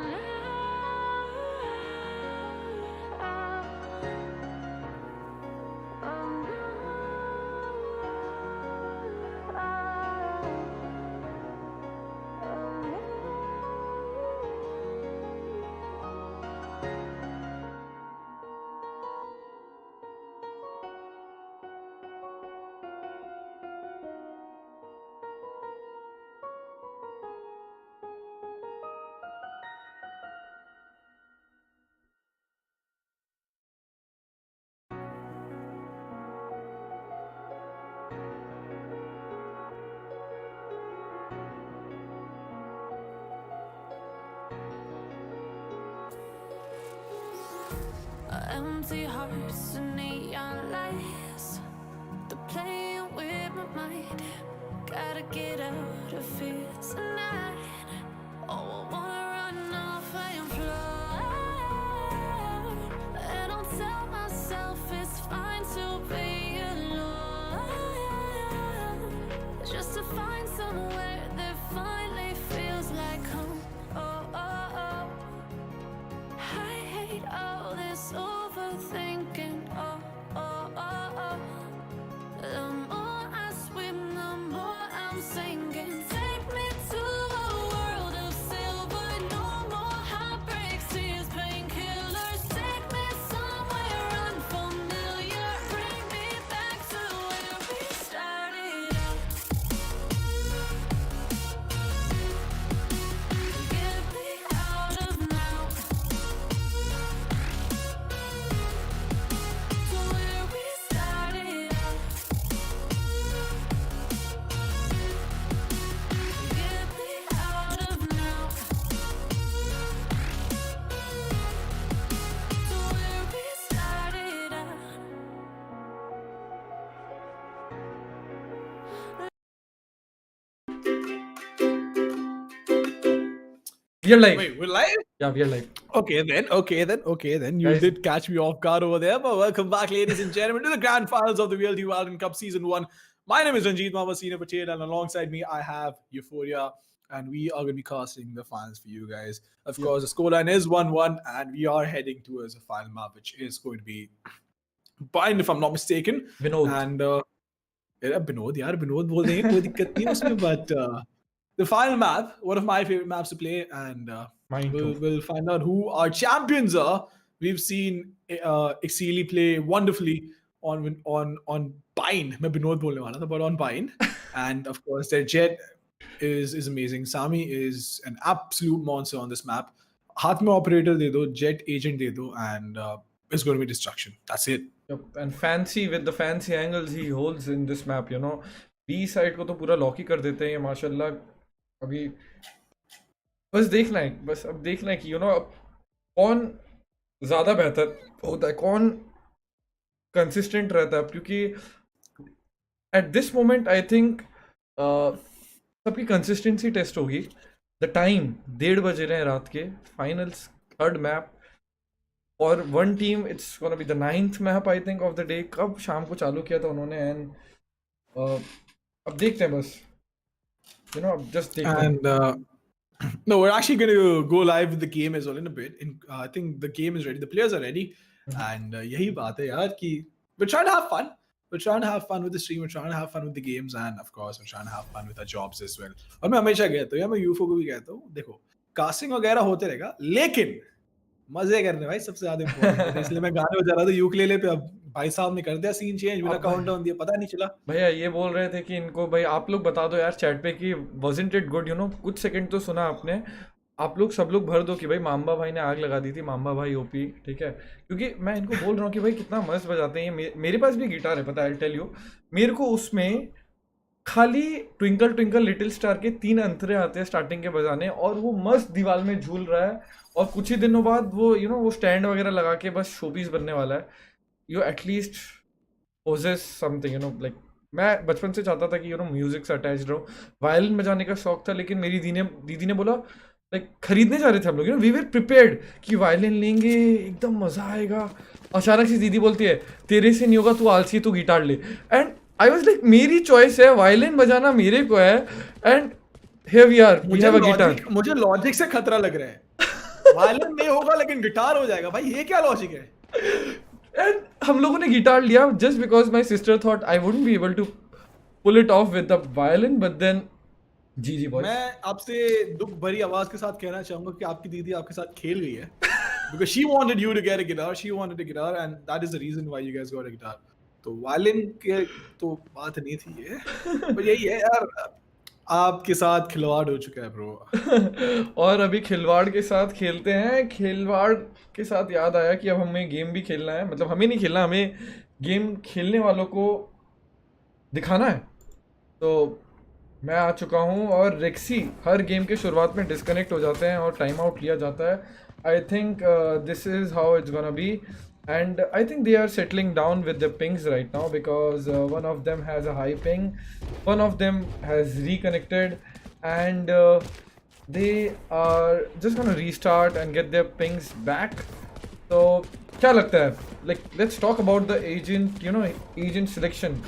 Empty hearts and neon lights. They're playing with my mind. Gotta get out of here tonight. Oh, I wanna run off and fly. And I'll tell myself it's fine to be alone, just to find somewhere that finally feels like home. Oh, oh, oh. I hate all this overthinking. Oh, oh, oh, oh. The more I swim, the more I'm sinking. Take me to a world We are live. Wait, we're live? Yeah, we are live. Okay then. You Guys. did catch me off guard over there, but welcome back, ladies and gentlemen, to the grand finals of the VLT Valorant Cup Season 1. My name is Ranjit Mama Patel, and alongside me, I have Euphoria, and we are going to be casting the finals for you guys. Of course, the scoreline is 1-1, and we are heading towards the final map, which is going to be Bind, if I'm not mistaken. Vinod. And Binod बोल देंगे, कोई दिक्कत नहीं उसमें, but the final map, one of my favorite maps to play, and Mine too. we'll find out who our champions are. We've seen Exceeli play wonderfully on Bind. मैं Binod बोलने वाला था, but on Bind. And of course, their Jet is amazing. Sami is an absolute monster on this map. हाथ में operator दे दो, Jet agent दे दो, and it's going to be destruction. That's it. Yep. And fancy with the fancy angles he holds in this map, you know. B side को तो पूरा lock ही कर देते हैं माशाल्लाह. अभी बस देखना है, बस अब देखना है कि यू नो कौन ज़्यादा बेहतर होता है, कौन कंसिस्टेंट रहता है, क्योंकि at this moment I think सबकी कंसिस्टेंसी टेस्ट होगी. द टाइम 1:30 बज रहे हैं रात के, फाइनल्स, थर्ड मैप और one team. It's gonna be the 9th map I think of the day. कब शाम को चालू किया था उन्होंने, एंड अब देखते हैं बस, you know, just take And no, we're actually going to go live with the game as well in a bit. I think the game is ready. The players are ready. And यही बात है यार कि we're trying to have fun. We're trying to have fun with the stream. We're trying to have fun with the games. And of course, we're trying to have fun with our jobs as well. और मैं हमेशा कहता हूँ, या मैं यूफो को भी कहता हूँ, देखो कास्टिंग वगैरह होते रहेगा, लेकिन मजे करने भाई सबसे ज्यादा इम्पोर्टेंट है. इसलिए मैं गाने बजा रहा था यूकेलेले पे. अब भाई साहब ने कर दिया सीन चेंज, बिना काउंटडाउन दिया, पता नहीं चला. भैया ये बोल रहे थे कि इनको भाई आप लोग बता दो यार चैट पे कि wasn't it good, you know. कुछ सेकंड तो सुना आपने, आप लोग सब लोग भर दो कि भाई माम्बा भाई ने आग लगा दी थी, माम्बा भाई ओपी, ठीक है. क्योंकि मैं इनको बोल रहा हूँ कि भाई कितना मस्त बजाते हैं ये. मेरे पास भी गिटार है, पता है, आई टेल यू. मेरे को उसमें खाली ट्विंकल ट्विंकल लिटिल स्टार के 3 अंतरे आते हैं स्टार्टिंग के बजाने, और वो मस्त दीवार में झूल रहा है, और कुछ ही दिनों बाद वो यू नो वो स्टैंड वगैरह लगा के बस शोपीस बनने वाला है. You at least possess something, you know. Like मैं बचपन से चाहता था कि यू नो म्यूजिक से अटैच रहो. वायलिन बजाने का शौक था, लेकिन मेरी दीदी ने बोला, लाइक खरीदने जा रहे थे हम लोग, you know, we were prepared कि वायलिन लेंगे एकदम मजा आएगा. अचानक से दीदी बोलती है तेरे से नहीं होगा, तू आलसी, तू गिटार ले. एंड आई वाज लाइक मेरी चॉइस है, वायलिन बजाना मेरे को है, and here we are, we have a guitar. मुझे लॉजिक से खतरा लग रहा है. वायलिन नहीं होगा लेकिन गिटार हो जाएगा. भाई ये क्या लॉजिक है? एंड हम लोगों ने गिटार लिया just because my sister thought I wouldn't be able to pull it off with the violin, but then gee boy. मैं आपसे दुख भरी आवाज के साथ कहना चाहूंगा कि आपकी दीदी आपके साथ खेल गई है. because she wanted you to get a guitar, she wanted a guitar, and that is the reason why you guys got a guitar. तो वायलिन के तो बात नहीं थी ये, पर यही है यार, आपके साथ खिलवाड़ हो चुका है ब्रो. और अभी खिलवाड़ के साथ खेलते हैं. खिलवाड़ के साथ याद आया कि अब हमें गेम भी खेलना है. मतलब हमें नहीं खेलना, हमें गेम खेलने वालों को दिखाना है. तो मैं आ चुका हूँ, और रेक्सी हर गेम के शुरुआत में डिस्कनेक्ट हो जाते हैं और टाइम आउट लिया जाता है. I think this is how it's gonna be. And I think they are settling down with the pings right now, because one of them has a high ping, one of them has reconnected, and they are just gonna restart and get their pings back. So क्या लगता है? Like let's talk about the agent, you know, agent selection.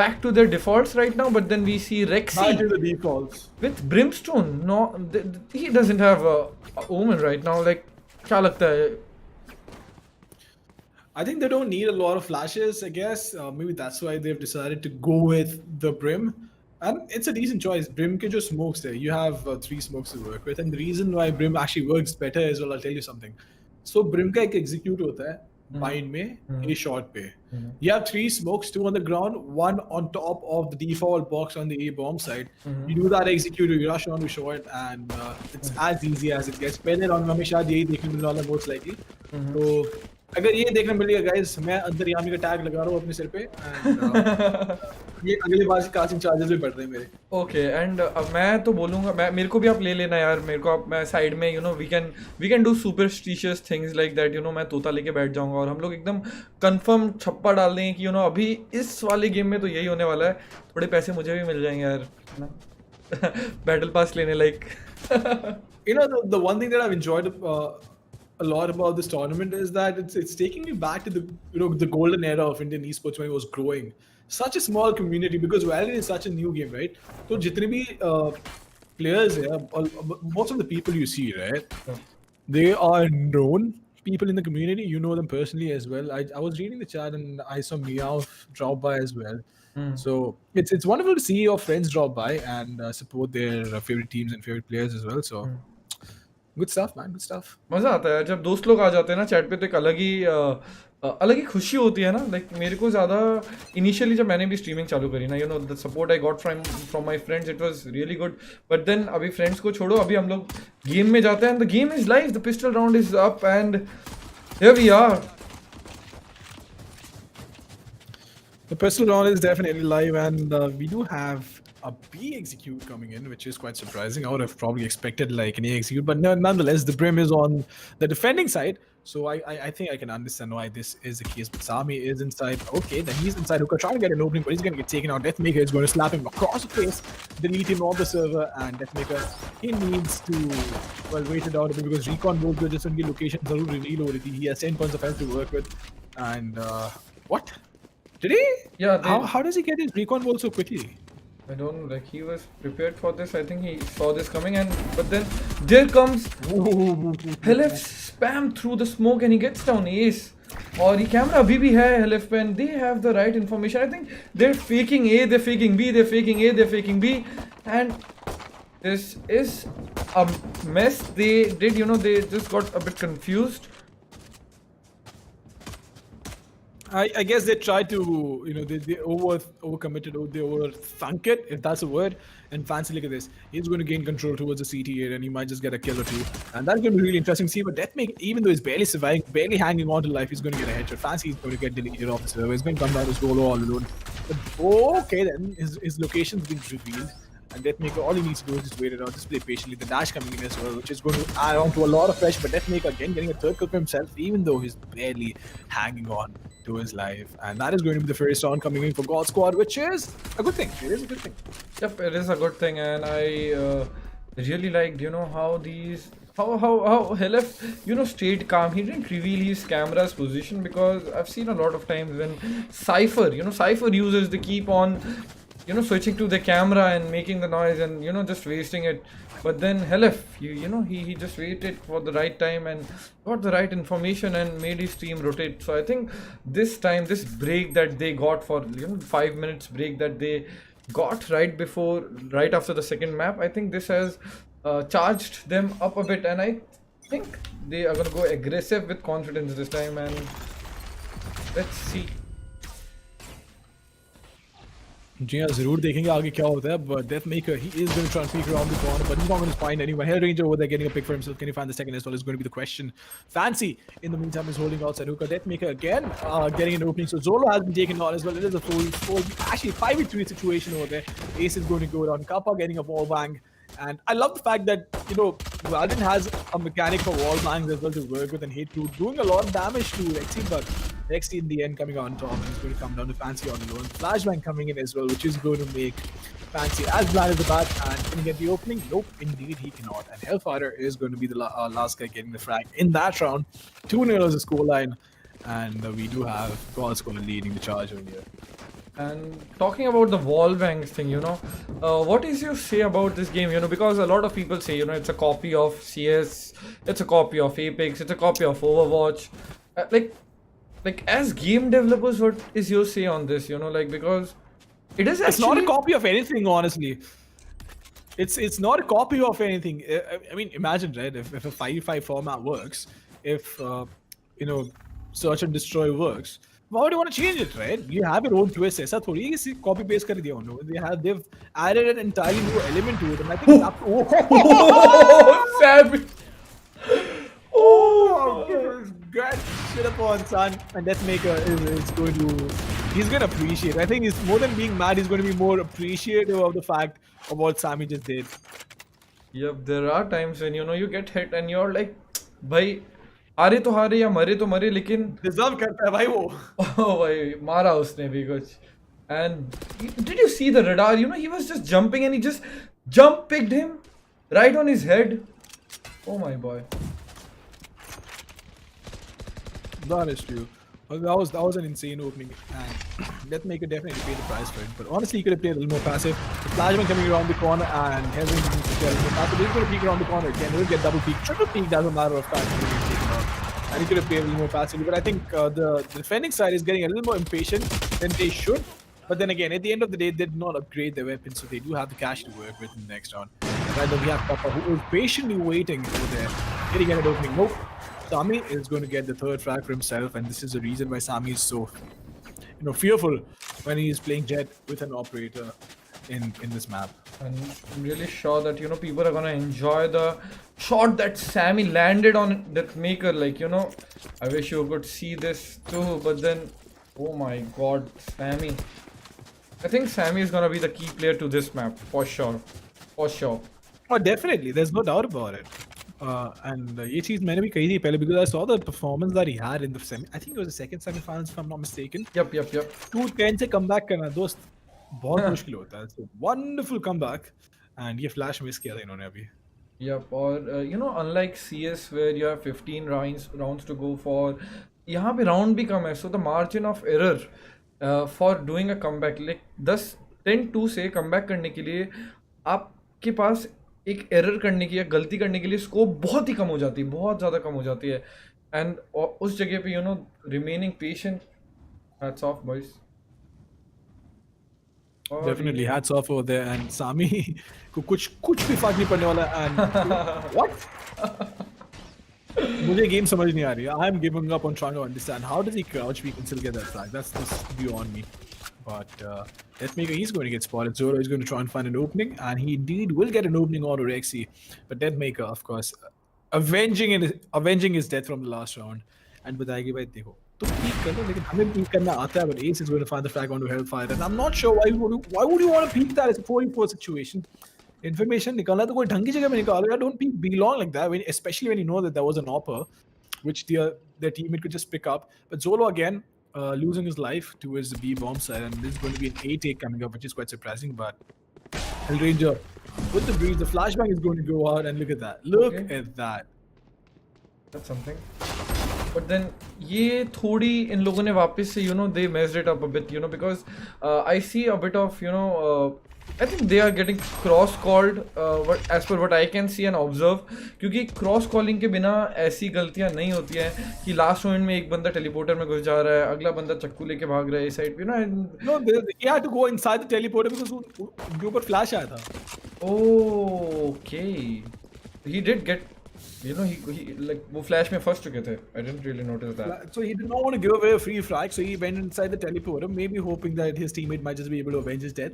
Back to their defaults right now, but then we see Rexy Back to the defaults with Brimstone. No, he doesn't have a Omen right now. Like क्या लगता है? I think they don't need a lot of flashes, I guess. Maybe that's why they've decided to go with the Brim. And it's a decent choice. Brim ke jo smokes there. You have 3 smokes to work with. And the reason why Brim actually works better as well, I'll tell you something. So Brim ka ek execute hota hai, bind mein, a shot pe. You have 3 smokes, 2 on the ground, 1 on top of the default box on the A bomb side. You do that execute, you rush on to short, and it's as easy as it gets. Pehle round mein hame shayad yahi dekhne milne wala most likely. So अगर ये देखने मिलेगा guys, मैं अंतर्यामी का tag लगा रहा हूँ अपने सिर पे, एंड ये अगली बार से कास्टिंग चार्जेस भी बढ़ रहे हैं मेरे. ओके, एंड अब मैं तो बोलूँगा, मेरे को भी आप ले लेना यार. मेरे को आप, मैं साइड में, you know, we can do superstitious things like that, you know. मैं तोता लेके बैठ जाऊँगा और हम लोग एकदम कंफर्म छप्पा डाल देंगे कि यू नो अभी इस वाले गेम में तो यही होने वाला है. थोड़े पैसे मुझे भी मिल जाएंगे यार, है ना. बैटल पास लेने like You know, the one thing that I've enjoyed a lot about this tournament is that it's taking me back to the golden era of Indian esports when it was growing. Such a small community because Valorant is such a new game, right? So jitne bhi players here, most of the people you see, right? They are known people in the community. You know them personally as well. I was reading the chat and I saw Meow drop by as well. So it's wonderful to see your friends drop by and support their favorite teams and favorite players as well. So good stuff, man. Good stuff. मजा आता है जब दोस्त लोग आ जाते हैं ना chat पे, तो एक अलग ही खुशी होती है ना. लाइक मेरे को ज़्यादा इनिशियली जब मैंने भी स्ट्रीमिंग चालू करी ना, the support I got from my friends, it was really good. But then अभी फ्रेंड्स को छोड़ो, अभी हम लोग गेम में जाते हैं. The game is live, the pistol round is up and here we are. The pistol round is definitely live, and we do have a B execute coming in, which is quite surprising. I would have probably expected like an A execute, but nonetheless, the Brim is on the defending side. So I think I can understand why this is the case. But Sami is inside. Okay, then he's inside. Hookah trying to get an opening, but he's going to get taken out. Deathmaker is going to slap him across the face, delete him off the server, and Deathmaker, he needs to, well, wait it out a bit because Recon will go just on the location. Reload it. He has 10 points of health to work with. And what? Did he? Yeah. How does he get his recon ball so quickly? I don't know, like he was prepared for this. I think he saw this coming, but then there comes Helef spam through the smoke and he gets down ace. और ये camera अभी भी है Helef पे, and they have the right information. I think they're faking A, they're faking B, they're faking A, they're faking B, and this is a mess. They did, they just got a bit confused. I guess they tried to, they overcommitted, they overthunk it, if that's a word. And Fancy, look at this. He's going to gain control towards the CT area and he might just get a kill or two. And that's going to be really interesting to see. But Deathmaker, even though he's barely surviving, barely hanging on to life, he's going to get a headshot. Fancy is going to get deleted off the server. He's going to come down to solo all alone. But okay, then his location's been revealed. And Deathmaker, all he needs to do is just wait it out, just play patiently. The dash coming in as well, which is going to add on to a lot of pressure. But Deathmaker again getting a third kill for himself, even though he's barely hanging on to his life. And that is going to be the first round coming in for Godsquad, which is a good thing. It is a good thing. Yep, it is a good thing, and I really liked, how Helef, stayed calm. He didn't reveal his camera's position because I've seen a lot of times when Cypher, Cypher users, they keep on switching to the camera and making the noise and just wasting it. But then Helef, he just waited for the right time and got the right information and made his team rotate. So I think this time, this break that they got for 5 minutes break that they got right after the second map, I think this has charged them up a bit, and I think they are going to go aggressive with confidence this time, and let's see. जी हाँ जरूर देखेंगे आगे क्या होता है. But Deathmaker, he is going to try and peek around the corner, but he's not going to find anyone. Hell Ranger over there getting a pick for himself. Can he find the second as well is going to be the question. Fancy in the meantime is holding outside Hookah. Deathmaker again getting an opening. So Zolo has been taken on as well. It is a full actually 5v3 situation over there. Ace is going to go down. Kappa getting a wall bang. And I love the fact that, Valorant has a mechanic for wall bangs as well to work with, and hate to doing a lot of damage to Exceeli, but Exceeli in the end coming on top, and it's going to come down to Fancy on the low. Flashbang coming in as well, which is going to make Fancy as blind as the bat. And can he get the opening? Nope, indeed he cannot. And Hellfighter is going to be the last guy getting the frag in that round. 2-0 is the scoreline, and we do have Godsquad leading the charge over here. And talking about the wall bangs thing, what is your say about this game? Because a lot of people say, it's a copy of CS, it's a copy of Apex, it's a copy of Overwatch. Like as game developers, what is your say on this? Because it is actually... It's not a copy of anything, honestly. It's not a copy of anything. I mean, imagine, right? If a 5v5 format works, if search and destroy works. Why do you want to change it, right? You have your own twist. ऐसा थोड़ी है कि copy paste कर दिया उन्होंने. They've added an entirely new element to it, and I think it's up to... Savage! Great shit upon son, and Deathmaker is going to... He's going to appreciate. I think he's more than being mad. He's going to be more appreciative of the fact of what Sami just did. Yep, there are times when you get hit and you're like, भाई हारे तो हारे या मरे तो मरे, लेकिन deserve करता है भाई वो. Oh भाई मारा उसने भी कुछ. And did you see the radar? He was just jumping and he just jump picked him right on his head. Oh my boy. That is true. Well, that was an insane opening, and that maker definitely paid the price for it. But honestly, he could have played a little more passive. The flashman coming around the corner and having to play a little more passive. He's going to peek around the corner again. He'll get double peek, triple peek. Doesn't matter of time. And he could have played a little more passively. But I think the defending side is getting a little more impatient than they should. But then again, at the end of the day, they did not upgrade their weapons, so they do have the cash to work with in the next round. And right now we have Papa, who is patiently waiting over there. Did he get an opening? Nope. Sami is going to get the third frag for himself, and this is the reason why Sami is so, fearful when he is playing Jet with an operator in this map. And I'm really sure that people are gonna enjoy the shot that Sammy landed on that maker. Like I wish you could see this too, but then oh my god, Sammy. I think Sammy is gonna be the key player to this map for sure. For sure. Oh, definitely. There's no doubt about it. And ये चीज मैंने भी कही थी पहले because I saw the performance that he had in the semi. I think it was the second semi-finals if I'm not mistaken. Yep. 2-10 से comeback करना दोस्त बहुत मुश्किल होता है. So wonderful comeback, and ये flash miss किया था इन्होंने अभी. Yep. Or unlike CS where you have 15 rounds to go for, यहाँ पे round भी कम है, so the margin of error for doing a comeback like 10-2 से comeback करने के लिए आपके पास एक एरर करने की या गलती करने के लिए स्कोप बहुत ही कम हो जाती है, बहुत ज़्यादा कम हो जाती है. एंड उस जगह पे remaining patient, hats off boys. Definitely hats off over there, and Sami को कुछ भी फर्क नहीं पड़ने वाला. And what? मुझे गेम समझ नहीं आ रही. I am giving up on trying to understand how does he crouch peek and still get that flag. That's just beyond me. But Deathmaker, he's going to get spotted. Zoro is going to try and find an opening, and he indeed will get an opening on Exceeli. But Deathmaker, of course, avenging his death from the last round. And बताएगी भाई देखो तो peek कर लो, लेकिन हमें peek करना आता है. But Ace is going to find the flag onto Hellfire, and I'm not sure why would you want to peek that? It's a 4v4 situation. Information निकालना तो कोई ढंग की जगह में निकालो. Don't peek be long like that, especially when you know that there was an AWPer, which their teammate could just pick up. But Zolo again. Losing his life towards the B bomb side, and this is going to be an 8-8 coming up, which is quite surprising. But Hellranger with the breeze, the flashbang is going to go out, and look at that. Look at that. That's something. But then ये थोड़ी इन लोगों ने वापस से they messed it up a bit, because I see a bit of I think they are getting cross called as per what I can see and observe, क्योंकि cross calling के बिना ऐसी गलतियां नहीं होती हैं कि लास्ट मोमेंट में एक बंदा टेलीपोर्टर में घुस जा रहा है, अगला बंदा चक्कू लेके भाग रहा है इस साइड पे No, he had to go inside the teleporter because उनके ऊपर flash आया था. Okay, he did get he like वो flash में फंस चुके थे. I didn't really notice that. So he did not want to give away a free frag, so he went inside the teleporter, maybe hoping that his teammate might just be able to avenge his death.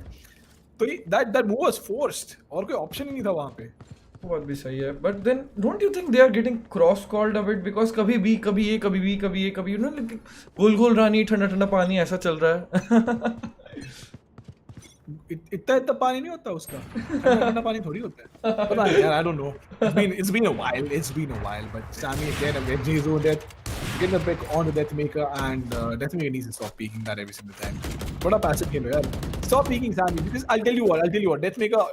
So that move was forced. और कोई option ही नहीं था वहाँ पे. वो बात भी सही है. But then don't you think they are getting cross called a bit because कभी भी कभी ये कभी भी कभी ये कभी गोल रानी ठंडा ठंडा पानी ऐसा चल रहा है. इतना पानी नहीं होता उसका. ठंडा पानी थोड़ी होता है. पता नहीं यार, I don't know. It's been a while. But Sammy again avenging his own death, getting a pick on the Deathmaker, and Deathmaker needs to stop peeking that every single time. What a passive game, yaar. Stop peeking Sammy, because I'll tell you what. Deathmaker,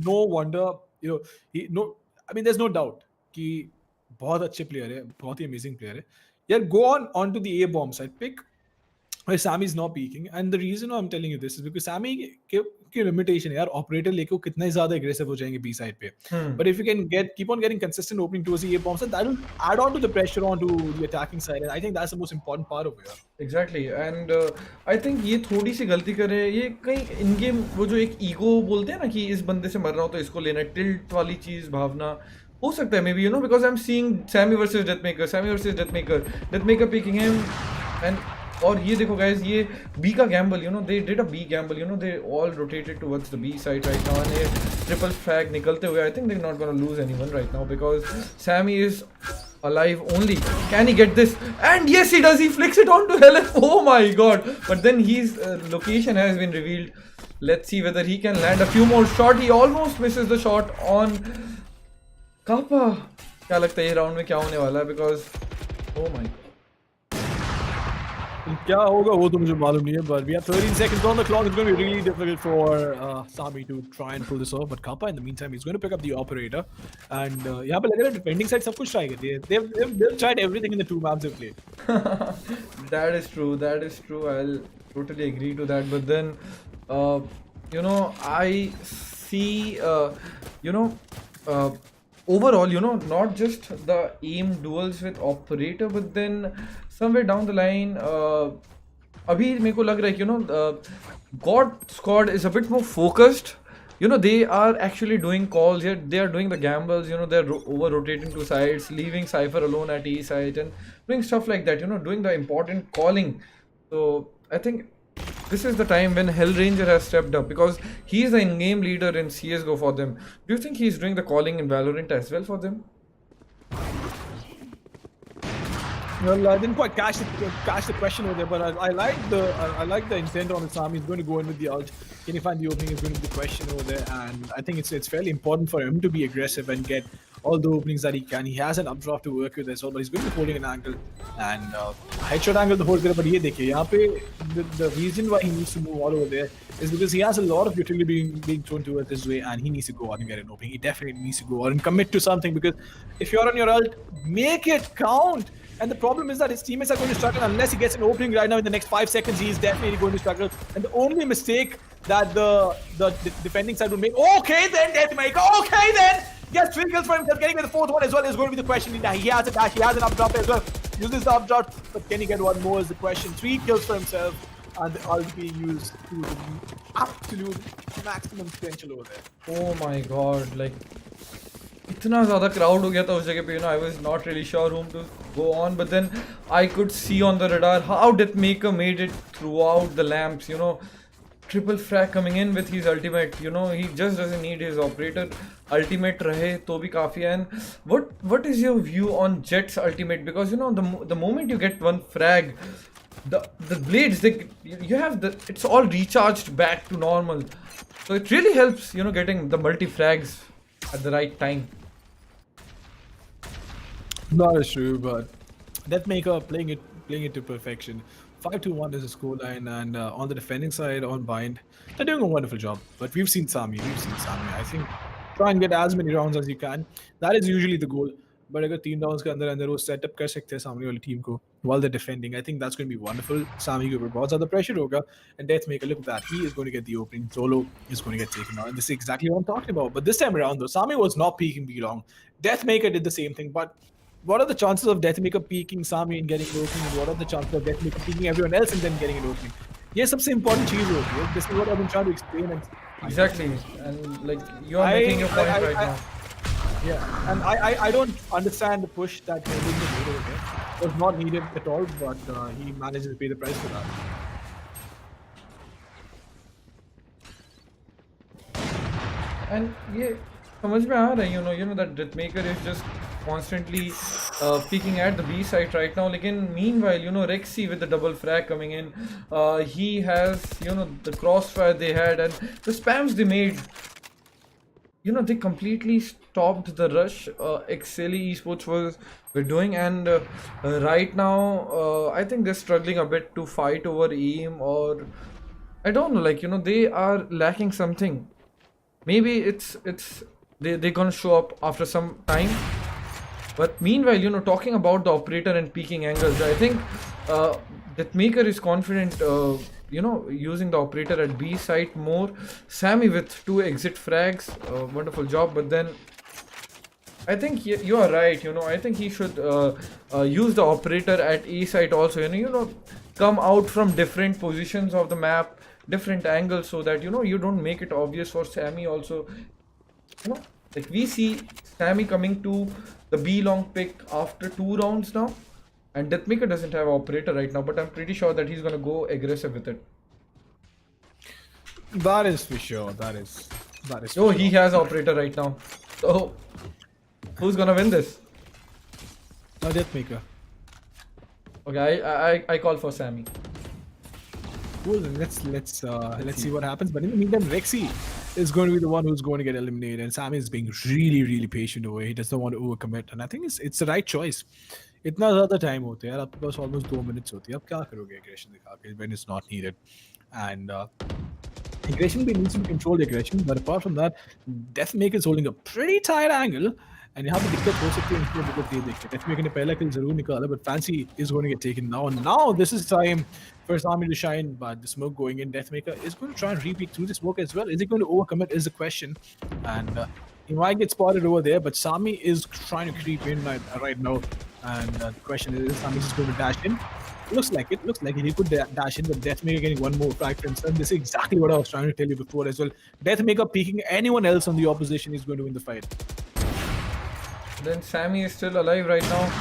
no wonder, there's no doubt कि बहुत अच्छे player है, बहुत ही amazing player है. यार, go on to the A bomb side, pick where Sammy is not peeking, and the reason why I'm telling you this is because Sammy की limitation है यार, operator लेके वो कितना ही ज़्यादा aggressive हो जाएंगे B side पे. But if you can keep on getting consistent opening towards the A bomb side, that will add on to the pressure onto the attacking side, and I think that's the most important part of it. Exactly, and I think ये थोड़ी सी गलती कर रहे हैं. ये कहीं इन game वो जो एक ईगो बोलते हैं ना कि इस बंदे से मर रहा हो तो इसको लेना है, टिल्ट वाली चीज़ भावना हो सकता है maybe, because I'm seeing Sammy versus Deathmaker picking him, and और ये देखो guys, ये B का gamble, they did a B gamble, they all rotated towards the B side right now, and ये triple frag निकलते हुए, I think they're not gonna lose anyone right now because Sammy is alive only. Can he get this? And yes, he does. He flicks it onto Helen. Oh my god! But then his location has been revealed. Let's see whether he can land a few more shots. He almost misses the shot on Kappa. क्या लगता है ये round में क्या होने वाला है? Because oh my god. क्या होगा वो तो मुझे मालूम नहीं है, but we have 13 seconds on the clock. It's going to be really difficult for Sami to try and pull this off. But Kappa, in the meantime, he's going to pick up the operator. And यहाँ पे लग रहा है defending side सब कुछ try करती है. They've tried everything in the 2 maps they've played. That is true. That is true. I'll totally agree to that. But then, I see, overall, not just the aim duels with operator, but then somewhere down the line, अभी मेरे को लग रहा है Godsquad is a bit more focused. They are actually doing calls here. They are doing the gambles. They're over rotating to sides, leaving Cypher alone at E side, and doing stuff like that. Doing the important calling. So I think this is the time when Hellranger has stepped up, because he is the in-game leader in CS:GO for them. Do you think he's doing the calling in Valorant as well for them? Well, I didn't quite catch the question over there, but I like the intent on Sami. He's going to go in with the ult. Can he find the opening is going to be the question over there, and I think it's fairly important for him to be aggressive and get all the openings that he can. He has an updraft to work with as well, but he's going to be holding an angle and headshot angle the whole time. But ये देखिए यहाँ पे the reason why he needs to move all over there is because he has a lot of utility being thrown towards his way, and he needs to go out and get an opening. He definitely needs to go out and commit to something, because if you're on your ult, make it count. And the problem is that his teammates are going to struggle unless he gets an opening right now in the next 5 seconds. He is definitely going to struggle. And the only mistake that the defending side will make. Okay, then Deathmaker. Okay, then. Yes, 3 kills for himself. Getting the 4th one as well is going to be the question. He has a dash. He has an updraft as well. Uses the updraft, but can he get one more is the question. 3 kills for himself, and the ult being used to the absolute maximum potential over there. Oh my god, like इतना ज़्यादा crowd हो गया था उस जगह पे. I was not really sure whom to go on, but then I could see on the radar how Deathmaker made it throughout the lamps. Triple frag coming in with his ultimate. He just doesn't need his operator. Ultimate रहे तो भी काफी है. And what is your view on Jet's ultimate? Because the moment you get one frag, the blades you have it's all recharged back to normal. So it really helps getting the multi frags at the right time. That is true, but Deathmaker playing it to perfection. 5-1 is a scoreline, and on the defending side, on bind, they're doing a wonderful job. But we've seen Sami. I think try and get as many rounds as you can. That is usually the goal. But अगर 3 rounds के अंदर वो setup कर सकते हैं सामने वाली team को while they're defending, I think that's going to be wonderful. Sami के ऊपर बहुत ज़्यादा pressure होगा, and Deathmaker, look at that, he is going to get the opening. Solo is going to get taken out, and this is exactly what I'm talking about. But this time around, though, Sami was not peeking B long. Deathmaker did the same thing, but what are the chances of Deathmaker peeking Sami and getting an opening, and what are the chances of Deathmaker peeking everyone else and then getting an opening? ये सबसे important चीज़ होती है. This is what I've been trying to explain. And exactly, and like you are making your point right now. Yeah, and I don't understand the push that Hellranger made over there. It was not needed at all, but he managed to pay the price for that. And ये समझ में आ रहा है, you know that Deathmaker is just constantly peeking at the B side right now. Lekin meanwhile, Rexy with the double frag coming in, he has, the crossfire they had and the spams they made. They completely stopped the rush Exceeli esports were doing, and right now I think they're struggling a bit to fight over aim, or I don't know, they are lacking something. Maybe it's they're gonna show up after some time. But meanwhile, talking about the operator and peaking angles, I think Deathmaker is confident, using the operator at B site more. Sami with 2 exit frags, wonderful job. But then I think you are right. I think he should use the operator at A site also. Come out from different positions of the map, different angles, so that you don't make it obvious for Sami also. Like we see Sami coming to the B long pick after 2 rounds now, and Deathmaker doesn't have operator right now, but I'm pretty sure that he's gonna go aggressive with it. That is for sure. That is. Oh, he has operator right now. So who's gonna win this? Deathmaker. Okay, I call for Sami. Cool. Let's see what happens. But in the meantime, Rexy is going to be the one who's going to get eliminated, and Sami is being really, really patient away. He doesn't want to overcommit, and I think it's the right choice. इतना ज़्यादा time होता है यार, आपके पास almost 2 minutes होती है, आप क्या करोगे एग्रेशन दिखा के when it's not needed? And aggression needs to be controlled aggression, but apart from that, Deathmaker is holding a pretty tight angle, and यहाँ पे दिक्कत हो सकती है इनको दिक्कत ये देखिए Deathmaker ने पहला kill जरूर निकाला, but Fancy is going to get taken now. And now this is time for Sami to shine, but the smoke going in, Deathmaker is going to try and re-peek through the smoke as well. Is he going to overcommit is the question, and he might get spotted over there, but Sami is trying to creep in right now, and the question is Sami is going to dash in. Looks like it. Looks like it. He could dash in, but Deathmaker getting one more frag for himself. This is exactly what I was trying to tell you before as well. Deathmaker peeking anyone else on the opposition is going to win the fight. Then Sammy is still alive right now.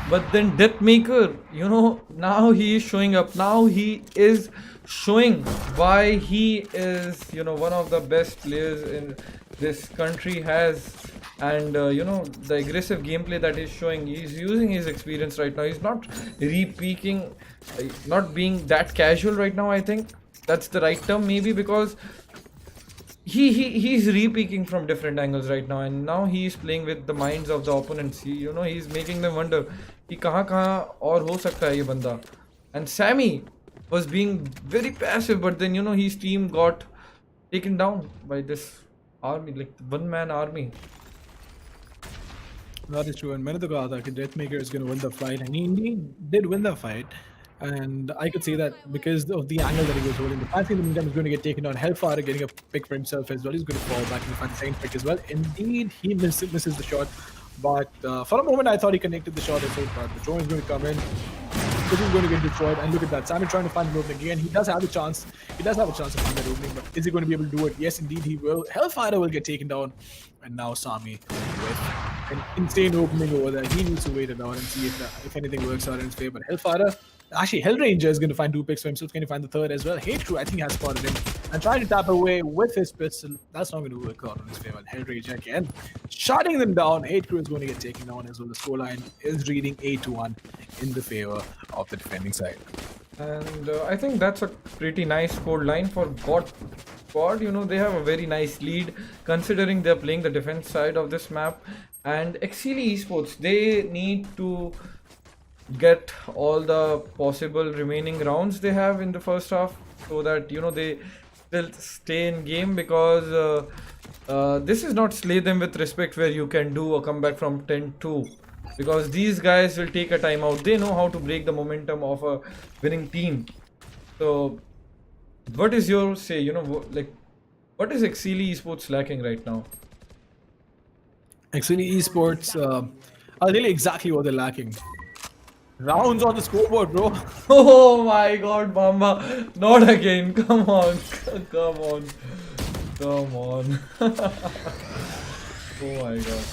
But then Deathmaker, you know, now he is showing up. Now he is showing why he is, you know, one of the best players in this country has. And you know, the aggressive gameplay that he's showing, he's using his experience right now. He's not re-peaking, not being that casual right now. I think that's the right term, maybe, because he's re-peaking from different angles right now, and now he's playing with the minds of the opponents. You know, he's making them wonder कि कहाँ और हो सकता है ये बंदा. And Sammy was being very passive, but then, you know, his team got taken down by this army, like one-man army. That is true, and मैंने तो कहा था कि Deathmaker is going to win the fight, and he indeed did win the fight. And I could say that because of the angle that he was holding. The Fancy in the meantime is going to get taken on. Hellfire getting a pick for himself as well. He's going to fall back and find the same pick as well. Indeed, he misses the shot. But for a moment, I thought he connected the shot as well. But the drone is going to come in. This is going to get destroyed. And look at that. Sammy trying to find an opening again. He does have a chance. He does have a chance to find that opening. But is he going to be able to do it? Yes, indeed, he will. Hellfire will get taken down. And now Sami with an insane opening over there. He needs to wait it out and see if anything works out in his favor. But Hellfire, actually, Hellranger is going to find 2 picks for himself. Can he find the third as well? Hate Crew, I think, has spotted him and trying to tap away with his pistol. That's not going to work out in his favor. Hellranger again, shutting them down. Hate Crew is going to get taken down as well. The scoreline is reading 8-1 in the favor of the defending side. And I think that's a pretty nice score line for Godsquad. You know, they have a very nice lead considering they're playing the defense side of this map. And Exceeli Esports, they need to get all the possible remaining rounds they have in the first half so that, you know, they still stay in game, because this is not slay them with respect where you can do a comeback from 10-2, because these guys will take a timeout. They know how to break the momentum of a winning team. So what is your say, you know, like, what is Exceeli Esports lacking right now? Exceeli Esports, I'll tell you exactly what they're lacking. Rounds on the scoreboard, bro. Oh my god, Bamba, not again. Come on, come on, come on. Oh my god.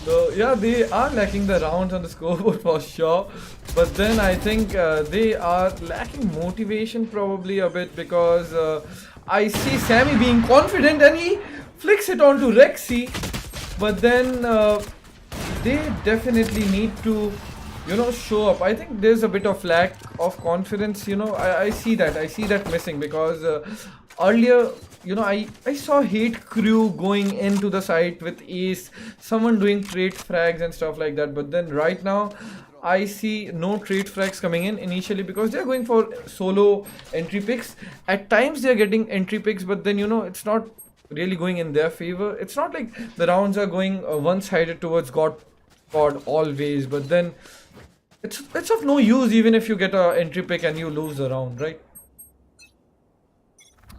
So yeah, they are lacking the rounds on the scoreboard for sure, but then I think they are lacking motivation probably a bit, because I see Sammy being confident and he flicks it onto Rexy, but then they definitely need to, you know, show up. I think there's a bit of lack of confidence, you know. I see that missing, because earlier, you know, I saw Hate Crew going into the site with Ace, someone doing trade frags and stuff like that, but then right now I see no trade frags coming in initially, because they're going for solo entry picks. At times they're getting entry picks, but then, you know, it's not really going in their favor. It's not like the rounds are going one-sided towards Godsquad always, but then it's of no use even if you get an entry pick and you lose the round, right?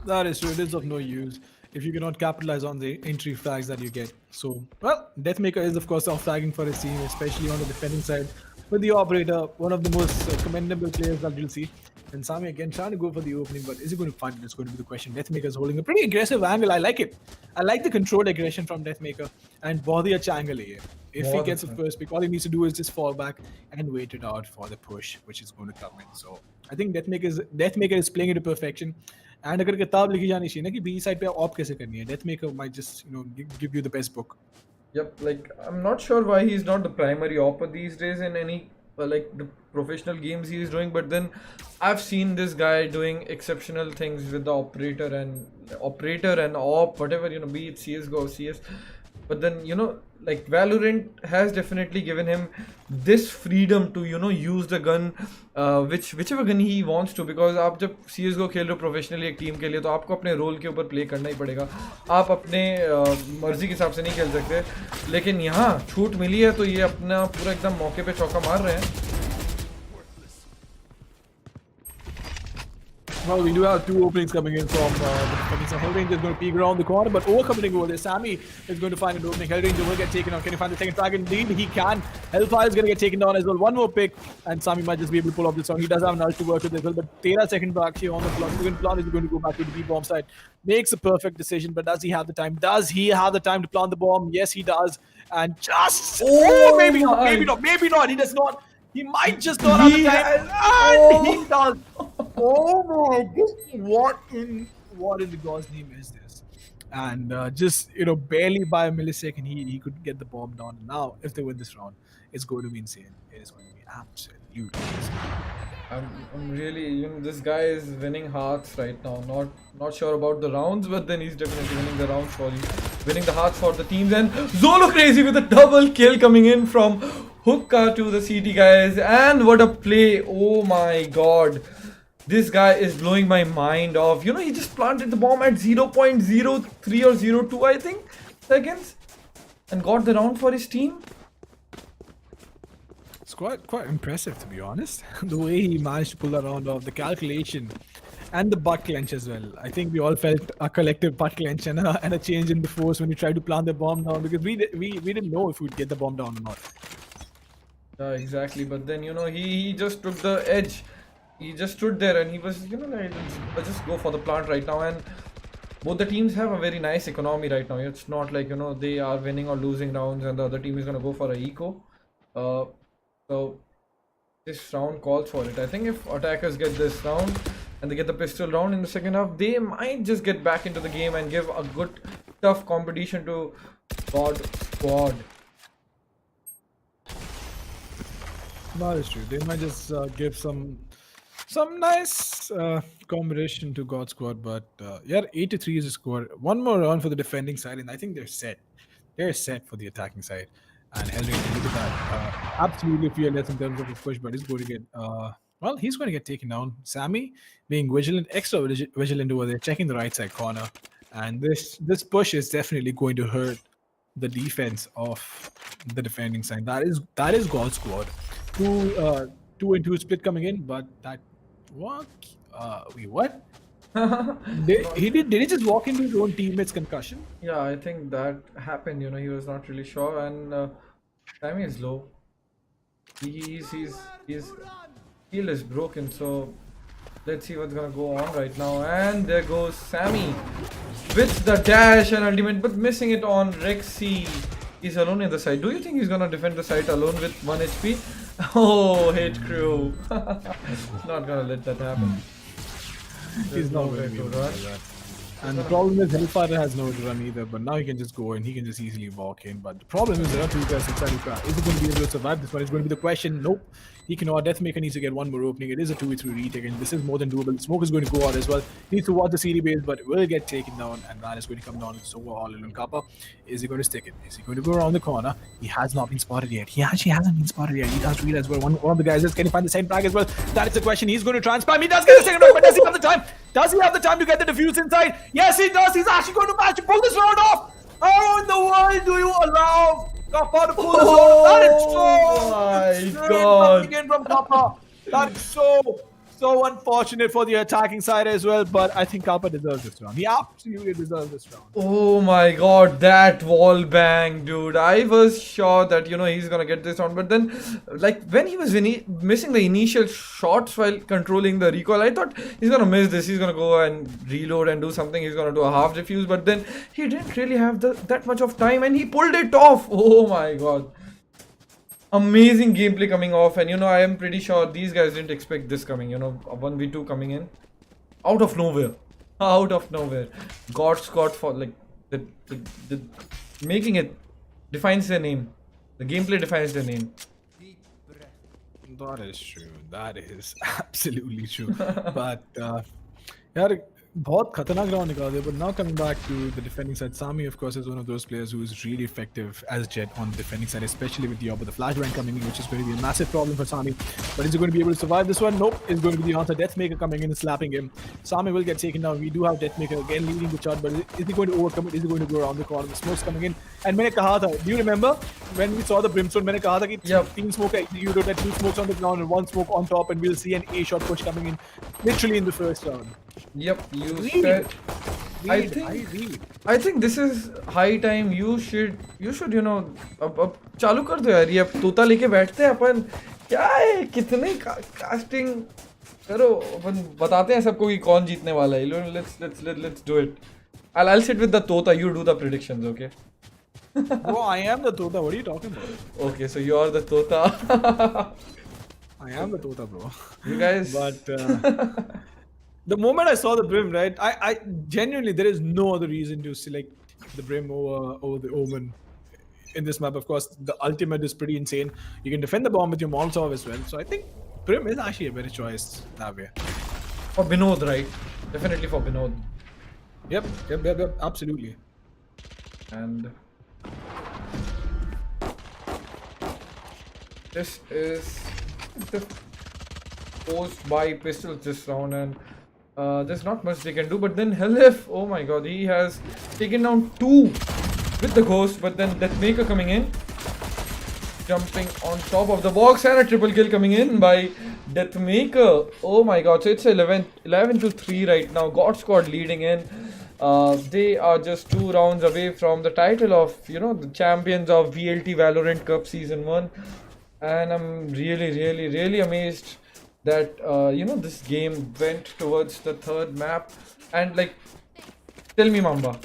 That is true. It is of no use if you cannot capitalize on the entry flags that you get. So, well, Deathmaker is of course off flagging for his team, especially on the defending side. With the operator, one of the most commendable players that you'll see. And Sami again trying to go for the opening, but is he going to find it? It's going to be the question. Deathmaker is holding a pretty aggressive angle. I like it. I like the controlled aggression from Deathmaker. And बहुत ही अच्छा angle है ये. If he gets a first pick, all he needs to do is just fall back and wait it out for the push, which is going to come in. So I think Deathmaker is playing it to perfection. And अगर किताब लिखी जानी चाहिए ना कि B side पे op कैसे करनी है, Deathmaker might just, you know, give you the best book. Yep, like I'm not sure why he's not the primary opper these days in any like the professional games he is doing, but then I've seen this guy doing exceptional things with the operator and op, whatever, you know, be it CS:GO, CS. But then, you know, like Valorant has definitely given him this freedom to, you know, use the gun, whichever gun he wants to. Because आप जब CS:GO खेल रहे हो professionally एक team के लिए, तो आपको अपने रोल के ऊपर प्ले करना ही पड़ेगा. आप अपने मर्जी के हिसाब से नहीं खेल सकते. लेकिन यहाँ छूट मिली है तो ये अपना पूरा एकदम मौके पे चौका मार रहे हैं. Well, we do have two openings coming in from the defenders. Hellranger is going to peek around the corner, but overcoming over there. Sammy is going to find an opening. Hellranger will get taken on. Can he find the second frag? Indeed, he can. Hellfire is going to get taken down as well. One more pick, and Sammy might just be able to pull off this round. He does have an ult to work with as well, but 13 seconds back here on the clock. Second plan is going to go back to the B-bomb side. Makes a perfect decision, but does he have the time? Does he have the time to plant the bomb? Yes, he does. And just... Oh, maybe not, maybe not, maybe not. He does not. He might just not have the time. And he does. Oh my goodness, what in the God's name is this? And just, you know, barely by a millisecond, he could get the bomb down. Now, if they win this round, it's going to be insane. It is going to be absolutely insane. I'm really, you know, this guy is winning hearts right now. Not sure about the rounds, but then he's definitely winning the rounds for you. Winning the hearts for the teams. And Zolo Crazy with a double kill coming in from Hookah to the CT guys. And what a play. Oh my god. This guy is blowing my mind off. You know, he just planted the bomb at 0.03 or 02, I think, seconds. And got the round for his team. It's quite impressive, to be honest. The way he managed to pull that round off, the calculation, and the butt clench as well. I think we all felt a collective butt clench and a change in the force when we tried to plant the bomb down, because we didn't know if we'd get the bomb down or not. Yeah, exactly. But then, you know, he just took the edge. He just stood there and he was, you know, like, let's just go for the plant right now. And both the teams have a very nice economy right now. It's not like, you know, they are winning or losing rounds and the other team is going to go for a eco. So this round calls for it. I think if attackers get this round and they get the pistol round in the second half, they might just get back into the game and give a good, tough competition to Godsquad. That is true. They might just give some nice combination to Godsquad, but yeah, 8-3 is a score. One more round for the defending side, and I think they're set. They're set for the attacking side. And Hellranger, look at that. Absolutely fearless in terms of his push, but he's going to get well, he's going to get taken down. Sammy being vigilant, extra vigilant over there, checking the right side corner. And this push is definitely going to hurt the defense of the defending side. That is Godsquad. 2-2 split coming in, but that what? Wait, what? Did he just walk into his own teammate's concussion? Yeah, I think that happened. You know, he was not really sure, and Sammy is low. His heel is broken, so let's see what's gonna go on right now. And there goes Sammy with the dash and ultimate, but missing it on Rexy. He's alone in the side. Do you think he's gonna defend the site alone with 1 HP? Oh, hate crew. Not gonna let that happen. He's not going to be able to do that. And the problem is Hellfire has nowhere to run either, but now he can just go and he can just easily walk in. But the problem is there are two guys inside Hookah. Is he going to be able to survive this one? Is going to be the question. Nope. He cannot. Deathmaker needs to get one more opening. It is a 2v3 retake, and this is more than doable. Smoke is going to go out as well. Needs to watch the CD base, but will get taken down, and that is going to come down. So all in Kappa. Is he going to stick it? Is he going to go around the corner? He has not been spotted yet. He actually hasn't been spotted yet. He does read as well. One of the guys is, can he find the second flag as well? That is the question. He's going to try and spam. He does get the second flag, but does he have the time? Does he have the time to get the defuse inside? Yes, he does. He's actually going to manage to pull this round off. How in the world do you allow Kappa to pull this round off? That is so my god. coming in from Kappa. That's so unfortunate for the attacking side as well, but I think Kappa deserves this round. He absolutely deserves this round. Oh my god, that wall bang, dude. I was sure that, you know, he's gonna get this round, but then, like, when he was missing the initial shots while controlling the recoil, I thought he's gonna miss this. He's gonna go and reload and do something. He's gonna do a half defuse, but then he didn't really have that much of time and he pulled it off. Oh my god. Amazing gameplay coming off, and you know, I am pretty sure these guys didn't expect this coming, you know, a 1v2 coming in out of nowhere. Godsquad for like the making it defines their name. The gameplay defines their name. That is true. That is absolutely true. But yeah, बहुत खतरनाक round निकाल दिया, but now coming back to the defending side, Sami of course is one of those players who is really effective as Jet on the defending side, especially with the flashbang coming in, which is going to be a massive problem for Sami. But is he going to be able to survive this one? Nope. It's going to be the answer. Deathmaker coming in and slapping him. Sami will get taken down. We do have Deathmaker again leading the chart, but is he going to overcome it? Is he going to go around the corner? The smoke's coming in, and मैंने कहा था, do you remember when we saw the brimstone? मैंने कहा था कि team smoke executed, that 2 smokes on the ground and 1 smoke on top, and we'll see an A shot push coming in, literally in the first round. Yep, you said. I think this is high time. You should अब चालू कर दो यार, ये अब तोता लेके बैठते हैं अपन, क्या है कितने कास्टिंग करो, अपन बताते हैं सबको कि कौन जीतने वाला है. Let's do it. I'll sit with the Tota, you do the predictions, okay? Bro, I am the Tota. What are you talking about? Okay, so you are the Tota. I am the Tota, bro. You guys. But the moment I saw the Brim, right, I genuinely, there is no other reason to select the Brim over the Omen in this map. Of course, the ultimate is pretty insane. You can defend the bomb with your Molotov as well. So I think Brim is actually a better choice that way. For Binod, right? Definitely for Binod. Yep, absolutely. And this is the post by pistols this round, and there's not much they can do. But then Hellif, oh my god, he has taken down 2 with the ghost, but then Deathmaker coming in, jumping on top of the box, and a triple kill coming in by Deathmaker. Oh my god, so it's 11 to 3 right now. Godsquad leading in. They are just 2 rounds away from the title of, the champions of VLT Valorant Cup Season 1. And I'm really amazed that, this game went towards the 3rd map. And, tell me, Mamba,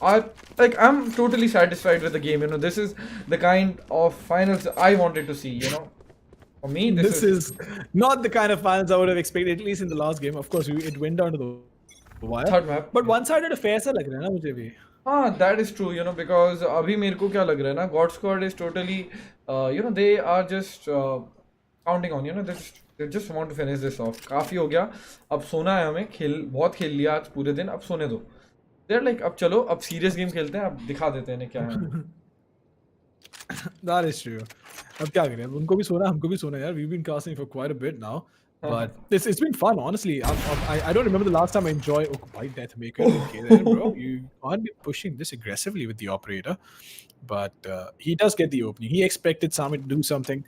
I'm totally satisfied with the game. This is the kind of finals I wanted to see, For me, this is not the kind of finals I would have expected, at least in the last game. Of course, it went down to the wire. 3rd map. But one-sided affair सा लग रहा है ना मुझे भी. That is true, because अभी मेरे को क्या लग रहा है ना, Godsquad is totally, they are just counting on, they just want to finish this off. काफी हो गया, अब सोना है हमें, बहुत खेल लिया आज पूरे दिन, अब सोने दो. They're like, अब चलो, अब serious game खेलते हैं, अब दिखा देते हैं क्या है. That is true. अब क्या करें, उनको भी सोना, हमको भी सोना यार. We've been casting for quite a bit now. But it's been fun, honestly. I don't remember the last time I enjoyed by Deathmaker. Okay, then, bro, you can't be pushing this aggressively with the operator. But he does get the opening. He expected Sami to do something,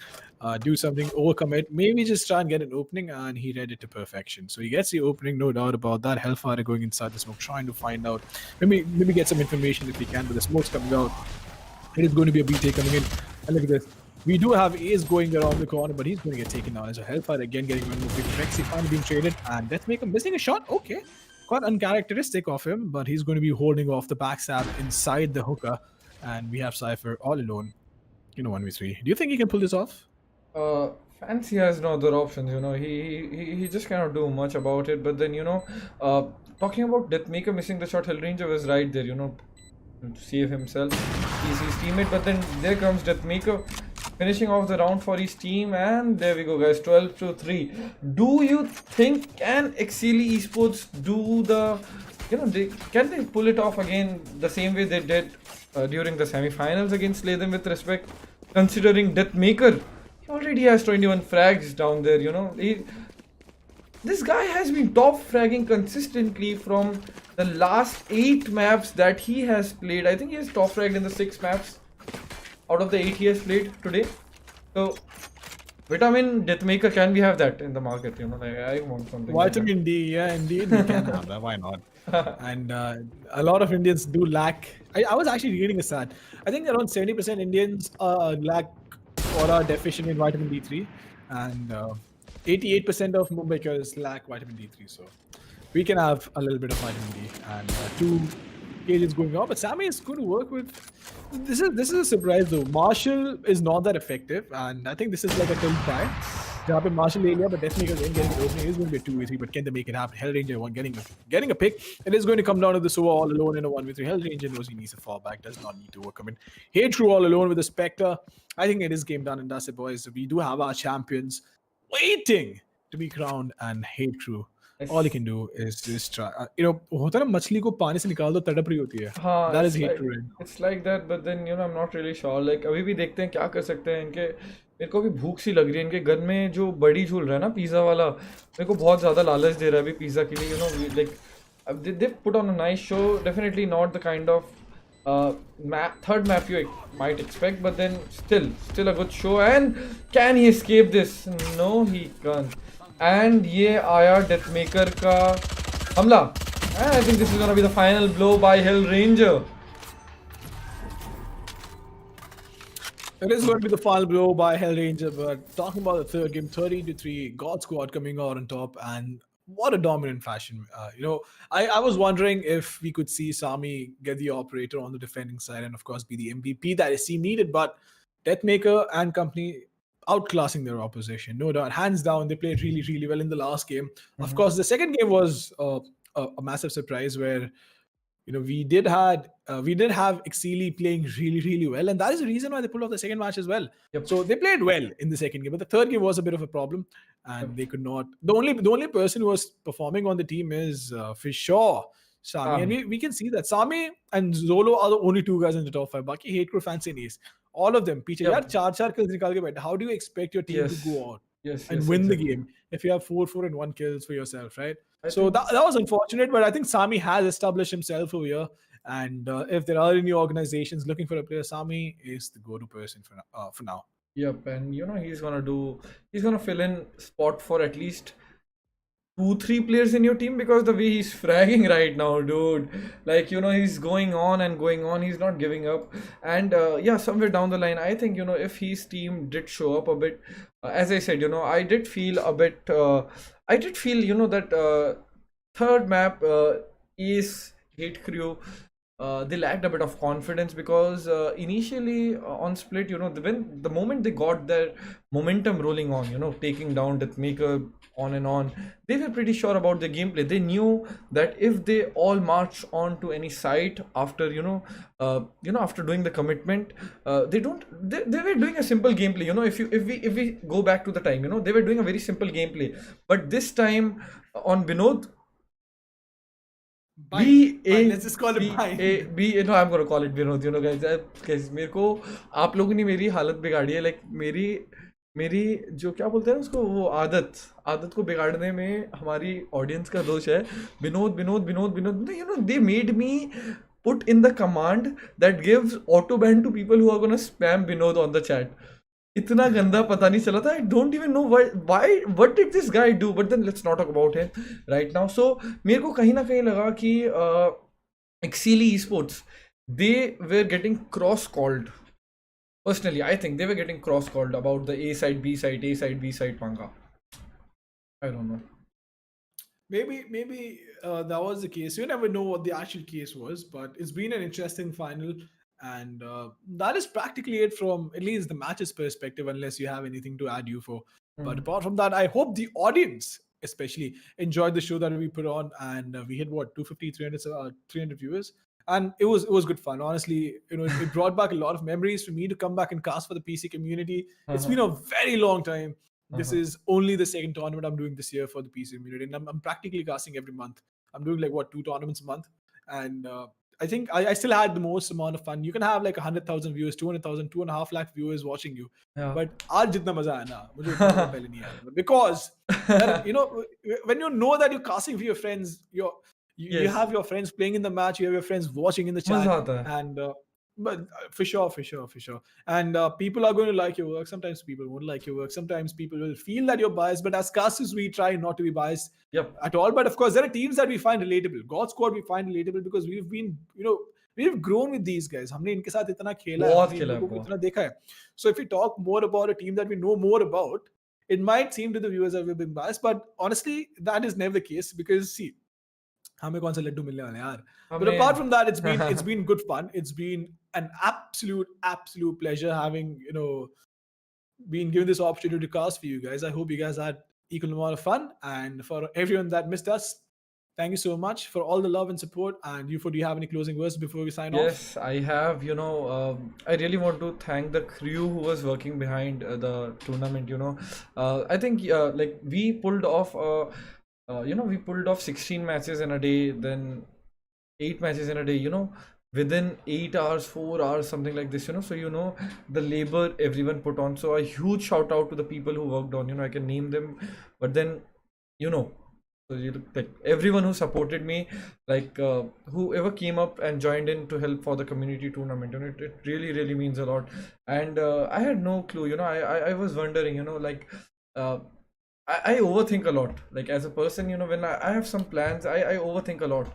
overcome it, maybe just try and get an opening, and he read it to perfection. So he gets the opening, no doubt about that. Hellfire going inside the smoke, trying to find out, maybe get some information if he can. But the smoke's coming out. It is going to be a BT coming in. And look at this. We do have Ace going around the corner, but he's going to get taken down as a Hellfire again, getting one more big Rexy finally being traded, and Deathmaker missing a shot. Okay, quite uncharacteristic of him, but he's going to be holding off the backstab inside the hookah, and we have Cypher all alone, 1v3. Do you think he can pull this off? Fancy has no other options, he just cannot do much about it. But then, talking about Deathmaker missing the shot, Hellranger was right there, to save himself. He's his teammate, but then there comes Deathmaker, finishing off the round for his team, and there we go, guys, 12 to 3. Do you think can Exceeli Esports do the, can they pull it off again the same way they did during the semi-finals against Slay Them With Respect? Considering Deathmaker, he already has 21 frags down there, this guy has been top fragging consistently from the last 8 maps that he has played. I think he has top fragged in the 6 maps out of the 8 he has played today. So, Vitamin Deathmaker, can we have that in the market? I want something. Vitamin like D, yeah, indeed, we can have that. Why not? And a lot of Indians do lack. I was actually reading a stat. I think around 70% Indians lack or are deficient in vitamin D3, and 88% of Mumbaikars lack vitamin D3. So we can have a little bit of vitamin D and 2 cages going on. But Sammy is going to work with. This is a surprise though. Marshall is not that effective, and I think this is like a tilt tie. Jab in Marshall area, but Deathmaker again getting an opening. It is going to be a 2v3, but can they make it happen? Hellranger one getting a pick. It is going to come down to the Sova all alone in a 1v3. Hellranger knows he needs a fallback, does not need to overcome it. Hey, True all alone with the Spectre. I think it is game done, and that's it, boys. We do have our champions waiting to be crowned, and Hey True all you can do is just try. होता है ना मछली को पानी से निकाल दो तड़प रही होती है. हाँ, That it's is hate like to it. it's like that, but then I'm not really sure. Like अभी भी देखते हैं क्या कर सकते हैं इनके. मेरे को भी भूख सी लग रही है. इनके घर में जो बड़ी झूल रहा है ना पिज्जा वाला, मेरे को बहुत ज़्यादा लालच दे रहा है अभी पिज्जा के लिए. Like they put on a nice show. Definitely not the kind of third map you might expect, but then still a good show. And can he escape this? No, he can't. And ये आया डेथमेकर का हमला. And I think this is gonna be the final blow by Hell Ranger. It is going to be the final blow by Hellranger, but talking about the third game, 30-3, Godsquad coming out on top, and what a dominant fashion. I was wondering if we could see Sami get the operator on the defending side and, of course, be the MVP that his team needed, but Deathmaker and company outclassing their opposition, no doubt. Hands down, they played really, really well in the last game. Of course, the second game was a massive surprise where we did have Exceeli playing really, really well, and that is the reason why they pulled off the second match as well. Yep. So they played well in the second game, but the third game was a bit of a problem, and they could not. The only person who was performing on the team is for sure Sami, and we can see that Sami and Zolo are the only two guys in the top 5. Baki hate crew fancy knees. All of them. Piche, yaar, 4 kills nikal ke baithe. How do you expect your team to go out and win the game if you have 4 and 1 kills for yourself, right? So that was unfortunate, but I think Sami has established himself over here. And if there are any organizations looking for a player, Sami is the go-to person for now. Yep, and he's gonna fill in spot for at least 2-3 players in your team, because the way he's fragging right now, dude, like he's going on and going on, he's not giving up. And somewhere down the line, I think if his team did show up a bit, as I said, I did feel a bit that third map is Hate Crew, they lacked a bit of confidence, because initially on split, the moment they got their momentum rolling on, taking down Deathmaker on and on, they were pretty sure about the gameplay. They knew that if they all march on to any site after after doing the commitment, they were doing a simple gameplay. If we go back to the time, they were doing a very simple gameplay. But this time on Binod, let's just call it I'm gonna call it Vinod, guys, मेरे को आप लोगों ने मेरी हालत बिगाड़ी है. Like मेरी जो क्या बोलते हैं उसको, वो आदत को बिगाड़ने में हमारी ऑडियंस का दोष है. Vinod, they made me put in the command that gives auto ban to people who are gonna spam Vinod on the chat. इतना गंदा पता नहीं चला था. I don't even know why what did this guy do, but then let's not talk about him right now. So मेरे को कहीं ना कहीं लगा कि Exceeli esports, they were getting cross called. Personally, I think they were getting cross called about the A side B side manga. I don't know. Maybe that was the case. You never know what the actual case was, but it's been an interesting final. And that is practically it from at least the match's perspective, unless you have anything to add, UFO. But apart from that, I hope the audience especially enjoyed the show that we put on, and we hit 250, 300 viewers, and it was good fun. Honestly, it brought back a lot of memories for me to come back and cast for the PC community. It's been a very long time. This is only the second tournament I'm doing this year for the PC community, and I'm practically casting every month. I'm doing 2 tournaments a month, and I think I still had the most amount of fun. You can have 100,000 viewers, 200,000, 2.5 lakh viewers watching you. Yeah. But aaj jitna maza aaya na, mujhe utna maza pehle nahi aaya. Because when you know that you're casting for your friends, you have your friends playing in the match, you have your friends watching in the chat, मजा आता है. and but for sure. And people are going to like your work. Sometimes people won't like your work. Sometimes people will feel that you're biased. But as casters, we try not to be biased at all. But of course, there are teams that we find relatable. Godsquad we find relatable because we've been, we've grown with these guys. हमने इनके साथ इतना खेला है, हमने इनको इतना देखा है. So if we talk more about a team that we know more about, it might seem to the viewers that we've been biased. But honestly, that is never the case, because see, हमें कौन सा लड्डू मिलने वाले यार. But apart from that, it's been good fun. It's been an absolute pleasure having been given this opportunity to cast for you guys. I hope you guys had equal amount of fun, and for everyone that missed us, thank you so much for all the love and support. And do you have any closing words before we sign off? Yes, I have. I really want to thank the crew who was working behind the tournament. I think we pulled off we pulled off 16 matches in a day, then 8 matches in a day, within 8 hours, 4 hours, something like this, so the labor everyone put on. So a huge shout out to the people who worked on, I can name them, but then, you know, so like everyone who supported me, like whoever came up and joined in to help for the community tournament, it really, really means a lot. And I had no clue, I was wondering, like, I overthink a lot. Like as a person, when I have some plans, I overthink a lot.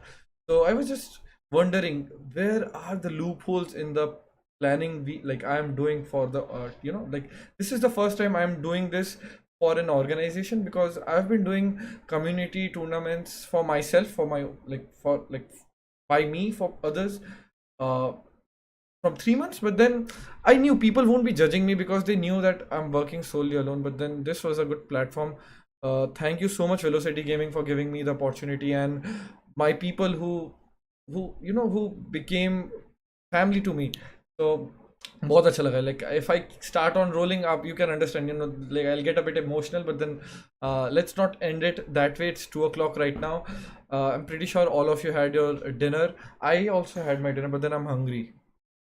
So I was just wondering where are the loopholes in the planning we like I am doing for the art. Like this is the first time I'm doing this for an organization, because I've been doing community tournaments for myself, for my like by me, for others. Uh, from 3 months, but then I knew people won't be judging me because they knew that I'm working solely alone. But then this was a good platform. Thank you so much, Velocity Gaming, for giving me the opportunity, and my people who became family to me. So बहुत अच्छा लगा. Like if I start on rolling up, you can understand, like I'll get a bit emotional, but then let's not end it that way. It's 2 o'clock right now. I'm pretty sure all of you had your dinner. I also had my dinner, but then I'm hungry.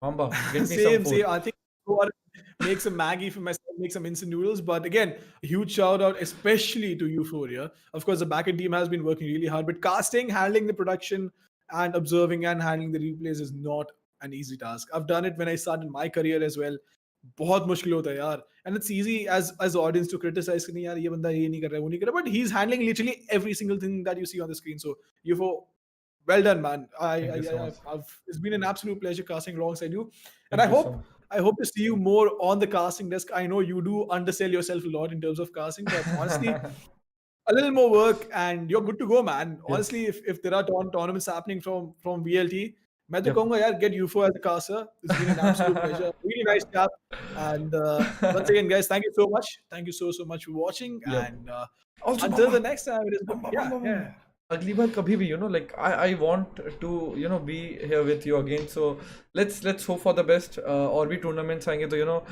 Mamba, get me some Same, food. same. I think I want to make some Maggie for myself, make some instant noodles. But again, a huge shout out, especially to Euphoria. Of course, the backend team has been working really hard, but casting, handling the production, and observing and handling the replays is not an easy task. I've done it when I started my career as well. बहुत मुश्किल होता है यार, and it's easy as the audience to criticize कि नहीं यार ये बंदा ये नहीं कर रहा है वो नहीं कर रहा, but he's handling literally every single thing that you see on the screen. So UFO, well done, man. Thank you so much. It's been an absolute pleasure casting alongside you, and Thank you so much. I hope to see you more on the casting desk. I know you do undersell yourself a lot in terms of casting, but honestly, a little more work and you're good to go, man. Yes. Honestly, if there are tournaments happening from VLT, मैं तो Yep. कहूँगा यार, get UFO as a caster. It's been an absolute pleasure. Really nice chat. And once again, guys, thank you so much. Thank you so much for watching. Yep. And Also, until Mama, the next time, it is good. Mama, Yeah, Mama, yeah. Mama. अगली बार कभी भी, like I want to, be here with you again. So let's hope for the best. और भी tournaments आएंगे तो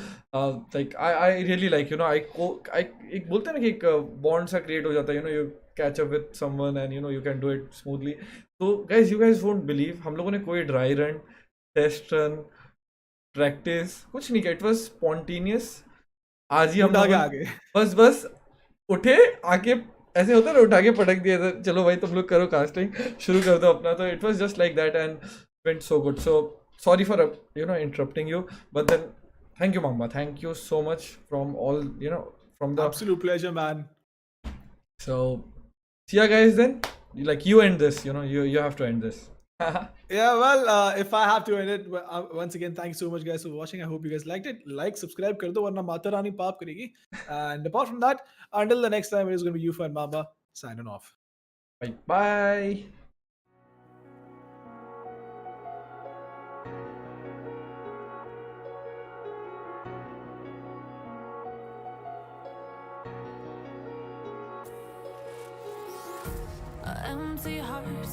like I really like, I एक बोलते हैं ना कि एक bond सा create हो जाता है, you catch up with someone and you can do it smoothly. So guys, you guys won't believe, हम लोगों ने कोई dry run, test run, practice कुछ नहीं किया. It was spontaneous. आज ही हम उठा के लोगों आगे. बस उठे, आके ऐसे होता है ना, उठा के पटक दिया था, चलो भाई तुम लोग करो कास्टिंग, शुरू कर दो अपना. तो it was just like that and went so good. So sorry for interrupting you, but then thank you, Mamba. Thank you so much from all, from the Absolute pleasure, man. So see ya guys then. Like you end this, you have to end this. Yeah, well, if I have to end it, once again, thanks so much, guys, for watching. I hope you guys liked it. Like, subscribe, kar do, warna Mata Rani paap karegi. And apart from that, until the next time, it is going to be you and Mamba signing off. Bye. Empty hearts